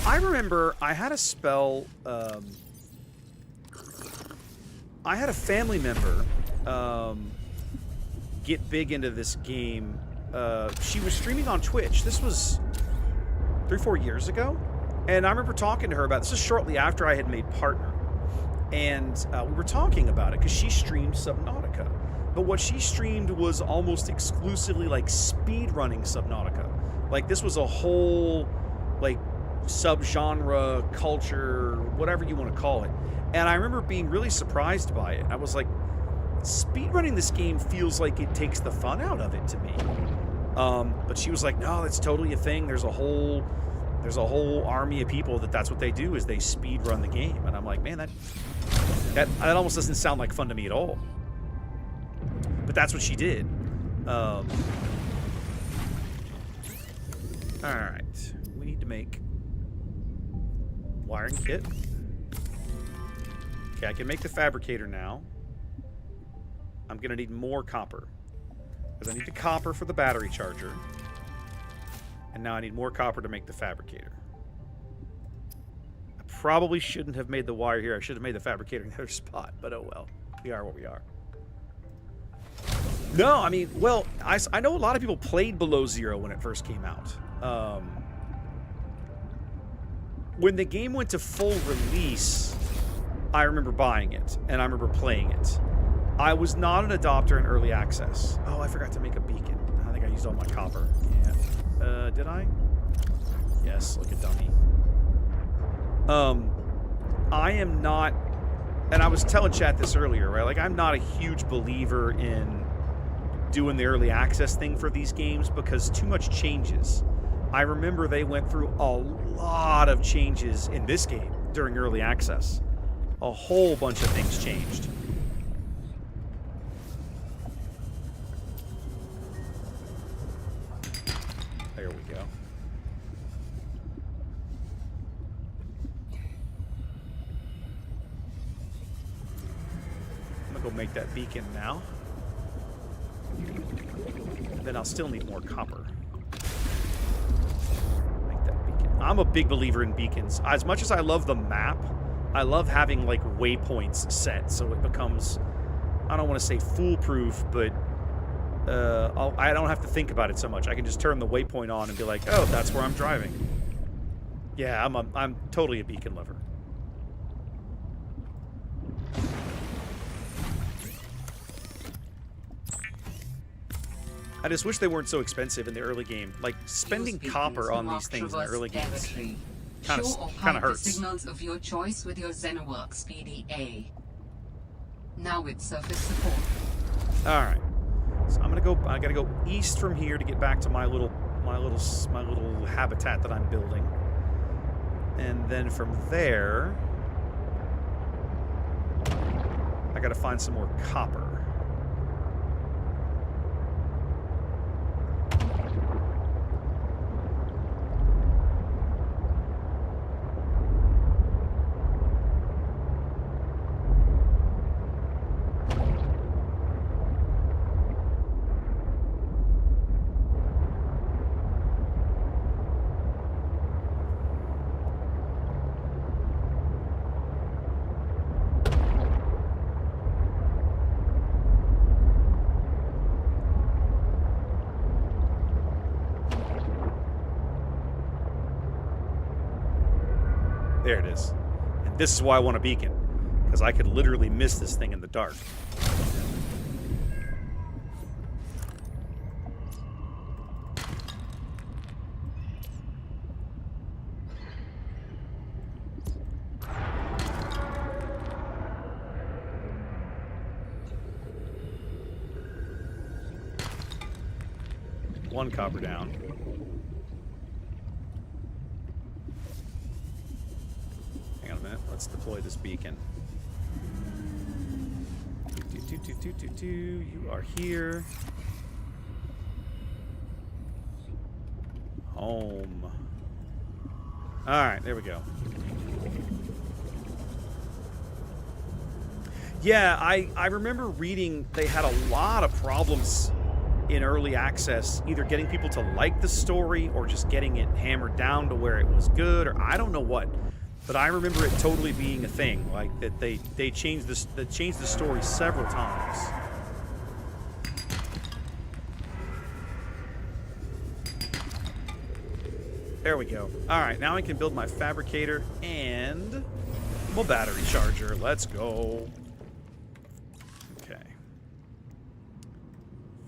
B: I remember I had a spell, I had a family member get big into this game. She was streaming on Twitch. This was 3-4 years ago. And I remember talking to her about this. This is shortly after I had made Partner. And we were talking about it because she streamed Subnautica. But what she streamed was almost exclusively like speedrunning Subnautica. Like this was a whole like subgenre, culture, whatever you want to call it. And I remember being really surprised by it. I was like, speedrunning this game feels like it takes the fun out of it to me. But she was like, no, that's totally a thing. There's a whole army of people that's what they do is they speedrun the game. And I'm like, man, that almost doesn't sound like fun to me at all. But that's what she did. All right, we need to make wiring kit. Okay, I can make the fabricator now. I'm gonna need more copper because I need the copper for the battery charger, and now I need more copper to make the fabricator. I probably shouldn't have made the wire here. I should have made the fabricator in the other spot, but oh well. We are what we are. No, I mean, well, I know a lot of people played Below Zero when it first came out. When the game went to full release, I remember buying it, and I remember playing it. I was not an adopter in early access. Oh, I forgot to make a beacon. I think I used all my copper. Yeah. Did I? Yes, look at dummy. I am not, and I was telling chat this earlier, right? Like, I'm not a huge believer in doing the early access thing for these games because too much changes. I remember they went through a lot of changes in this game during early access. A whole bunch of things changed. Go make that beacon now. Then I'll still need more copper. Make that beacon. I'm a big believer in beacons. As much as I love the map, I love having like waypoints set so it becomes, I don't want to say foolproof, but I don't have to think about it so much. I can just turn the waypoint on and be like, oh, that's where I'm driving. Yeah, I'm totally a beacon lover. I just wish they weren't so expensive in the early game. Like, spending copper on these things in the early games kind of hurts.
F: Signals of your choice with your XenoWorks PDA. Now with surface support.
B: All right. So I gotta go east from here to get back to my little habitat that I'm building. And then from there, I gotta find some more copper. There it is. And this is why I want a beacon, because I could literally miss this thing in the dark. One copper down. Let's deploy this beacon. You are here. Home. Alright, there we go. Yeah, I remember reading they had a lot of problems in early access, either getting people to like the story or just getting it hammered down to where it was good, or I don't know what. But I remember it totally being a thing, like that they changed the story several times. There we go. All right, now I can build my fabricator and my battery charger. Let's go. Okay.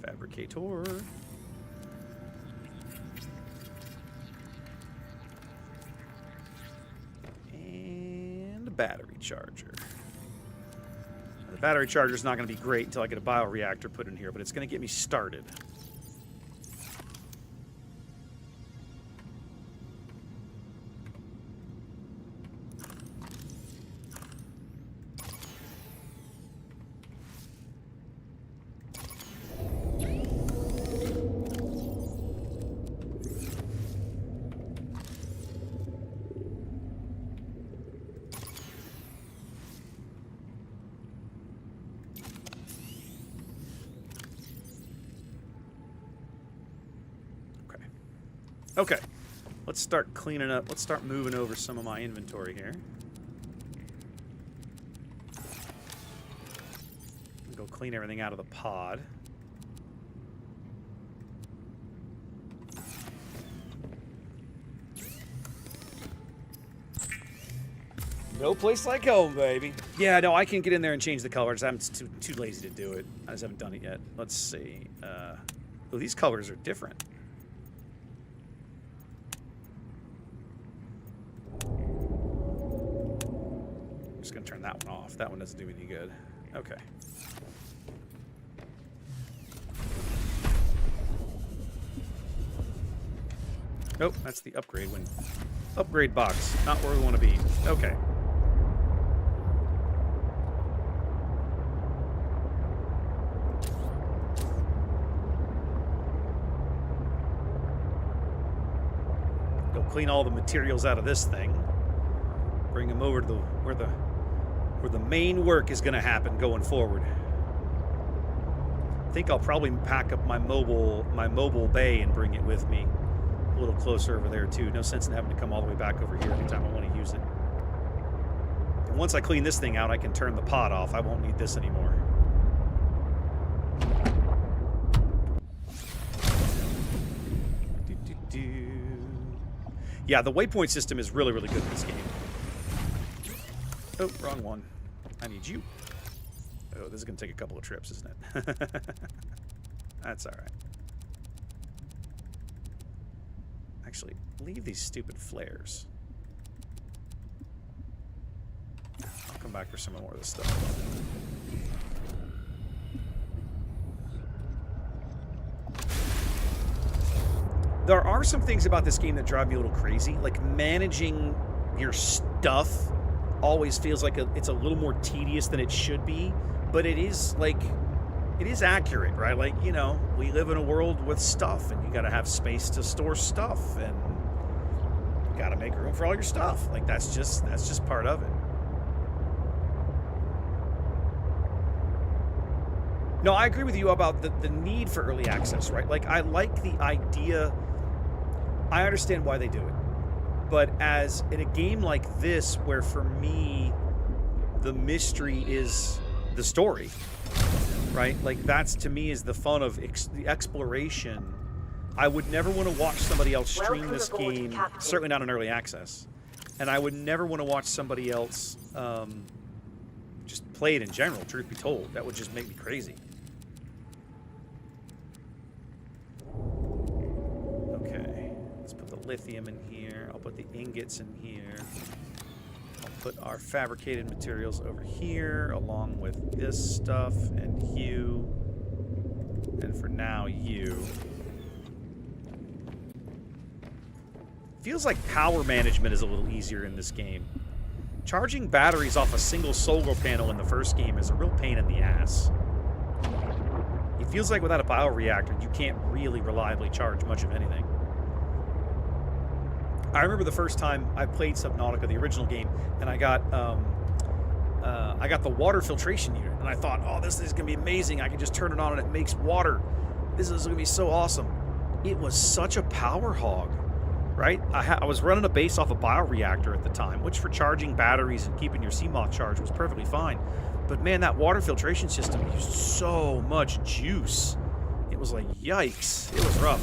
B: Fabricator. Battery charger. The battery charger is not going to be great until I get a bioreactor put in here, but it's going to get me started. Okay, let's start cleaning up. Let's start moving over some of my inventory here. Go clean everything out of the pod. No place like home, baby. Yeah, no, I can get in there and change the colors. I'm too lazy to do it. I just haven't done it yet. Let's see. Oh, these colors are different. Just gonna turn that one off. That one doesn't do any good. Okay. Nope, that's the upgrade win. Upgrade box, not where we want to be. Okay. Go clean all the materials out of this thing. Bring them over to where the main work is going to happen going forward. I think I'll probably pack up my mobile bay and bring it with me a little closer over there too. No sense in having to come all the way back over here every time I want to use it. And once I clean this thing out, I can turn the pod off. I won't need this anymore. Yeah, the waypoint system is really, really good in this game. Oh, wrong one. I need you. Oh, this is going to take a couple of trips, isn't it? That's all right. Actually, leave these stupid flares. I'll come back for some more of this stuff. There are some things about this game that drive me a little crazy. Like, managing your stuff always feels like it's a little more tedious than it should be. But it is, like, it is accurate, right? Like, you know, we live in a world with stuff, and you got to have space to store stuff, and you got to make room for all your stuff. Like, that's just part of it. No, I agree with you about the need for early access, right? Like, I like the idea. I understand why they do it. But as in a game like this, where for me, the mystery is the story, right? Like, that's, to me, is the fun of the exploration. I would never want to watch somebody else stream this game, certainly not in early access. And I would never want to watch somebody else just play it in general, truth be told. That would just make me crazy. Okay, let's put the lithium in here. I'll put the ingots in here. I'll put our fabricated materials over here, along with this stuff, and you. And for now, you. Feels like power management is a little easier in this game. Charging batteries off a single solar panel in the first game is a real pain in the ass. It feels like without a bioreactor, you can't really reliably charge much of anything. I remember the first time I played Subnautica, the original game, and I got the water filtration unit, and I thought, oh, this is gonna be amazing. I can just turn it on and it makes water. This is gonna be so awesome. It was such a power hog, right? I was running a base off a bioreactor at the time, which for charging batteries and keeping your CMOS charged was perfectly fine. But man, that water filtration system used so much juice. It was like, yikes. It was rough.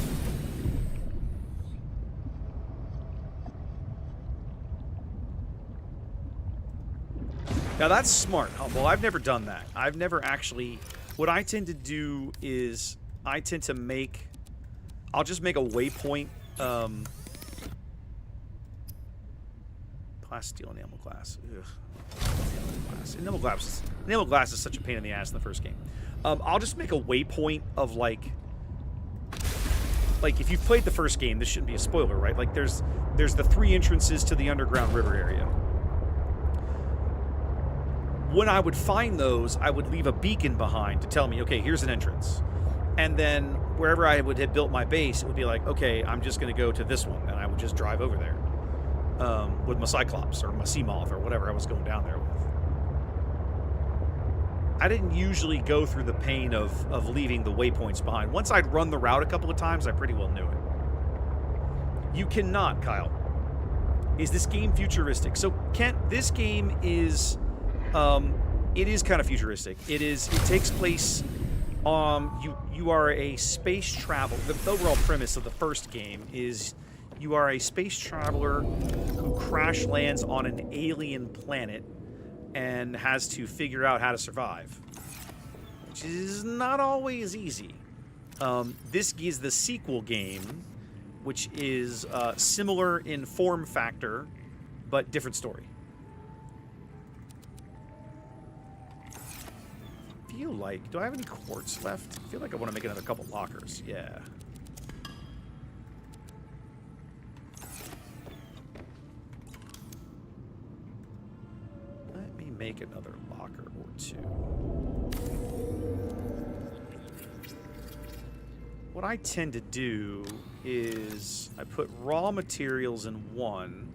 B: Now that's smart. Well, I've never done that. I've never actually... What I tend to do is I tend to make... I'll just make a waypoint... Plasteel enamel glass. Ugh. Enamel glass is such a pain in the ass in the first game. I'll just make a waypoint of like if you've played the first game, this shouldn't be a spoiler, right? Like there's the 3 entrances to the underground river area. When I would find those, I would leave a beacon behind to tell me, okay, here's an entrance. And then wherever I would have built my base, it would be like, okay, I'm just going to go to this one, and I would just drive over there with my Cyclops or my Seamoth or whatever I was going down there with. I didn't usually go through the pain of leaving the waypoints behind. Once I'd run the route a couple of times, I pretty well knew it. You cannot, Kyle. Is this game futuristic? So, Kent, this game is... it is kind of futuristic. It takes place... You are a space traveler. The overall premise of the first game is you are a space traveler who crash lands on an alien planet and has to figure out how to survive, which is not always easy. This is the sequel game, which is similar in form factor, but different story. Do I have any quartz left? I feel like I want to make another couple lockers. Yeah. Let me make another locker or 2. What I tend to do is I put raw materials in one,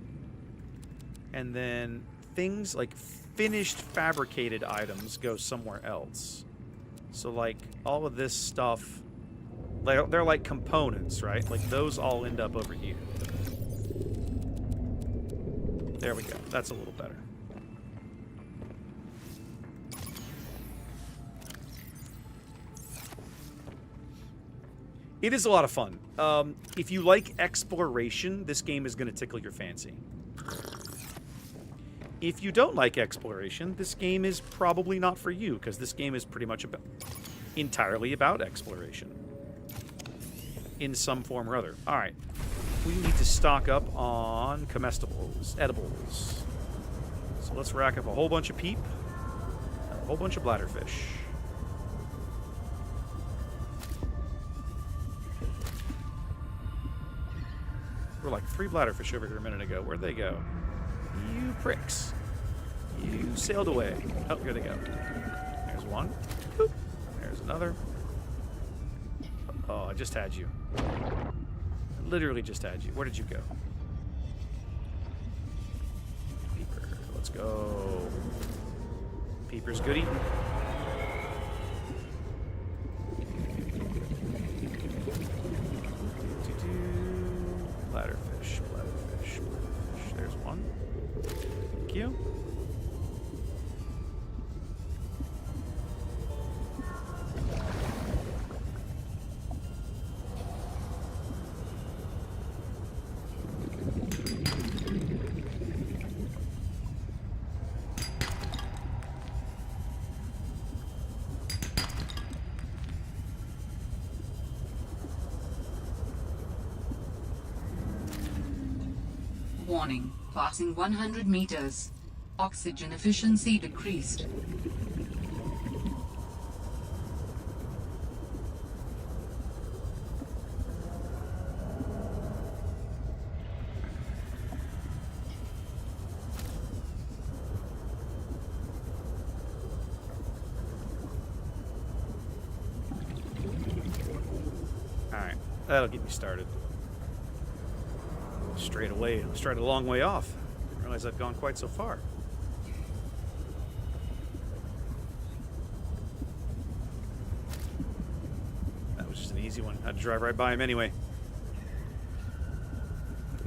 B: and then things like finished fabricated items go somewhere else. So, like, all of this stuff, they're like components, right? Like, those all end up over here. There we go. That's a little better. It is a lot of fun. If you like exploration, this game is going to tickle your fancy. If you don't like exploration, this game is probably not for you, because this game is pretty much entirely about exploration. In some form or other. Alright. We need to stock up on comestibles, edibles. So let's rack up a whole bunch of peep, and a whole bunch of bladderfish. There were like 3 bladderfish over here a minute ago. Where'd they go? You pricks. You sailed away. Oh, here they go. There's one. Boop. There's another. Oh, I just had you. I literally just had you. Where did you go? Peeper. Let's go. Peeper's good eating. Bladderfish, bladderfish, bladderfish. There's one. Thank you.
F: Warning, passing 100 meters. Oxygen efficiency decreased.
B: Alright, that'll get me started. Straight away, I started a long way off. Didn't realize I'd gone quite so far. That was just an easy one. I had to drive right by him anyway.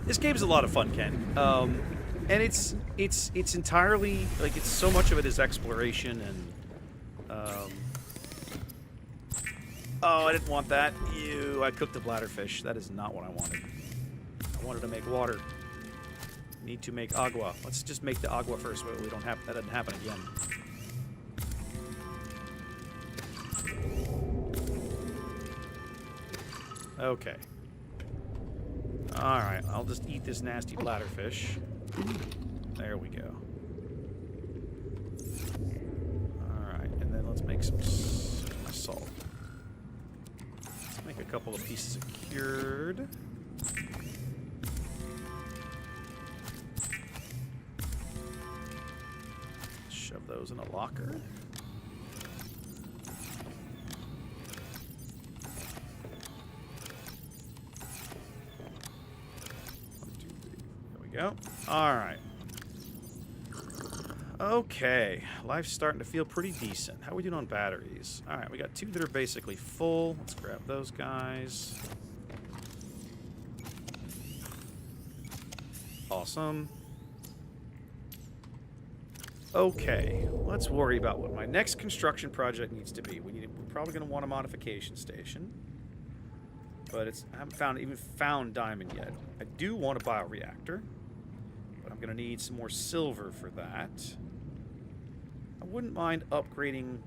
B: This game's a lot of fun, Ken. And it's entirely, like, it's so much of it is exploration and, oh, I didn't want that. Ew, I cooked the bladderfish. That is not what I wanted. I wanted to make water. Need to make agua. Let's just make the agua first. We don't have that doesn't happen again. Okay. All right. I'll just eat this nasty bladderfish. There we go. All right, and then let's make some salt. Let's make a couple of pieces of cured. Shove those in a locker. There we go. All right. Okay, life's starting to feel pretty decent. How are we doing on batteries? All right, we got 2 that are basically full. Let's grab those guys. Awesome. Okay, let's worry about what my next construction project needs to be. We're probably going to want a modification station, but I haven't even found diamond yet. I do want a bioreactor, but I'm going to need some more silver for that. I wouldn't mind upgrading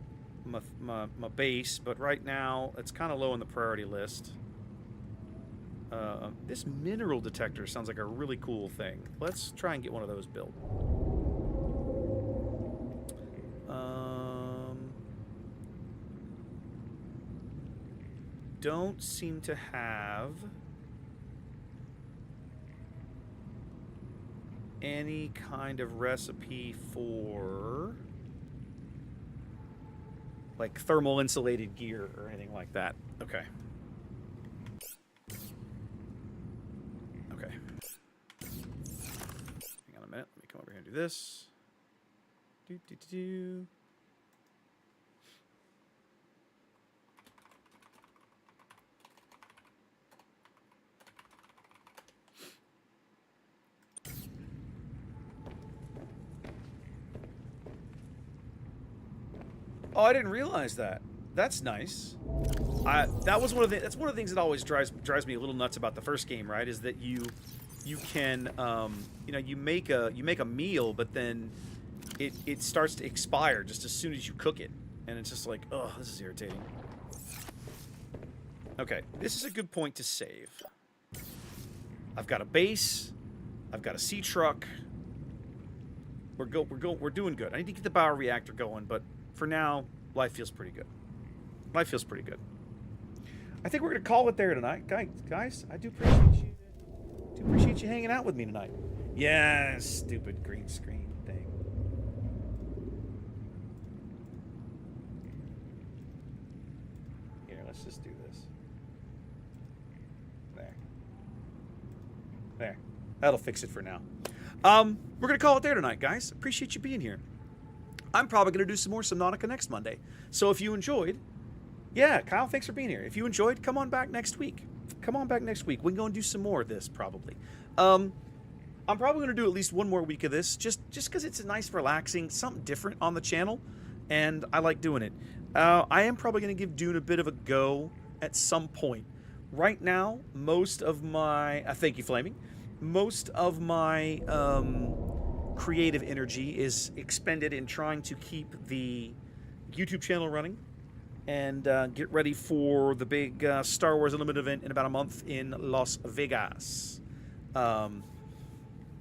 B: my base, but right now it's kind of low on the priority list. This mineral detector sounds like a really cool thing. Let's try and get one of those built. Don't seem to have any kind of recipe for like thermal insulated gear or anything like that. Okay. Okay. Hang on a minute. Let me come over here and do this. Oh, I didn't realize that. That's nice. That's one of the things that always drives me a little nuts about the first game, right? Is that you can you make a meal, but then it starts to expire just as soon as you cook it, and it's just like, oh, this is irritating. Okay, this is a good point to save. I've got a base. I've got a sea truck. We're doing good. I need to get the bioreactor going, but for now, life feels pretty good. Life feels pretty good. I think we're gonna call it there tonight, guys. I do appreciate you hanging out with me tonight. Yeah, stupid green screen thing. Here, let's just do this. There. That'll fix it for now. We're going to call it there tonight, guys. Appreciate you being here. I'm probably going to do some more Subnautica next Monday. So if you enjoyed, yeah, Kyle, thanks for being here. If you enjoyed, come on back next week. Come on back next week. We can go and do some more of this, probably. I'm probably going to do at least one more week of this, just because it's a nice, relaxing, something different on the channel, and I like doing it. I am probably going to give Dune a bit of a go at some point. Right now, most of my... thank you, Flaming. Most of my creative energy is expended in trying to keep the YouTube channel running and get ready for the big Star Wars Unlimited event in about a month in Las Vegas.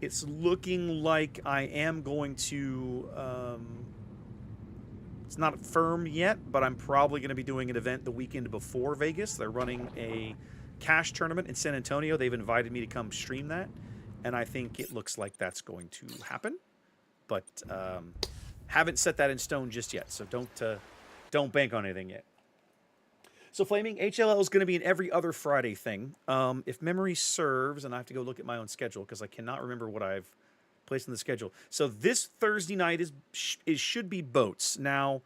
B: It's looking like I am going to... it's not firm yet, but I'm probably going to be doing an event the weekend before Vegas. They're running a cash tournament in San Antonio. They've invited me to come stream that, and I think it looks like that's going to happen, but haven't set that in stone just yet, so don't bank on anything yet. So Flaming, HLL is going to be an every other Friday thing. If memory serves, and I have to go look at my own schedule because I cannot remember what I've placed in the schedule. So this Thursday night should be boats now,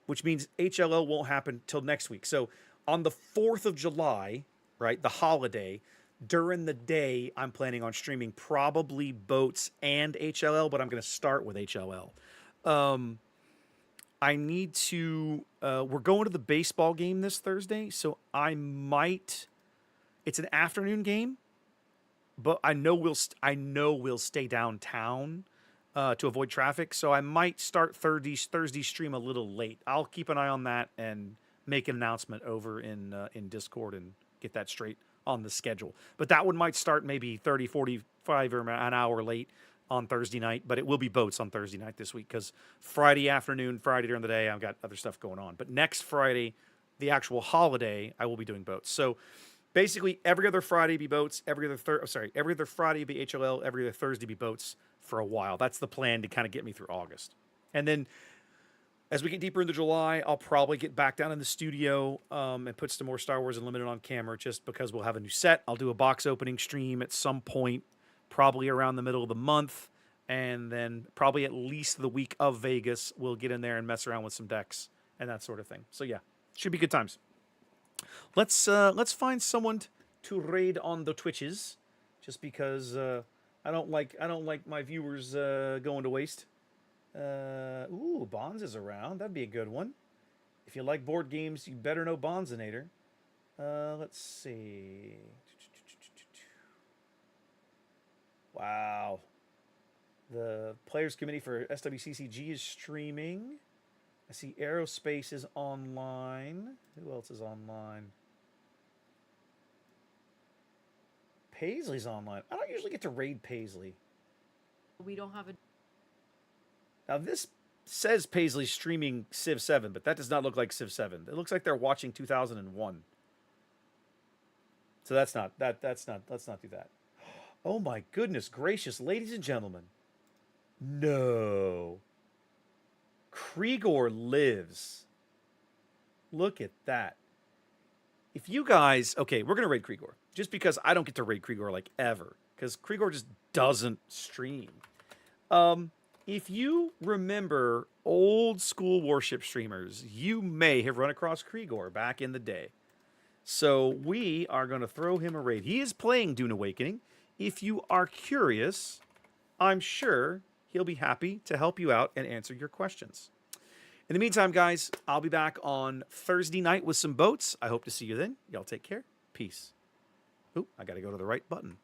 B: which means HLL won't happen till next week. So on the 4th of July, right, the holiday, during the day, I'm planning on streaming probably boats and HLL, but I'm going to start with HLL. I need to... we're going to the baseball game this Thursday, so I might... It's an afternoon game, but I know we'll stay downtown to avoid traffic, so I might start Thursday stream a little late. I'll keep an eye on that and make an announcement over in Discord and get that straight on the schedule. But that one might start maybe 30, 45 or an hour late on Thursday night, but it will be boats on Thursday night this week because Friday afternoon, Friday during the day, I've got other stuff going on. But next Friday, the actual holiday, I will be doing boats. So basically, every other Friday be boats, every other Friday be HLL, every other Thursday be boats for a while. That's the plan to kind of get me through August. And then as we get deeper into July, I'll probably get back down in the studio and put some more Star Wars Unlimited on camera just because we'll have a new set. I'll do a box opening stream at some point, probably around the middle of the month, and then probably at least the week of Vegas, we'll get in there and mess around with some decks and that sort of thing. So yeah, should be good times. Let's find someone to raid on the Twitches, just because I don't like my viewers going to waste. Ooh, Bonds is around. That'd be a good one. If you like board games, you better know Bonzinator. Let's see. Wow. The Players Committee for SWCCG is streaming. I see Aerospace is online. Who else is online? Paisley's online. I don't usually get to raid Paisley.
L: We don't have a...
B: Now this says Paisley's streaming Civ 7, but that does not look like Civ 7. It looks like they're watching 2001. So let's not do that. Oh my goodness gracious, ladies and gentlemen. No. Krigor lives. Look at that. If you guys... Okay, we're going to raid Krigor. Just because I don't get to raid Krigor like ever. Because Krigor just doesn't stream. If you remember old school Warship streamers, you may have run across Krigor back in the day. So we are going to throw him a raid. He is playing Dune Awakening. If you are curious, I'm sure he'll be happy to help you out and answer your questions. In the meantime, guys, I'll be back on Thursday night with some boats. I hope to see you then. Y'all take care. Peace. Oop, I got to go to the right button.